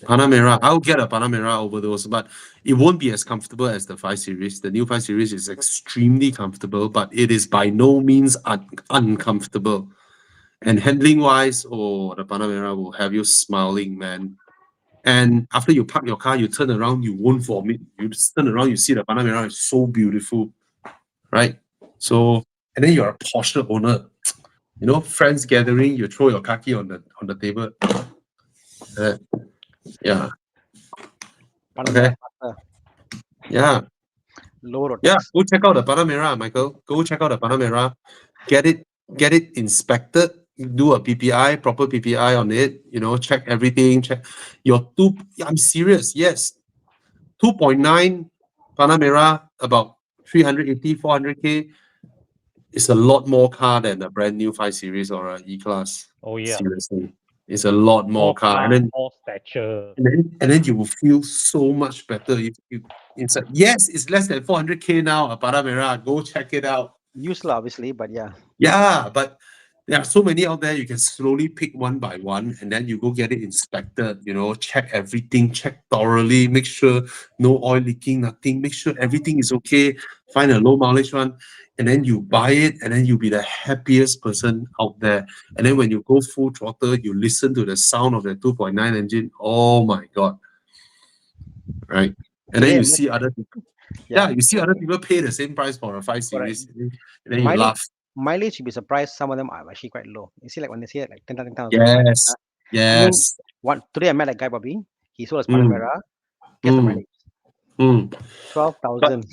Panamera, I'll get a Panamera over those, but it won't be as comfortable as the 5 Series. The new 5 Series is extremely comfortable, but it is by no means uncomfortable. And handling wise, oh, the Panamera will have you smiling, man. And after you park your car, you turn around, you won't vomit. You just turn around, you see the Panamera is so beautiful, right? So, and then you're a Porsche owner. Friends gathering, you throw your car key on the table. Yeah. Panamera Okay. faster, Yeah. low road Yeah. tax. Go check out the Panamera, Michael. Go check out the Panamera. Get it inspected. Do a PPI, proper PPI on it. Check everything. Check your two. I'm serious. Yes. 2.9 Panamera, about 380, 400K. It's a lot more car than a brand new 5 Series or a E-Class. Oh yeah. Seriously. It's a lot more More car. And car, then more stature. and then you will feel so much better if you inside. Yes, it's less than 400K now, a Panamera. Go check it out. Used lah, obviously, but yeah. Yeah, but there are so many out there. You can slowly pick one by one, and then you go get it inspected. Check everything, check thoroughly, make sure no oil leaking, nothing. Make sure everything is okay. Find a low mileage one, and then you buy it, and then you'll be the happiest person out there. And then when you go full throttle, you listen to the sound of the 2.9 engine. Oh my God! Right, and then Yeah, you see other people. yeah. Yeah, you see other people pay the same price for a 5 Correct. Series, and then you Mileage, laugh. mileage, you'd be surprised. Some of them are actually quite low. You see, like when they say like 10,000 Yes, I mean, yes. today I met a guy, Bobby. He sold his Mm, Panamera. Guess the mm, mileage? mm. But 12,000.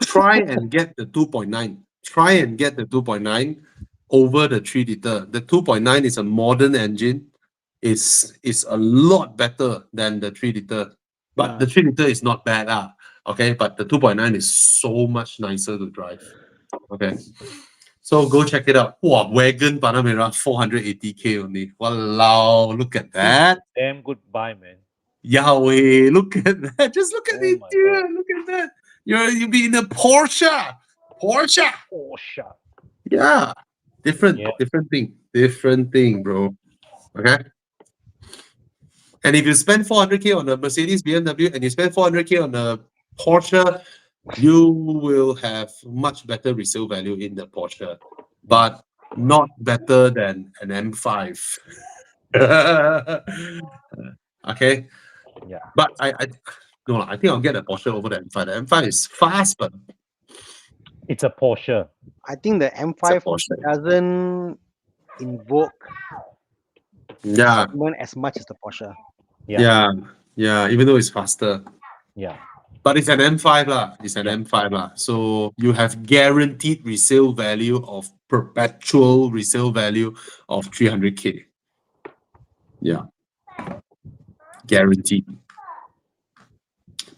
try and get the 2.9. Try and get the 2.9 over the 3 liter. The 2.9 is a modern engine. Is a lot better than the 3 liter. But the 3 liter is not bad. Okay, but the 2.9 is so much nicer to drive. Okay. So go check it out. Wow, wagon Panamera 480K only. Walao, look at that. Damn good buy, man. Yahweh, look at that. Just look at Oh the my interior. God. Look at that. You'll be in a Porsche. Porsche. Oh shot. Yeah. Different, Yeah. different thing. Different thing, bro. Okay. And if you spend 400K on a Mercedes BMW and you spend 400K on a Porsche, you will have much better resale value in the Porsche, but not better than an M5. Okay. Yeah. But I no, I think I'll get a Porsche over the M5. The M5 is fast, but It's a Porsche. I think the it's a M5 Porsche. doesn't invoke Yeah, excitement as much as the Porsche. Yeah. yeah, yeah. Even though it's faster, Yeah. but it's an M5 lah. It's an Yeah. M5 lah. So you have guaranteed resale value of perpetual resale value of 300K. Yeah, guaranteed.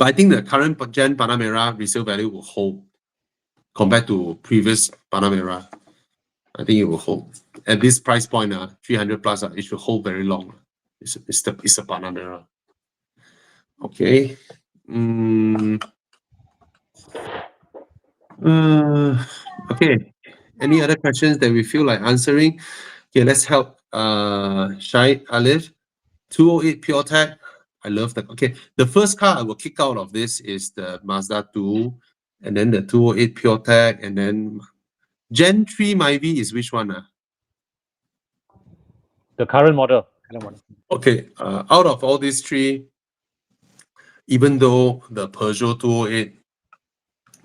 But I think the current Gen Panamera resale value will hold compared to previous Panamera. I think it will hold. At this price point, 300 plus, it should hold very long. It's a Panamera. Okay. Okay. Any other questions that we feel like answering? Okay, let's help Shai Alif. 208 Pure Tech. I love that. Okay, the first car I will kick out of this is the Mazda 2, and then the 208 Pure Tech, and then Gen 3 Myvi is which one? The current model. I don't want. Okay, out of all these three, even though the Peugeot 208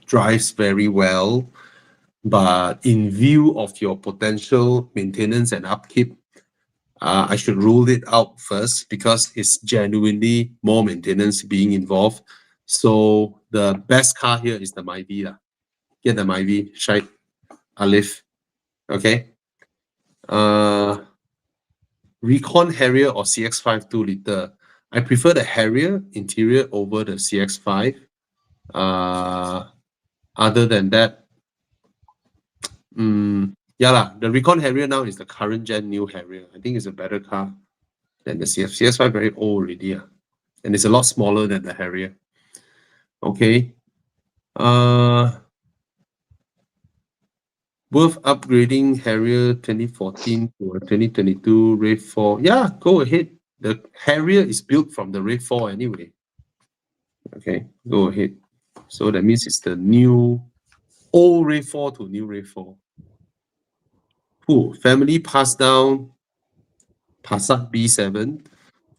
drives very well, but in view of your potential maintenance and upkeep, I should rule it out first because it's genuinely more maintenance being involved. So the best car here is the Myvi. Get the Myvi, Shaikh Alif. Okay. Recon Harrier or CX5 2-liter. I prefer the Harrier interior over the CX5. Other than that, yeah lah, the Recon Harrier now is the current gen new Harrier. I think it's a better car than the CX5 very old already. And it's a lot smaller than the Harrier. Okay. Worth upgrading Harrier 2014 to a 2022 RAV4. Yeah, go ahead. The Harrier is built from the RAV4 anyway. Okay, go ahead. So that means it's the new old RAV4 to new RAV4. Cool. Family passed down Passat B7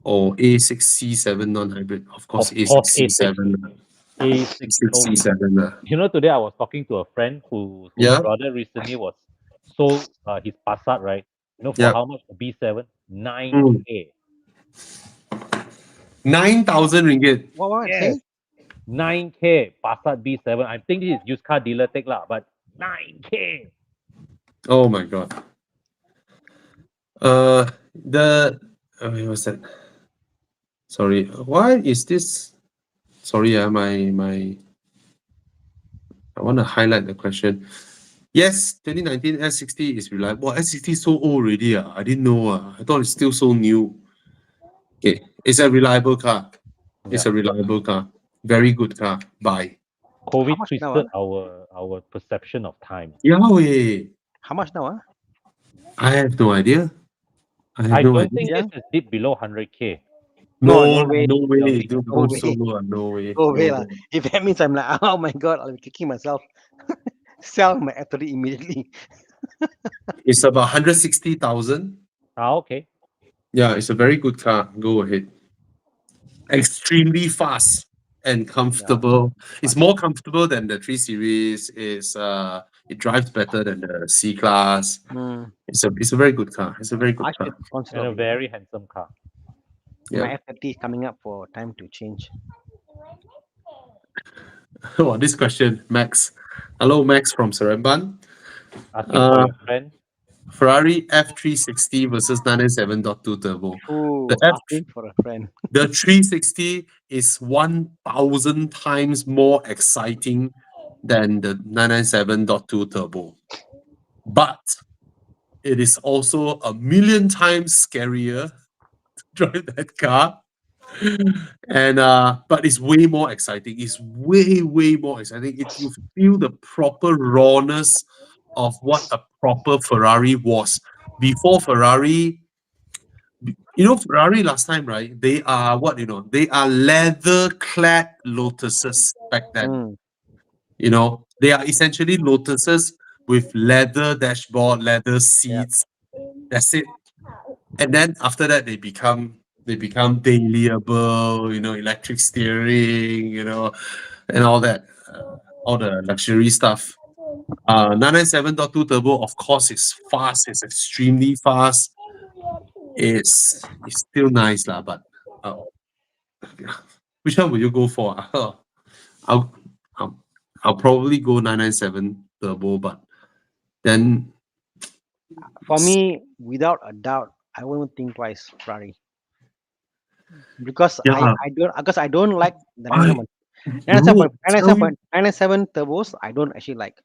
or A6C7 non-hybrid. Of course, Of course, A6C7. A6. So, A6C7. you know, today I was talking to a friend whose Yeah. brother recently was sold his Passat, right? You know, for Yeah. how much? The B7? Mm. 9K. 9,000 ringgit. What? Yes. Say? 9K Passat B7. I think this is used car dealer take lah, but 9K. Oh my god. What's that? Sorry. Why is this? Sorry, I want to highlight the question. Yes, 2019 S60 is reliable. S60 is so old already. I didn't know. I thought it's still so new. Okay, it's a reliable car. It's a reliable car. Very good car. Buy. COVID much now, twisted our perception of time. Yahweh. How much now? I have no idea. I have I no don't idea. think Yeah. this is deep below 100K. No, No, no way. no way. Really? Dude, No go way. solo. No way. Go away No lah. way. If that means I'm like, oh my god, I'll be kicking myself. Sell my F30 immediately. It's about 160,000. Okay. Yeah, it's a very good car. Go ahead. Extremely fast and comfortable. It's more comfortable than the 3 Series. It drives better than the C Class. It's a very good car. It's a very good I car. should consider And a of it. very handsome car. Yeah. My F30 is coming up for time to change. Oh, this question, Max. Hello, Max from Seremban. Asking for your friend. Ferrari F360 versus 997.2 turbo. Ooh, The F asking for a friend. The 360 is 1,000 times more exciting than the 997.2 turbo. But it is also a million times scarier to drive that car. And but it's way more exciting. It's way more exciting. You feel the proper rawness of what a proper Ferrari was. Before Ferrari, Ferrari last time, right? They are what, they are leather clad Lotuses back then. They are essentially Lotuses with leather dashboard, leather seats. That's it. And then after that, they become dailyable, electric steering, and all that, all the luxury stuff. 997.2 turbo, of course, is fast. It's extremely fast. It's still nice lah, but which one will you go for? I'll, I'll probably go 997 turbo, but then For me, without a doubt, I won't think twice, Ferrari. Because yeah, I don't like the I, Bro, tell you, 997 turbos, I don't actually like.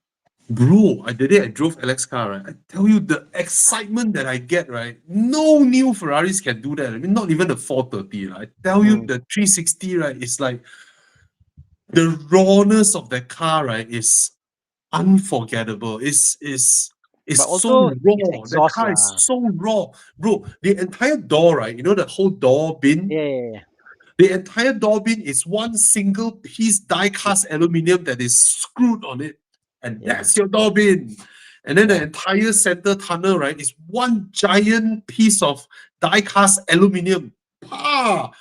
bro, the day I drove Alex car, right? I tell you the excitement that I get, right? No new Ferraris can do that. I mean, not even the 430. Right? I tell you, Mm. the 360, right? It's like the rawness of that car, right? Is unforgettable. It's But so also it's raw. The exhaust car is lah. so raw, bro. The entire door, right? You know the whole door bin. Yeah, yeah, yeah. The entire door bin is one single piece die-cast aluminium that is screwed on it, and Yeah, that's your door bin. And then the yeah. entire center tunnel, right, is one giant piece of die-cast aluminium. Ah,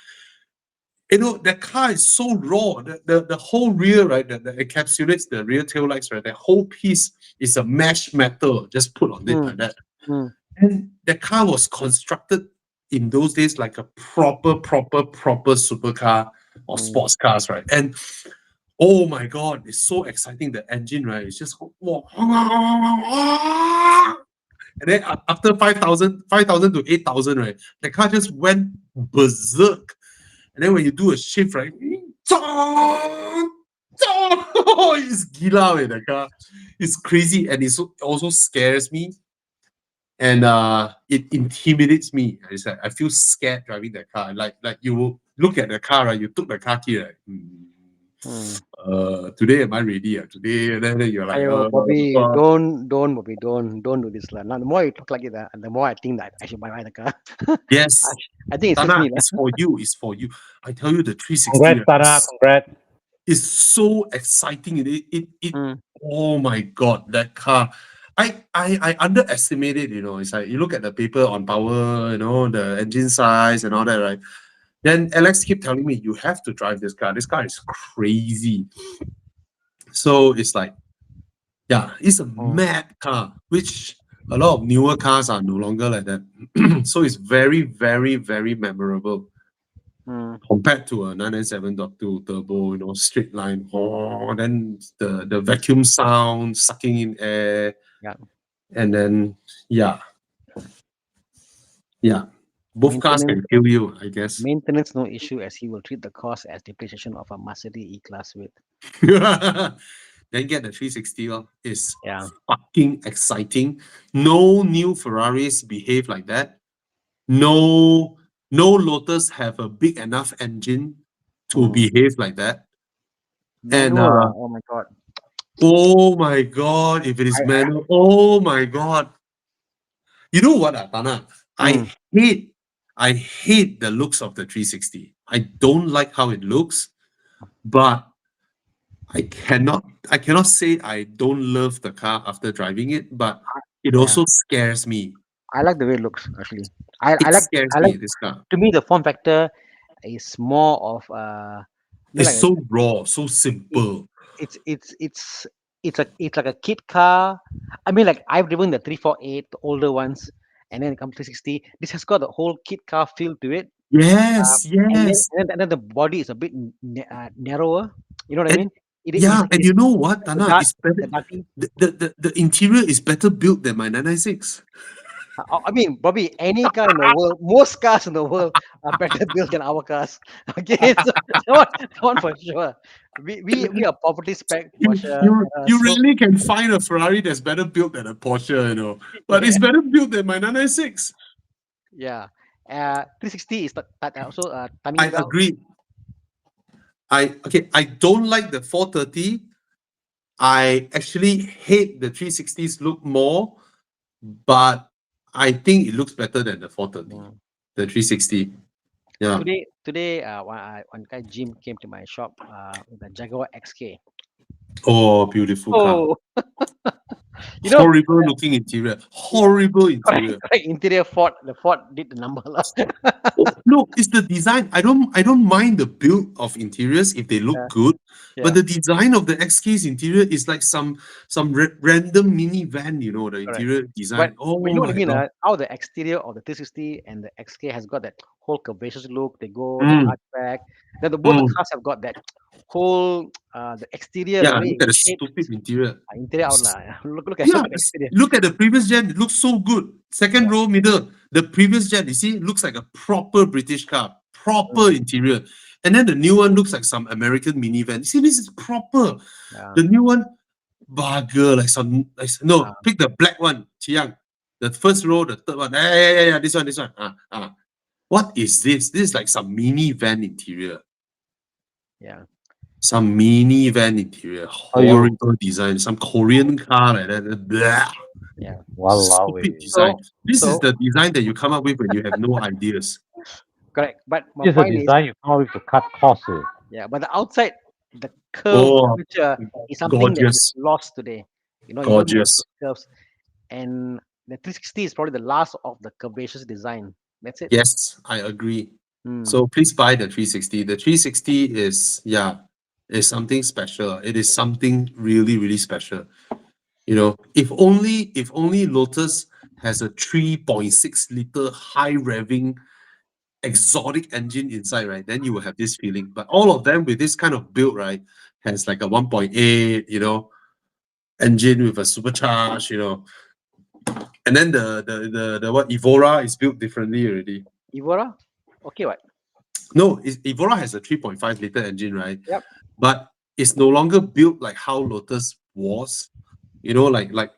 you know, the car is so raw. The whole rear, right, that encapsulates the rear tail lights, right, the whole piece is a mesh metal just put on it Mm, like that. mm, And the car was constructed in those days like a proper supercar or mm. sports cars, right? And oh my god, it's so exciting. The engine, right? It's just wow. And then after 5,000 to 8,000, right? The car just went berserk. And then when you do a shift, right? It's gila with the car. It's crazy, and it also scares me, and it intimidates me. It's like I feel scared driving that car. Like you look at the car, right? You took the car key, right? Mm. Today am I ready? Today, and then you're like, Ayo, Bobby, Bobby, don't do this lah. Now, the more you talk like it, the more I think that I should buy the car. I, yes, I think it suits Tana, me lah. it's for you. It's for you. I tell you, the 360 Congrats, Tana. Congrats. is so exciting. It Mm, oh my god, that car. I underestimate it, you know. It's like you look at the paper on power, you know, the engine size and all that, right? Then Alex keep telling me you have to drive this car. This car is crazy. So it's like, yeah, it's a mm, mad car, which a lot of newer cars are no longer like that. So it's very, very, very memorable mm. compared to a 997.2 turbo, you know, straight line. Oh, then the vacuum sound sucking in air, Yeah. and then yeah, yeah. Both cars Maintenance, can kill you, I guess. maintenance, no issue, as he will treat the cost as depreciation of a Mercedes E-Class with. Then get the 360 lor. It's Yeah. fucking exciting. No new Ferraris behave like that. No, no Lotus have a big enough engine to Mm. behave like that. And Manual lah. Oh my god. oh my god, if it is I manual, oh my god. You know what, Tana? mm. I hate the looks of the 360. I don't like how it looks, but I cannot say I don't love the car after driving it, but it Yeah. also scares me. I like the way it looks actually. I, I It like scares I like me, this car. to me the form factor is more of you know, It's like so raw, so it, simple. it's it's it's it's like a kid car. I mean, like I've driven the 348, the older ones, and then it comes 360. This has got the whole kid car feel to it, Yes, yes. and then the body is a bit narrower. You know what I And mean? yeah, and you know what, The Tana? dark, It's better. the darky. The interior is better built than my 996. I mean, Bobby, any car in the world, most cars in the world are better built than our cars. Okay, so that one for sure. We are poverty spec You, Porsche. you So really can find a Ferrari that's better built than a Porsche, you know. But it's yeah, better built than my 996. yeah. 360 is also I timing belt. agree. I don't like the 430. I actually hate the 360s look more, but I think it looks better than the 430, Mm. the 360. Yeah. Today, one guy Jim came to my shop with a Jaguar XK. Oh, beautiful car. Oh, you know, Horrible looking interior. yeah, Horrible correct, interior. correct. Interior Ford, the Ford did the number lah. Oh, no, it's the design. I don't mind the build of interiors if they look Yeah, good, but yeah, the design of the XK's interior is like some random minivan, you know, the correct. interior design. But you Oh know what I my mean? god. How the exterior of the 360 and the XK has got that whole curvaceous look. They go the Mm, archback. Both the mm. cars have got that whole the exterior, the Yeah, way look at the it's shaped, stupid interior. interior out lah. Yeah, Look at the exterior. look at the previous gen. It looks so good. Second Yeah, row middle. The previous gen, you see, looks like a proper British car. proper interior. And then the new one looks like some American minivan. You see, this is proper. Yeah. The new one, bugger, no, Ah, pick the black one, Chiang. The first row, the third one. Yeah, this one, this one. What is this? This is like some minivan interior. yeah. Some minivan interior. !aiyo! Horrible design. Some Korean car like that. Blah. Yeah. !walao! Stupid design. So, This is so the design that you come up with when you have no ideas. correct. But my This is a point is, design you come up with to cut costs. yeah. But the outside, the curve Oh, feature is something that is gorgeous. lost today. You don't get Gorgeous. those curves, and the 360 is probably the last of the curvaceous design. That's it. Yes, I agree. Hmm. So please buy the 360. The 360 is something special. It is something really, really special. If only Lotus has a 3.6 liter high revving exotic engine inside, right? Then you will have this feeling. But all of them with this kind of build, right, has like a 1.8, engine with a supercharge, and then the what Evora is built differently already. Evora, okay, what? No, Evora has a 3.5 liter engine, right? Yep. But it's no longer built like how Lotus was. Like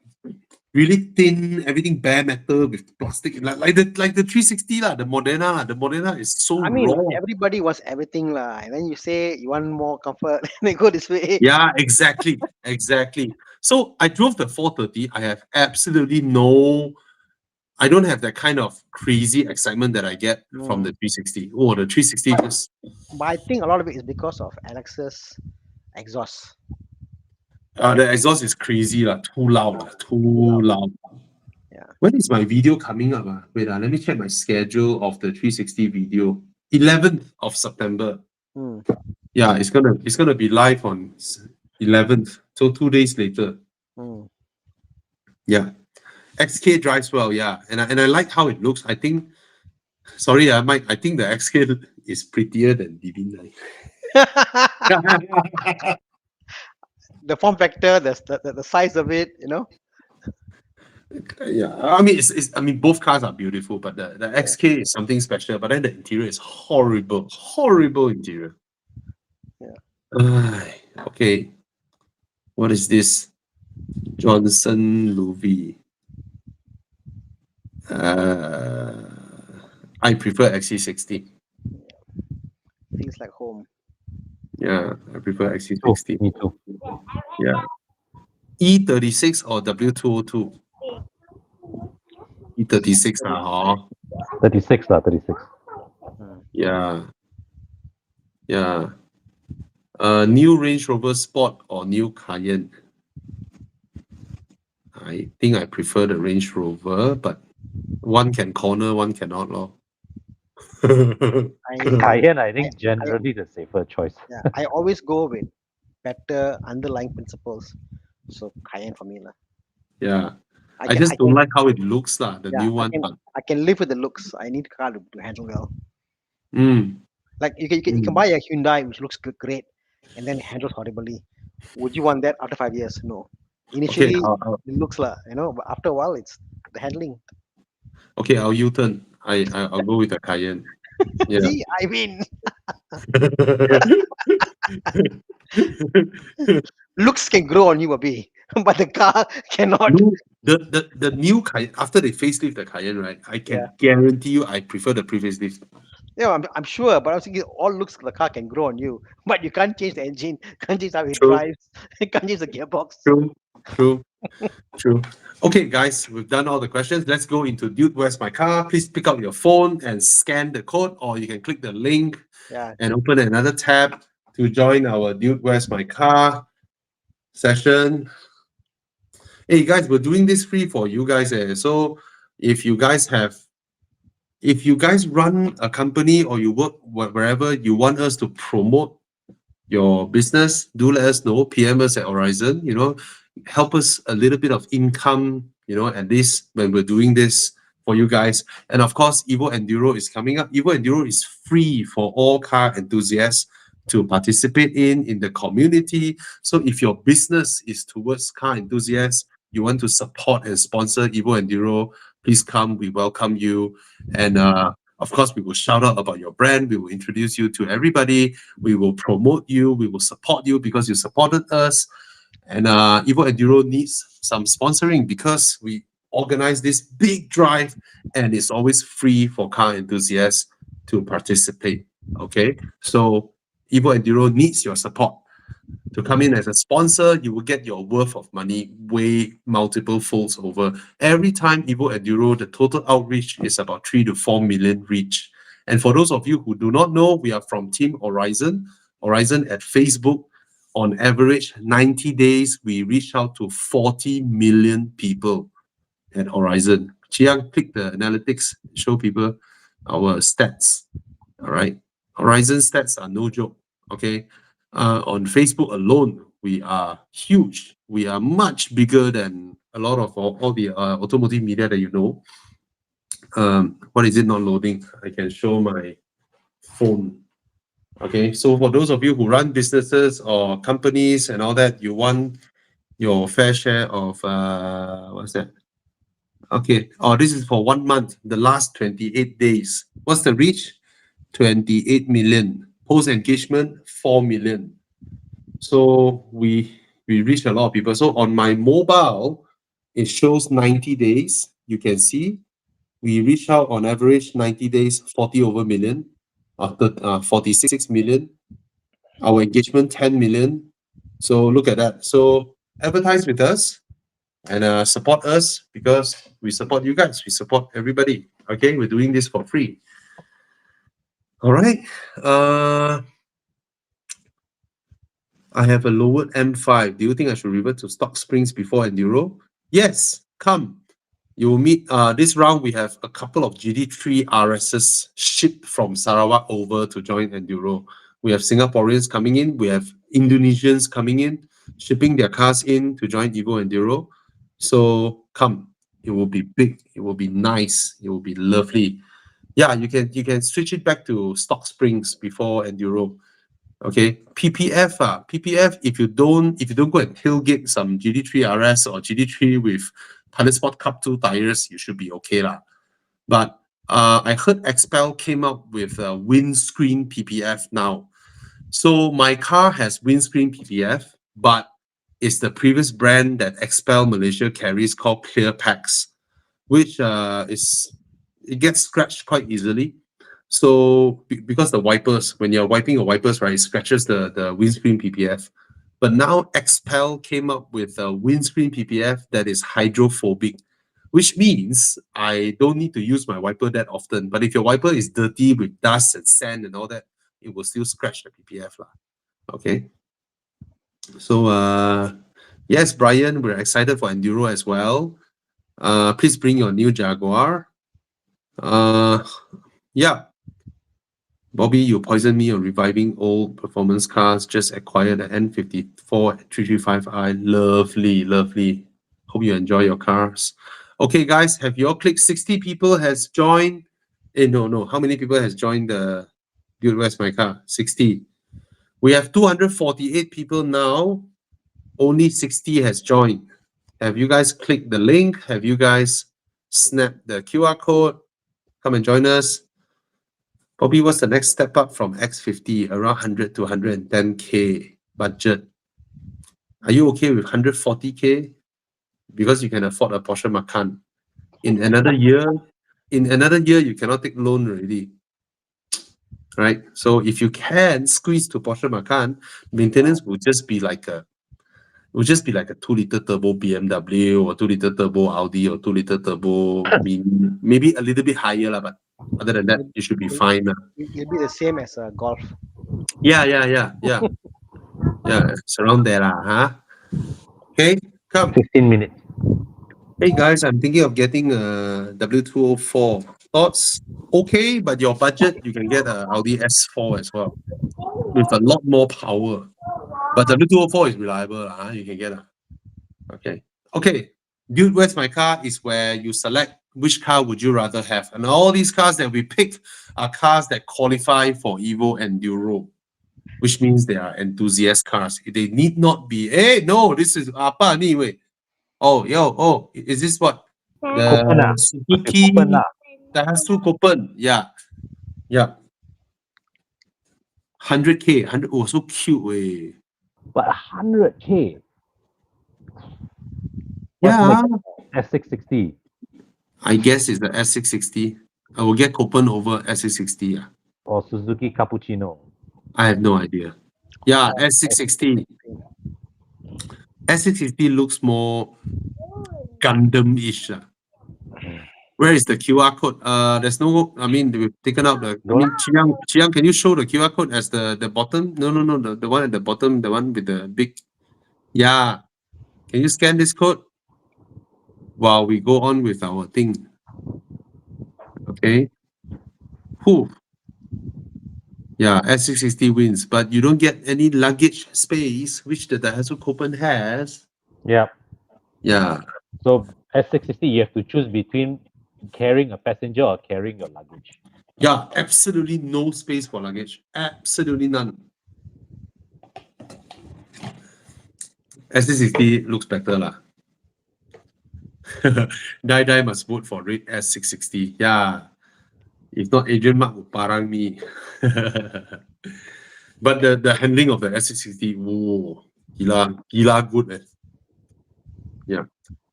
really thin, everything bare metal with plastic, like the 360 lah, the Modena lah. The Modena is so I mean, raw. everybody wants everything lah, and then you say you want more comfort, they go this way. Yeah, exactly, exactly. So I drove the 430. I don't have that kind of crazy excitement that I get from the Mm. 360. Oh, the 360 just But I think a lot of it is because of Alex's exhaust. the exhaust is crazy lah, too loud, too loud. loud. Yeah. When is my video coming up? Wait, let me check my schedule of the 360 video. 11th of September. Hmm. Yeah, it's gonna be live on 11th, so 2 days later. Hmm. Yeah, XK drives well. Yeah, and I like how it looks. I think. Sorry, Mike. I think the XK is prettier than DB9. The form factor, the size of it, Yeah, I mean both cars are beautiful, but the XK is something special. But then the interior is horrible, horrible interior. Yeah. Okay, what is this? Johnson Louis. I prefer XC60. Feels like home. Yeah, I prefer Oh, XC60. me too. Yeah. E36 or W202? E36 lah, 36 lah, 36. Hmm. Yeah. Yeah. New Range Rover Sport or new Cayenne? I think I prefer the Range Rover, but one can corner, one cannot, lor. Cayenne, I think generally the safer choice. Yeah, I always go with better underlying principles. So Cayenne for me lah. Yeah. I can, just I don't can, like how it looks, lah, the yeah, new one. But I can live with the looks. I need car to handle well. mm, Like you can buy a Hyundai which looks great and then handles horribly. Would you want that after 5 years? No. Initially it looks like, but after a while it's the handling. okay, I'll U-turn. I'll go with the Cayenne. Yeah. See, I mean, looks can grow on you a bit, but the car cannot. No, the new Cayenne, after they facelift the Cayenne, right? I can guarantee you I prefer the pre-facelift. Yeah, I'm sure, but I was thinking all looks the car can grow on you, but you can't change the engine, can't change how it True. drives, can't change the gearbox. True. Okay, guys, we've done all the questions. Let's go into Dude, Where's My Car? Please pick up your phone and scan the code, or you can click the link Yeah, and open another tab to join our Dude, Where's My Car session. Hey guys, we're doing this free for you guys. So if you guys run a company or you work wherever you want us to promote your business, do let us know. PM us at Horizon, help us a little bit of income, at least when we're doing this for you guys. And of course, Evo Enduro is coming up. Evo Enduro is free for all car enthusiasts to participate in the community. So if your business is towards car enthusiasts, you want to support and sponsor Evo Enduro, please come. We welcome you. And of Of course, we will shout out about your brand. We will introduce you to everybody. We will promote you. We will support you because you supported us. And Evo Enduro needs some sponsoring because we organize this big drive and it's always free for car enthusiasts to participate. Okay, so Evo Enduro needs your support. To come in as a sponsor, you will get your worth of money way multiple folds over. Every time Evo Enduro, the total outreach is about 3 to 4 million reach. And for those of you who do not know, we are from Team Horizon. Horizon at Facebook, on average, 90 days, we reach out to 40 million people at Horizon. Chiang, click the analytics, show people our stats. All right. Horizon stats are no joke. Okay. On Facebook alone, we are huge. We are much bigger than a lot of all the automotive media that you know. What is it not loading? I can show my phone. Okay, so for those of you who run businesses or companies and all that, you want your fair share of what's that? Okay, oh, this is for 1 month, the last 28 days. What's the reach? 28 million. Post engagement, 4 million. So we reach a lot of people. So on my mobile, it shows 90 days. You can see we reach out on average 90 days, 40 over million, after 46 million. Our engagement, 10 million. So look at that. So advertise with us and support us because we support you guys. We support everybody. Okay, we're doing this for free. All right. I have a lowered M5. Do you think I should revert to stock springs before Enduro? Yes, come. You will meet this round. We have a couple of GD3 RSs shipped from Sarawak over to join Enduro. We have Singaporeans coming in. We have Indonesians coming in, shipping their cars in to join Evo Enduro. So come. It will be big. It will be nice. It will be lovely. Yeah, you can switch it back to stock springs before Enduro. Okay, PPF, PPF. If you don't go and tailgate some GD3 RS or GD3 with Pilot Sport Cup 2 tires, you should be okay lah. But I heard Expel came up with a windscreen PPF now. So my car has windscreen PPF, but it's the previous brand that Expel Malaysia carries called Clear Packs, which it gets scratched quite easily. So because the wipers, when you're wiping your wipers, right, it scratches the windscreen PPF. But now Expel came up with a windscreen PPF that is hydrophobic, which means I don't need to use my wiper that often. But if your wiper is dirty with dust and sand and all that, it will still scratch the PPF lah. Okay. So yes, Brian, we're excited for Enduro as well. Please bring your new Jaguar. Yeah. Bobby, you poisoned me on reviving old performance cars. Just acquired the N54 335i. Lovely, lovely. Hope you enjoy your cars. Okay, guys, have you all clicked? 60 people has joined. No. How many people has joined the Build West My Car? 60. We have 248 people now. Only 60 has joined. Have you guys clicked the link? Have you guys snapped the QR code? Come and join us. Bobby, what's the next step up from X50? Around 100 to 110K budget. Are you okay with 140K? Because you can afford a Porsche Macan. In another year, you cannot take loan already. Right? So if you can squeeze to Porsche Macan, maintenance will just be like a 2-liter turbo BMW or 2-liter turbo Audi or 2-liter turbo Mini. Maybe a little bit higher, lah, but other than that, you should be fine. It'll be the same as a Golf. Yeah. Yeah, it's around there, lah, huh? Okay, come. 15 minutes. Hey guys, I'm thinking of getting a W204. Thoughts? Okay, but your budget, you can get a Audi S4 as well with a lot more power. But W204 is reliable, huh? You can get a. Okay. Dude, Where's My Car is where you select which car would you rather have. And all these cars that we pick are cars that qualify for Evo Enduro, which means they are enthusiast cars. They need not be, no, this is apa anyway. Is this what? Coupon lah. The Suzuki Coupon lah. Daihatsu Coupon. Yeah. Yeah. 100K. 100. Oh, so cute. Way. But 100K. What's Yeah. next? S660. I guess it's the S660. I will get Copen over S660. Yeah. Or Suzuki Cappuccino. I have no idea. Yeah, Oh, S660. S660 looks more Gundam-ish. Where is the QR code? There's no. I mean, we've taken out the. I No mean, Chiang, can you show the QR code as the bottom? No, the one at the bottom, the one with the big. Yeah. Can you scan this code while we go on with our thing? Okay. Whew. Yeah, S660 wins, but you don't get any luggage space, which the Daihatsu Copen has. Yeah. Yeah. So S660, you have to choose between carrying a passenger or carrying your luggage. Yeah, absolutely no space for luggage. Absolutely none. S660 looks better lah. Die must vote for red S660. Yeah. If not, Adrian Mark will parang me. But the handling of the S660, whoa, gila good. Yeah.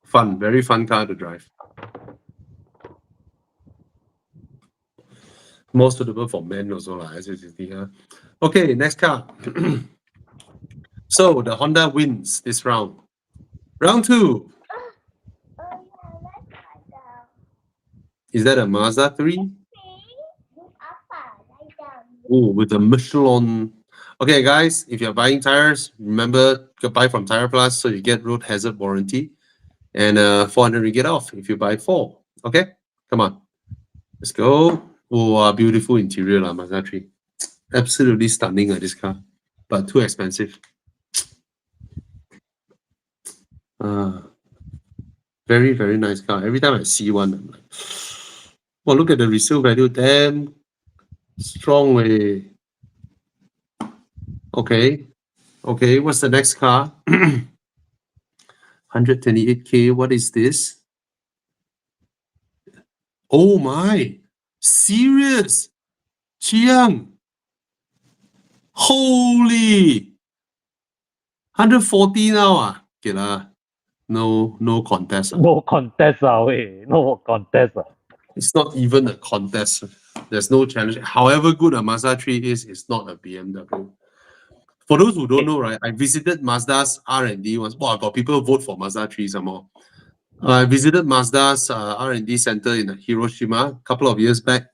Fun, very fun car to drive. More suitable for men also lah, S660. Okay, next car. So the Honda wins this round. Round 2. Is that a Mazda 3? Oh, with the Michelin. Okay, guys, if you're buying tires, remember you buy from Tire Plus so you get road hazard warranty and 400 ringgit off if you buy 4. Okay, come on, let's go. Oh, beautiful interior lah, Mazda 3. Absolutely stunning this car, but too expensive. Very, very nice car. Every time I see one, I'm like, well, look at the resale value, damn strong way. Okay, what's the next car? 128K, what is this? Oh my, serious? Chiang, holy, 140 now. Okay lah, no contest. No contest, no contest. It's not even a contest. There's no challenge. However good a Mazda 3 is, it's not a BMW. For those who don't know, right, I visited Mazda's R&D once. Wow, I got people vote for Mazda 3 some more. I visited Mazda's R&D center in Hiroshima a couple of years back.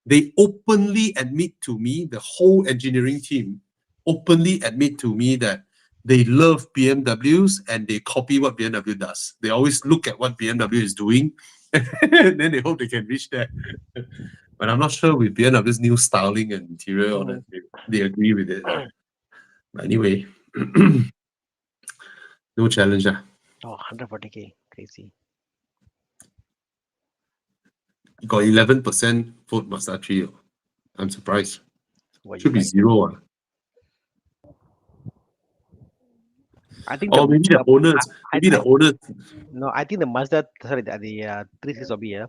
They openly admit to me, the whole engineering team openly admit to me that they love BMWs and they copy what BMW does. They always look at what BMW is doing and then they hope they can reach there. But I'm not sure with BMW's new styling and interior, all that, they agree with it. But anyway, no challenge. Oh, 140K. Crazy. You got 11% vote Mazda 3. I'm surprised. What Should you be like? 0. I think Or maybe the owners. Maybe the owners. No, I think the Mazda, sorry, the 360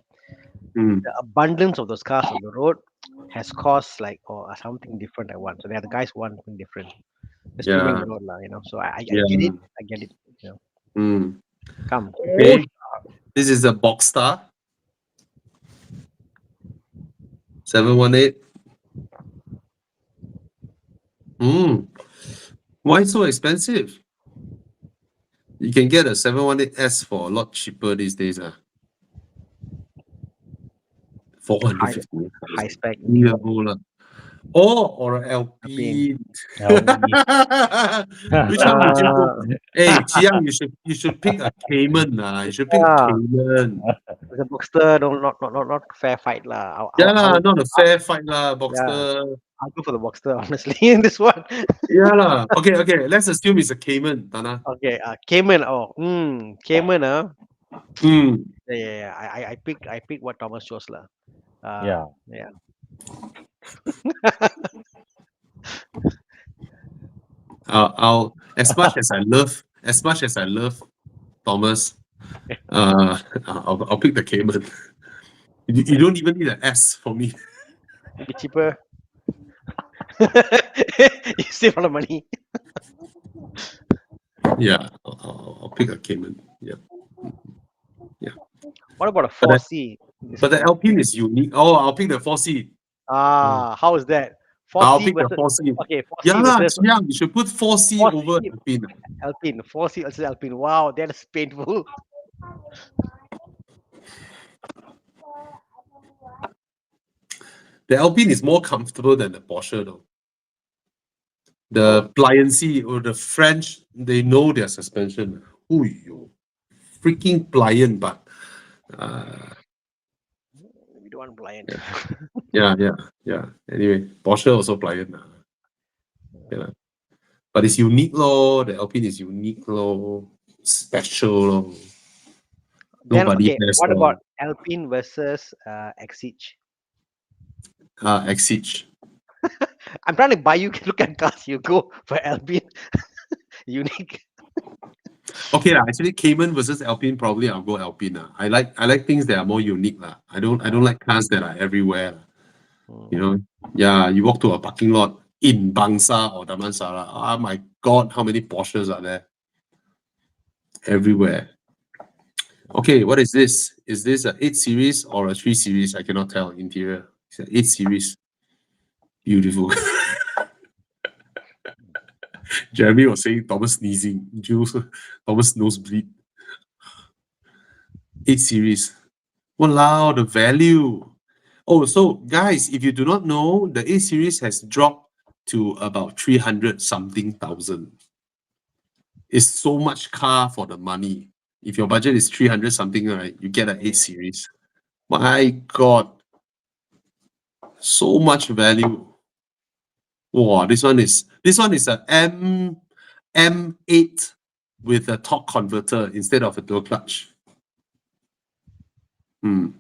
Mm, the abundance of those cars on the road has caused like something different I want. So they are the guys who want something different. Just Yeah. streaming the road, lah, you know. So I Yeah. get it. I get it. You know. mm. Come. Okay. This is a Boxster 718. Why so expensive? You can get a 718S for a lot cheaper these days. 450. High spec. Yeah, or an Alpine. Which one would you go? Hey, Chiang, you should pick a Cayman. You should pick a Yeah. Cayman. The Boxster, not fair fight lah. Yeah, not a fair fight lah, Boxster. I'll go for the Boxster honestly in this one. Yeah lah. Okay. Let's assume it's a Cayman, Thana. Okay, Cayman. Cayman. Yeah. I pick what Thomas chose lah. Yeah. I'll as much as I love Thomas, I'll pick the Cayman. You don't even need an S for me. Be cheaper. You save a lot of money. Yeah, I'll pick a Cayman. Yeah, yeah. What about a But the, 4C? This but the one. Alpine is unique. Oh, I'll pick the 4C. How is that? I'll 4C pick the versus 4C. okay, Yeah, 4C lah, versus yeah, you should put 4C over 4C Alpine. Alpine. 4C versus Alpine. Wow, that is painful. The Alpine is more comfortable than the Porsche, though. The Oh, pliancy or the French, they know their suspension. Ooh, yo, freaking pliant, but we don't want blind. yeah. Anyway, Porsche also pliant. Yeah. But it's unique, lor. The Alpine is unique, lor. Special, lor. Then Nobody okay, has, what about Alpine versus Exige? Exige. I'm trying to buy you. Look at cars. You go for Alpine. Unique. Okay, lah. Actually, Cayman versus Alpine, probably I'll go Alpine. I like things that are more unique. Lah. I don't like cars that are everywhere. Lah. You know, yeah, you walk to a parking lot in Bangsa or Damansara. Oh my God, how many Porsches are there? Everywhere. Okay, what is this? Is this a 8 series or a 3 series? I cannot tell. Interior. It's an 8 series. Beautiful. Jeremy was saying Thomas sneezing. Jules, Thomas nosebleed. 8 series. Walao, the value. Oh, so guys, if you do not know, the 8 series has dropped to about 300 something thousand. It's so much car for the money. If your budget is 300 something, right, you get an 8 series. My God. So much value. Wow, this one is a M8 with a torque converter instead of a dual clutch. Then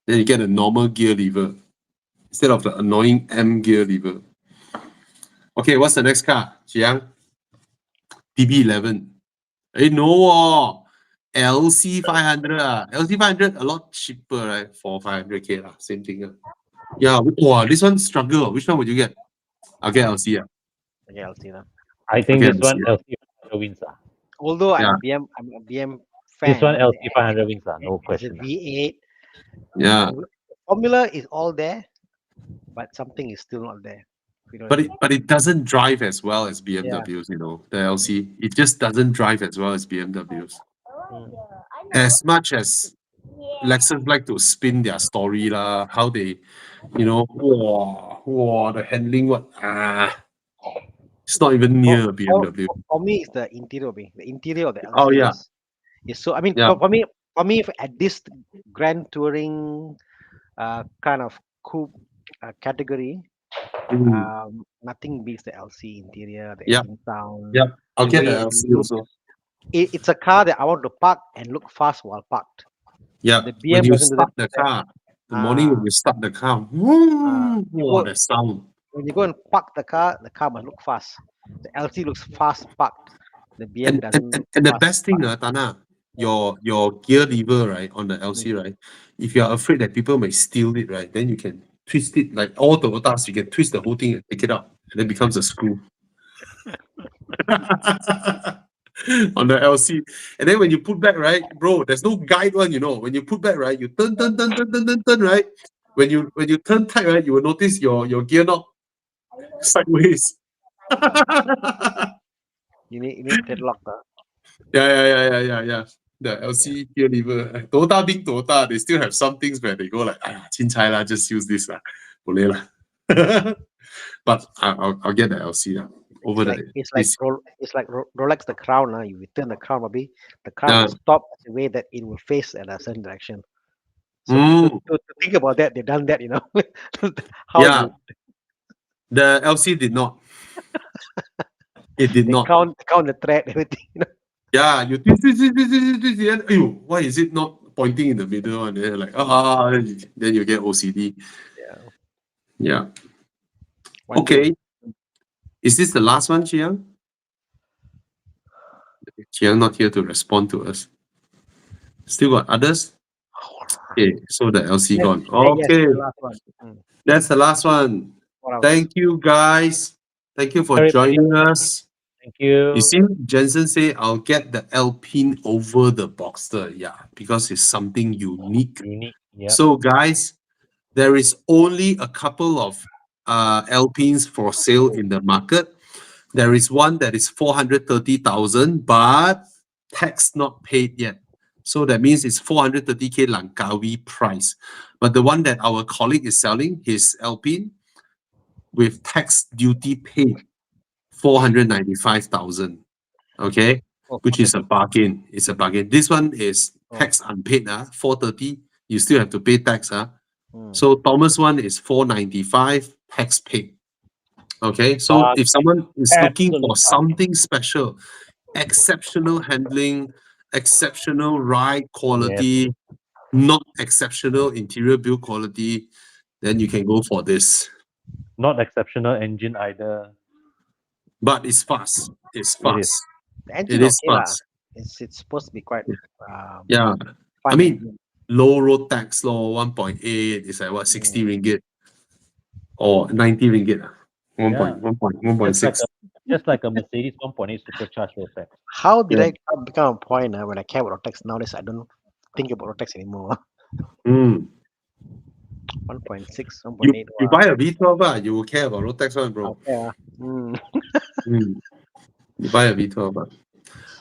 you get a normal gear lever instead of the annoying M gear lever. Okay, what's the next car? Jiang? PB11. No, LC 500. LC 500 a lot cheaper, right? For 500K. Same thing. Yeah, wow, this one struggle. Which one would you get? I'll get LC. Okay, I'll see now. I think Okay, this one LC 500 wins. Although Yeah. I'm a BM fan. This one LC 500 wins. No It's a question. V8. Yeah. Formula is all there, but something is still not there. You know what I mean? But it doesn't drive as well as BMWs, the LC. It just doesn't drive as well as BMWs. As much as Lexus like to spin their story, how they, the handling, it's not even near a BMW. For me, it's the interior. The interior of the LC Oh, yeah. is so. I mean, Yeah. for me, at this grand touring kind of coupe category, nothing beats the LC interior, the Yeah. engine sound. Yeah. I'll the get way the it LC looks. also. It's a car that I want to park and look fast while parked. Yeah. The When BM you doesn't do start that. the car, the morning when you start the car, the sound. When you go and park the car must look fast. The LC looks fast parked. The BM doesn't look And the fast best thing, parked. Tana, your gear lever, right, on the LC, right? If you are afraid that people may steal it, right, then you can twist it like all Toyotas. You can twist the whole thing and take it out, and then becomes a screw on the LC. And then when you put back, right, bro, there's no guide one. When you put back, right, you turn, right. When you turn tight, right, you will notice your gear knob sideways. You need deadlock. Yeah. The LC gear lever. Toyota being Toyota, they still have some things where they go like, chincai lah, just use this lah. Boleh lah. But I'll get the LC lah. Over It's like Rolex the crown. You turn the crown, maybe the crown Yeah. will stop in a way that it will face in a certain direction. So Mm. to think about that, they've done that. Yeah. The LC did not. It did they not. count the thread, everything. Yeah, you twist, and why is it not pointing in the middle? And then like, then you get OCD. Yeah. Okay. Is this the last one, Chiang? Chiang not here to respond to us. Still got others? Okay, so the LC Yes, gone. yes, Okay, the last one. that's the last one. What else? Thank you, guys. Thank you for Everybody, joining us. thank You you. see, Jensen say I'll get the Alpine over the Boxster. Yeah, because it's something unique. Unique. Yep. So, guys, there is only a couple of Alpines for sale in the market. There is one that is 430,000, but tax not paid yet. So that means it's 430K Langkawi price. But the one that our colleague is selling, his Alpine, with tax duty paid, 495,000. Okay, Oh, which okay. is a bargain. It's a bargain. This one is Oh. tax unpaid, 430. You still have to pay tax. Mm. So Thomas one is 495, tax paid. Okay, so Bargain. if someone is looking Absolute for bargain. something special, exceptional handling, exceptional ride quality, not exceptional interior build quality, then you can go for this. Not exceptional engine either. But it's fast. It's It is. fast. The It engine is okay lah. fast. It's supposed to be quite Yeah. I fun mean, engine. low road tax law 1.8 is like what, 60 ringgit or 90 ringgit. 1 Yeah. 1.6. Just like a Mercedes 1.8 supercharged road tax. How did Yeah. I become a point when I care about road tax? Nowadays I don't think about road tax anymore. Mm. 1.6, You 1.8. you buy a V12, you will care about road tax one, bro. Okay. Mm. You buy a V12. Don't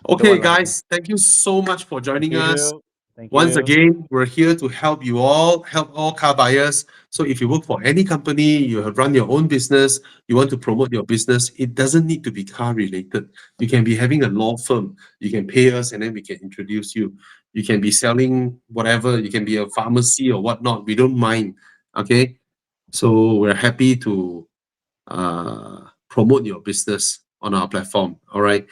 Okay, want lah. guys, thank you so much for joining Thank us. you. Thank Once you. again, we're here to help you all, help all car buyers. So if you work for any company, you have run your own business, you want to promote your business, it doesn't need to be car related. You can be having a law firm. You can pay us and then we can introduce you. You can be selling whatever. You can be a pharmacy or whatnot. We don't mind. Okay. So we're happy to promote your business on our platform. All right.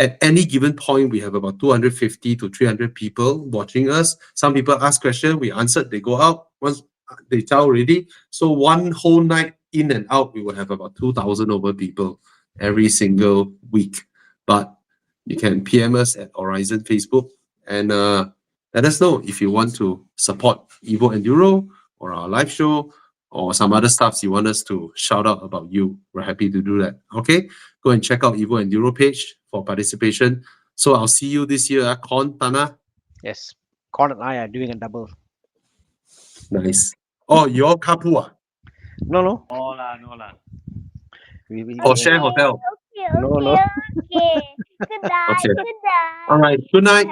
At any given point, we have about 250 to 300 people watching us. Some people ask questions, we answered, they go out. Once they tell already. So one whole night in and out, we will have about 2,000 over people every single week. But you can PM us at Horizon Facebook and let us know if you want to support Evo Enduro or our live show or some other stuffs you want us to shout out about you. We're happy to do that. Okay, go and check out Evo Enduro page for participation. So I'll see you this year, Kon, Thana. Yes. Kon and I are doing a double. Nice. Oh, you're Kapua No, no. No lah, no lah. or share hotel. No, no. Okay. Good night. Okay. Good night. All right. Good night.